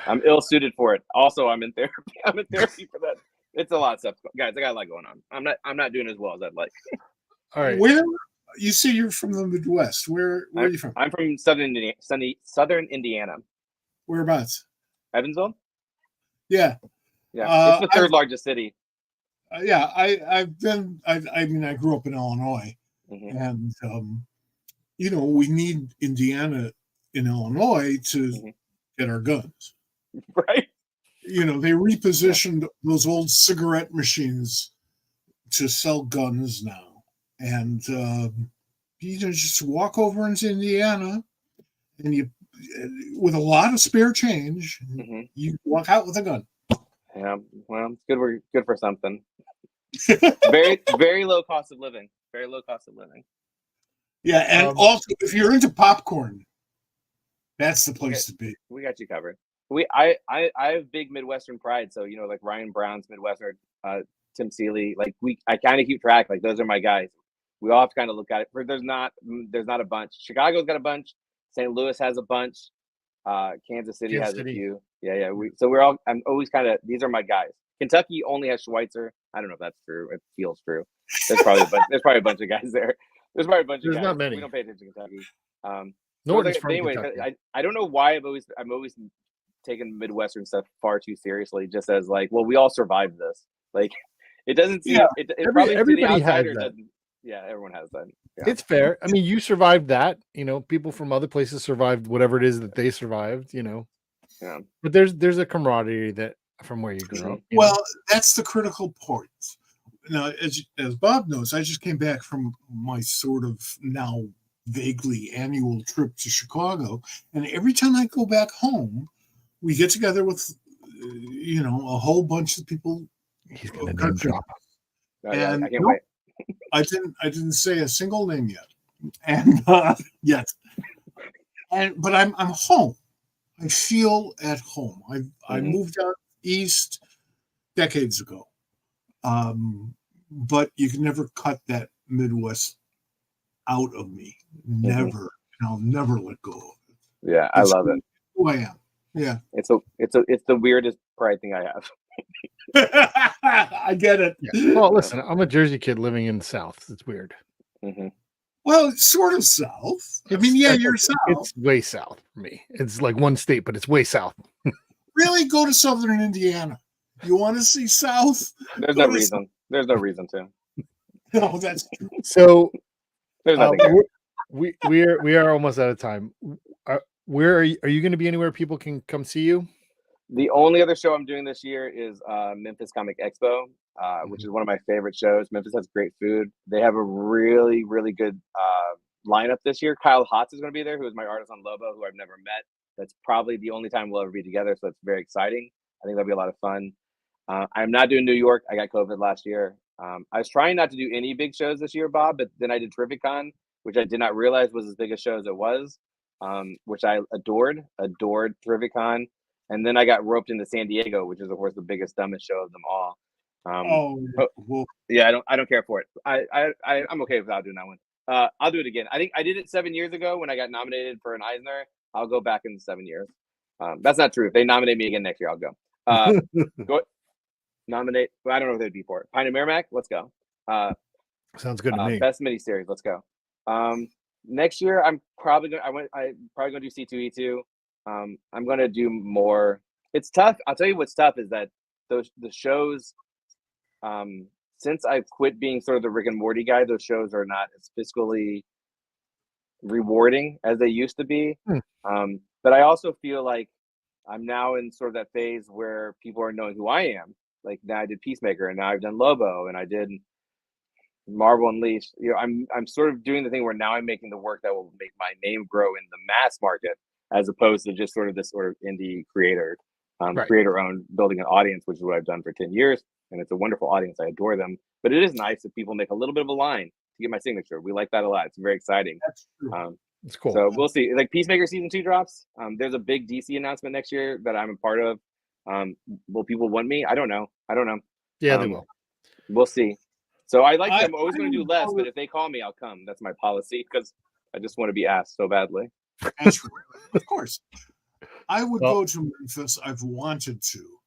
I'm ill suited for it. Also, I'm in therapy. I'm in therapy for that. It's a lot of stuff, guys. I got a lot going on. I'm not doing as well as I'd like. All right. Where you say you're from the Midwest? Where are you from? I'm from Southern Indiana. Whereabouts? Evansville. Yeah. It's the third largest city. Yeah, I've been. I mean, I grew up in Illinois, and we need Indiana in Illinois to get our guns. Right. They repositioned those old cigarette machines to sell guns now, and you just walk over into Indiana, and you, with a lot of spare change, you walk out with a gun. Yeah, well, it's good. We're good for something. Very, very low cost of living. Very low cost of living. Yeah, and also if you're into popcorn, that's the place to be. We got you covered. I have big Midwestern pride, so like Ryan Brown's Midwestern, Tim Seeley, like I kind of keep track. Like those are my guys. We all have to kind of look at it. There's not a bunch. Chicago's got a bunch. St. Louis has a bunch. Kansas City has a few. Yeah. I'm always kind of, these are my guys. Kentucky only has Schweitzer. I don't know if that's true. It feels true. There's probably a bunch of guys there. There's probably a bunch of guys. Not many. We don't pay attention to Kentucky. Norton's from Kentucky. I don't know why I'm always taking Midwestern stuff far too seriously. Just as like, well, we all survived this. Like, it doesn't seem. It probably to the outsider doesn't. Yeah, everyone has that. Yeah. It's fair. I mean, you survived that. People from other places survived whatever it is that they survived. Yeah. But there's a camaraderie that from where you grew up. Well, that's the critical point. Now, as Bob knows, I just came back from my sort of now vaguely annual trip to Chicago, and every time I go back home, we get together with a whole bunch of people. He's going to name drop. And I can't wait. I didn't say a single name yet, and yet, but I'm home. I feel at home. I moved out east decades ago, but you can never cut that Midwest out of me. Never, and I'll never let go of it. Yeah, I love it. Who I am. Yeah, it's the weirdest pride thing I have. I get it. Yeah. Well, listen, I'm a Jersey kid living in the South. It's weird. Well, it's sort of south. I mean, you're south. It's way south for me. It's like one state, but it's way south. Really, go to southern Indiana. You want to see south? There's no reason. There's no reason to. No, that's true. So there's nothing. We are almost out of time. Where are you going to be anywhere people can come see you? The only other show I'm doing this year is Memphis Comic Expo, which is one of my favorite shows. Memphis has great food. They have a really, really good lineup this year. Kyle Hotz is going to be there, who is my artist on Lobo, who I've never met. That's probably the only time we'll ever be together, so it's very exciting. I think that'll be a lot of fun. I'm not doing New York. I got COVID last year. I was trying not to do any big shows this year, Bob, but then I did Terrificon, which I did not realize was as big a show as it was, which I adored Terrificon. And then I got roped into San Diego, which is of course the biggest, dumbest show of them all. Yeah, I don't care for it. I'm okay without doing that one. I'll do it again. I think I did it 7 years ago when I got nominated for an Eisner. I'll go back in 7 years. That's not true. If they nominate me again next year, I'll go. Go nominate. Well, I don't know what they'd be for it. Pine and Merrimack. Let's go. Sounds good to me. Best miniseries. Let's go. Next year, I'm probably going to do C2E2. I'm going to do more. It's tough. I'll tell you what's tough is that the shows, since I've quit being sort of the Rick and Morty guy, those shows are not as fiscally rewarding as they used to be. But I also feel like I'm now in sort of that phase where people are knowing who I am. Like now I did Peacemaker, and now I've done Lobo, and I did Marvel Unleashed. You know, I'm sort of doing the thing where now I'm making the work that will make my name grow in the mass market, as opposed to just sort of this sort of indie creator, Right. creator owned, building an audience, which is what I've done for 10 years, and it's a wonderful audience. I adore them, but it is nice if people make a little bit of a line to get my signature. We like that a lot. It's very exciting. That's true. It's cool. So we'll see. Like Peacemaker season 2 drops. There's a big DC announcement next year that I'm a part of. Will people want me? I don't know. Yeah, they will. We'll see. So I'm always I going to do less, but if they call me, I'll come. That's my policy because I just want to be asked so badly. That's right. Of course. I would Well- go to Memphis. I've wanted to,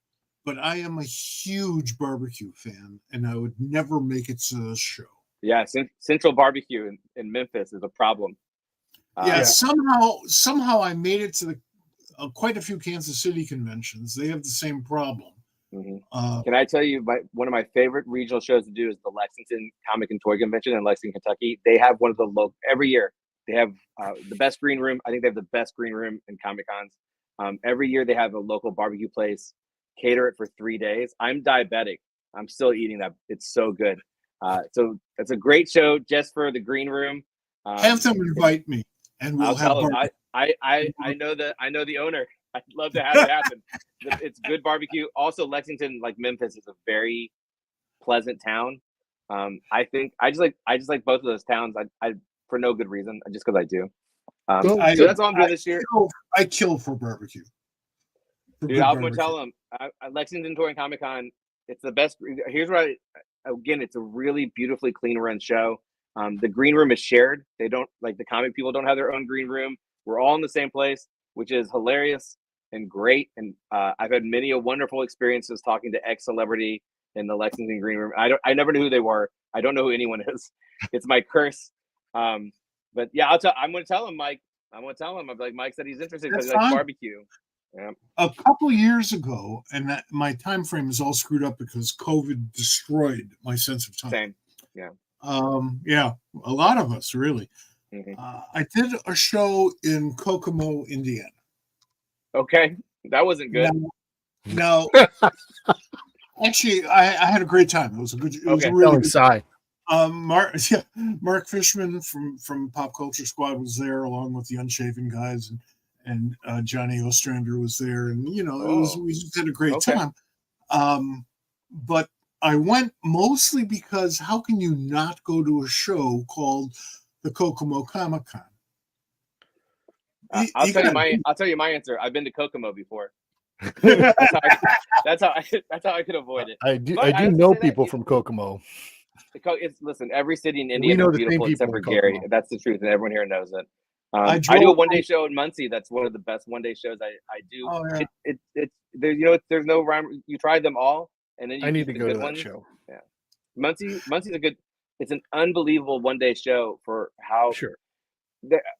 but I am a huge barbecue fan, and I would never make it to the show. Yeah, Central Barbecue in Memphis is a problem. Yeah, somehow I made it to the quite a few Kansas City conventions. They have the same problem. Mm-hmm. Can I tell you, one of my favorite regional shows to do is the Lexington Comic and Toy Convention in Lexington, Kentucky. They have one of the local every year. They have the best green room. I think they have the best green room in Comic Cons. Every year they have a local barbecue place, cater it for 3 days. I'm diabetic. I'm still eating that. It's so good. So it's a great show just for the green room. Have them invite me, and we'll I'll have tell them. barbecue. I know the owner. I'd love to have it happen. It's good barbecue. Also, Lexington, like Memphis, is a very pleasant town. I think I just like both of those towns. I for no good reason, just because I do. So that's all I'm doing this year. I kill for barbecue. Dude, I'm gonna tell them. Lexington Touring Comic Con. It's the best. Here's what again. It's a really beautifully clean run show. The green room is shared. They don't like the comic people don't have their own green room. We're all in the same place, which is hilarious and great. And I've had many a wonderful experiences talking to ex-celebrity in the Lexington green room. I never knew who they were. I don't know who anyone is. It's my curse. But yeah, I'm going to tell him, Mike. I'm going to tell him. I'm like, Mike said he's interested because he likes barbecue. Yeah. A couple years ago, and my time frame is all screwed up because COVID destroyed my sense of time. Same. Yeah. Yeah, a lot of us really. Mm-hmm. I did a show in Kokomo, Indiana. Okay, that wasn't good. No, actually, I had a great time. It was a good. It was a really good. Mark Fishman from Pop Culture Squad was there, along with the Unshaven guys, and Johnny Ostrander was there, and we just had a great time. But I went mostly because how can you not go to a show called the Kokomo Comic Con? I'll tell you my answer. I've been to Kokomo before. That's how I could avoid it. I do know people from Kokomo. Listen, every city in Indiana is beautiful except for Gary. That's the truth, and everyone here knows it. I do a one-day show in Muncie. That's one of the best one-day shows I do. Oh, yeah. There's no rhyme. You tried them all, and then you I need to go to that ones. show. Yeah, Muncie's a good. It's an unbelievable one-day show for how. Sure.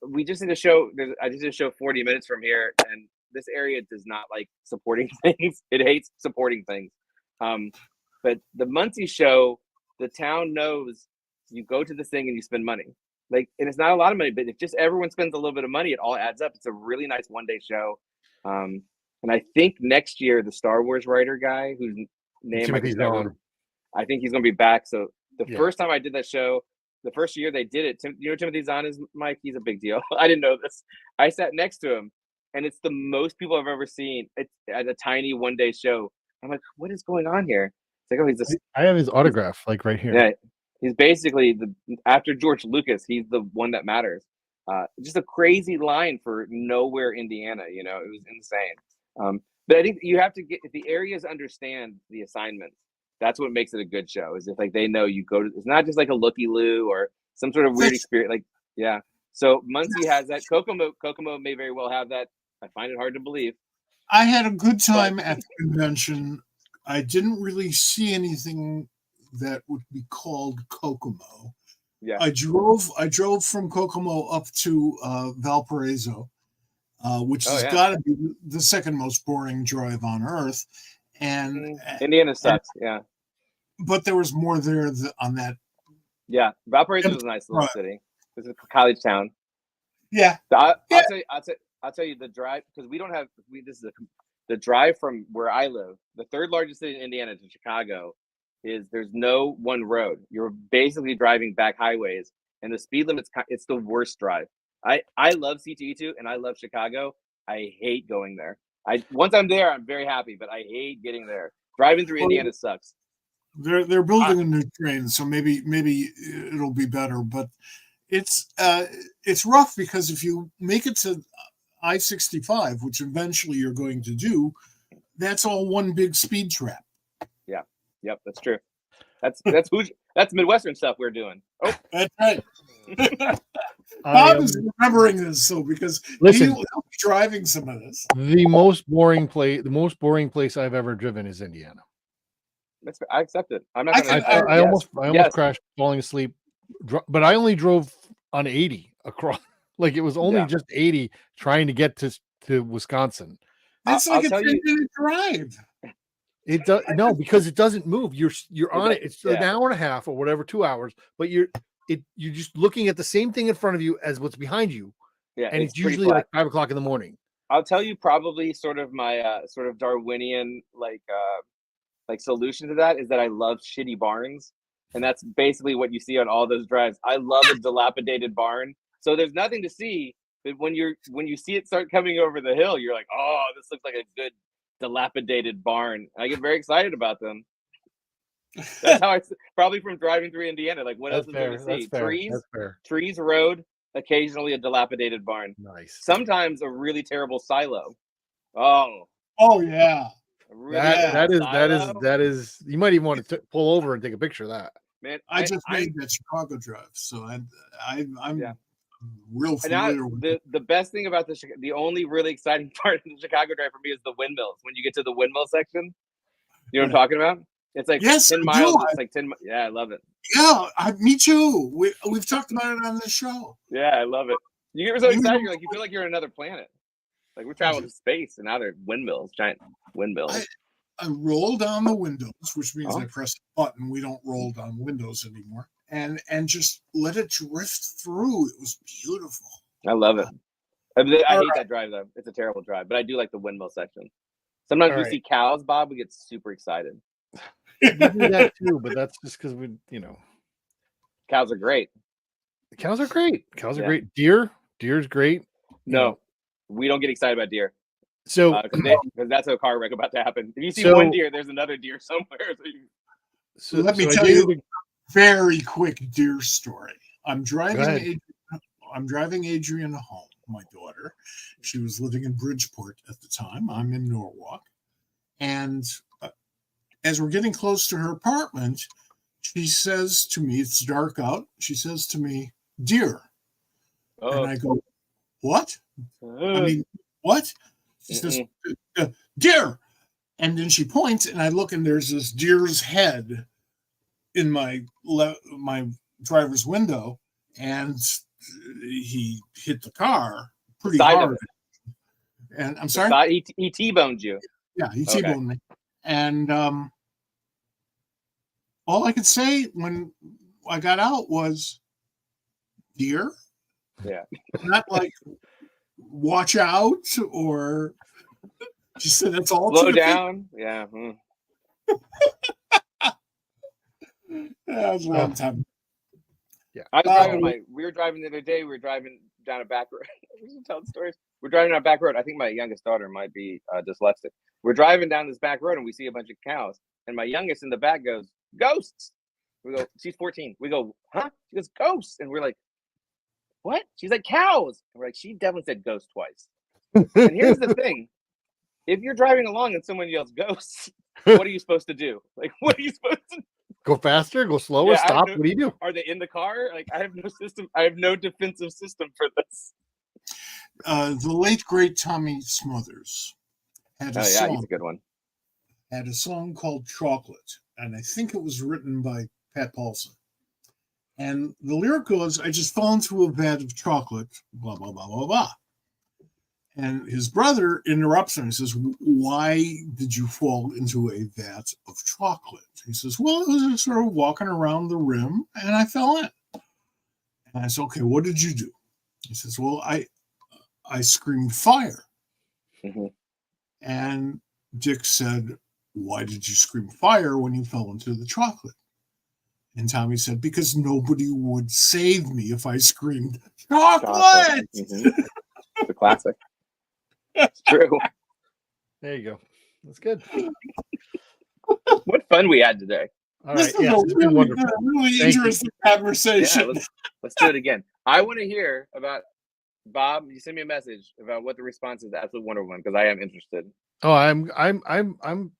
We just did a show. I just did a show 40 minutes from here, and this area does not like supporting things. It hates supporting things. But the Muncie show, the town knows you go to this thing and you spend money. Like, and it's not a lot of money, but if just everyone spends a little bit of money, it all adds up. It's a really nice one-day show. And I think next year, the Star Wars writer guy, whose name I think he's going to be back. So first time I did that show, the first year they did it, Timothy Zahn is, Mike, he's a big deal. I didn't know this. I sat next to him, and it's the most people I've ever seen at a tiny one-day show. I'm like, what is going on here? It's like, oh, I have his autograph, like right here. Yeah, he's basically after George Lucas, he's the one that matters. Just a crazy line for nowhere, Indiana. It was insane. But I think you have to get if the areas understand the assignments. That's what makes it a good show. Is if like they know you go to. It's not just like a looky-loo or some sort of weird experience. Like So Muncie has that. Kokomo may very well have that. I find it hard to believe. I had a good time at the convention. I didn't really see anything that would be called Kokomo. Yeah. I drove from Kokomo up to Valparaiso, which has got to be the second most boring drive on earth. And Indiana sucks. Yeah. But there was more there on that. Yeah, Valparaiso is a nice little city. It's a college town. Yeah. I'll tell you the drive because we don't have the drive from where I live. The third largest city in Indiana to Chicago is there's no one road. You're basically driving back highways, and the speed limit's it's the worst drive. I love C2E2 and I love Chicago. I hate going there. Once I'm there, I'm very happy, but I hate getting there. Driving through Indiana sucks. They're building a new train, so maybe it'll be better. But it's rough because if you make it to I-65, which eventually you're going to do, that's all one big speed trap. Yeah, yep, that's true. That's Midwestern stuff we're doing. Oh, that's right. Bob is remembering this, so because listen, he'll be driving some of this. The most boring place I've ever driven is Indiana. I accept it. I'm not. I almost crashed falling asleep, but I only drove on 80 across. Like it was only just 80 trying to get to Wisconsin. That's like a 10-minute drive. It does because it doesn't move. You're on it. It's an hour and a half or whatever, 2 hours, but you're just looking at the same thing in front of you as what's behind you. Yeah, and it's usually like 5 o'clock in the morning. I'll tell you probably sort of my sort of Darwinian like solution to that is that I love shitty barns, and that's basically what you see on all those drives. I love a dilapidated barn, so there's nothing to see. But when you see it start coming over the hill, you're like, oh, this looks like a good dilapidated barn. I get very excited about them. That's how probably from driving through Indiana. Like, what else is there to see? Trees, road, occasionally a dilapidated barn. Nice. Sometimes a really terrible silo. Oh yeah. Really that is. You might even want to pull over and take a picture of that. Man, I just made that Chicago drive, so I'm real familiar with it. The best thing about the only really exciting part of the Chicago drive for me is the windmills. When you get to the windmill section, you know what I'm talking about? It's like 10 miles. It's like 10. Yeah, I love it. Yeah, me too. We've talked about it on the show. Yeah, I love it. You get so excited. You're like, you feel like you're on another planet. Like we're traveling to space, and now they're windmills, giant windmills. I roll down the windows, which means I press a button. We don't roll down windows anymore, and just let it drift through. It was beautiful. I love it. I hate that drive though. It's a terrible drive, but I do like the windmill section. Sometimes we see cows, Bob. We get super excited. We do that too, but that's just because cows are great. Cows are great. Cows are great. Deer's great. No, we don't get excited about deer. So because that's a car wreck about to happen. If you see one deer, there's another deer somewhere. So let me tell you a very quick deer story. I'm driving Adrian home, my daughter. She was living in Bridgeport at the time. I'm in Norwalk. And as we're getting close to her apartment, she says to me, it's dark out. She says to me, deer. And I go, what? I mean, what? She says, deer. And then she points, and I look, and there's this deer's head in my driver's window, and he hit the car pretty hard. And I'm sorry? He T-boned you. Yeah, he T-boned me. And all I could say when I got out was, deer? Yeah. Not like, watch out, or she said that's all. Slow down. Yeah. That was a long time. Yeah. We were driving the other day. We were driving down a back road. We should tell the stories. We're driving down a back road. I think my youngest daughter might be dyslexic. We're driving down this back road and we see a bunch of cows. And my youngest in the back goes, ghosts. We go, she's 14. We go, huh? She goes, ghosts. And we're like, what? She's like, cows. And we're like, she definitely said ghost twice. And here's the thing. If you're driving along and someone yells ghosts, what are you supposed to do? Like, what are you supposed to do? Go faster, go slower, stop. What do you do? Are they in the car? Like, I have no system. I have no defensive system for this. The late, great Tommy Smothers had a song. He's a good one. Had a song called Chocolate. And I think it was written by Pat Paulson. And the lyric goes, I just fell into a vat of chocolate, blah, blah, blah, blah, blah. And his brother interrupts him and says, why did you fall into a vat of chocolate? He says, well, I was just sort of walking around the rim and I fell in. And I said, okay, what did you do? He says, well, I screamed fire. Mm-hmm. And Dick said, why did you scream fire when you fell into the chocolate? And Tommy said, because nobody would save me if I screamed chocolate. Mm-hmm. It's a classic. It's true. There you go. That's good. What fun we had today. All This right. is Yeah, a it's been wonderful. really Thank you. interesting conversation. Yeah, let's do it again. I want to hear about Bob. You send me a message about what the response is to Absolute Wonder Woman, because I am interested. Oh, I'm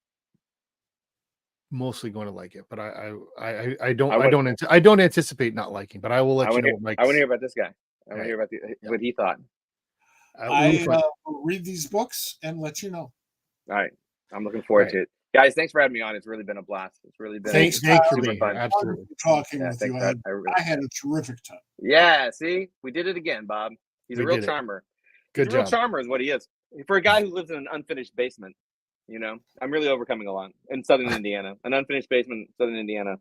mostly going to like it, but I don't anticipate not liking, but I will let you know. I want to hear about this guy. I want to hear about what he thought. I will read these books and let you know. All right. I'm looking forward to it. Guys, thanks for having me on. It's really been a blast. It's really been Thanks for super being fun. here. Absolutely. Talking with you. I had a terrific time. Yeah, see? We did it again, Bob. He's a real charmer. Good He's a real job. charmer is what he is. For a guy who lives in an unfinished basement, you know, I'm really overcoming a lot in Southern Indiana. An unfinished basement in Southern Indiana.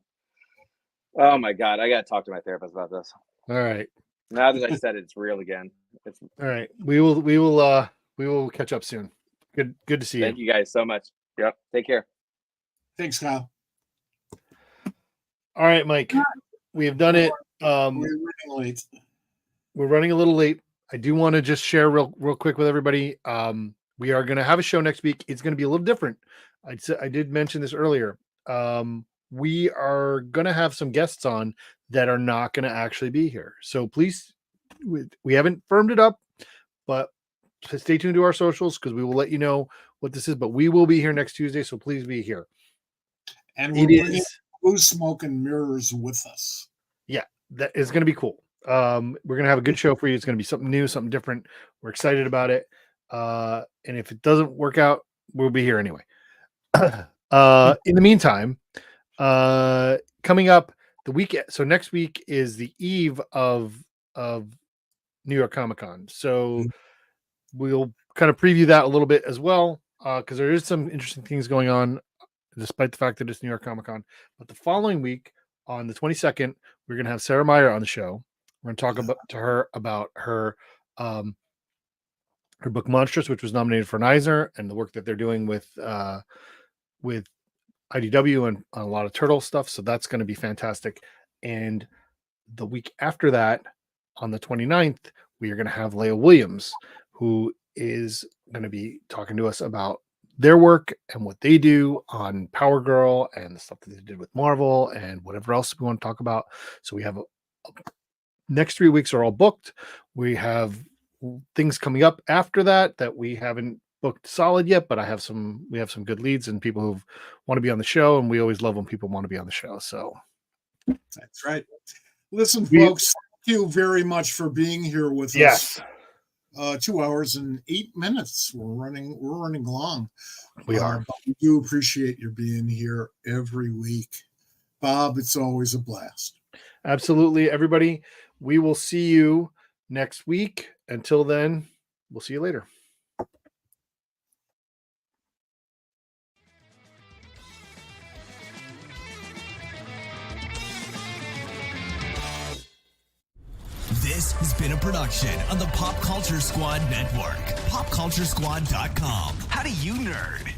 Oh my God. I got to talk to my therapist about this. All right. Now that I said it, it's real again. All right. We will catch up soon. Good to see you. Thank you guys so much. Yep. Take care. Thanks, Kyle. All right, Mike. We have done it. We're running late. We're running a little late. I do want to just share real quick with everybody. We are going to have a show next week. It's going to be a little different. I did mention this earlier. We are going to have some guests on that are not going to actually be here. So please, we haven't firmed it up, but stay tuned to our socials because we will let you know what this is. But we will be here next Tuesday, so please be here. And we're bringing blue smoke and mirrors with us. Yeah, that is going to be cool. We're going to have a good show for you. It's going to be something new, something different. We're excited about it. And if it doesn't work out, we'll be here anyway. In the meantime, coming up the weekend. So next week is the eve of New York Comic Con. So we'll kind of preview that a little bit as well. Because there is some interesting things going on, despite the fact that it's New York Comic Con. But the following week, on the 22nd, we're going to have Sarah Meyer on the show. We're going to talk to her about her book Monstrous, which was nominated for an Eisner, and the work that they're doing with IDW and a lot of Turtle stuff. So that's going to be fantastic. And the week after that, on the 29th, we are going to have Leah Williams, who is going to be talking to us about their work and what they do on Power Girl and the stuff that they did with Marvel and whatever else we want to talk about. So we have next 3 weeks are all booked. We have things coming up after that we haven't booked solid yet, but we have some good leads and people who want to be on the show, and we always love when people want to be on the show. So that's right. Listen, folks, thank you very much for being here with us. 2 hours and 8 minutes. We're running long. We are. But we do appreciate your being here every week. Bob, it's always a blast. Absolutely, everybody. We will see you next week. Until then, we'll see you later. This has been a production of the Pop Culture Squad Network. PopCultureSquad.com. How do you nerd?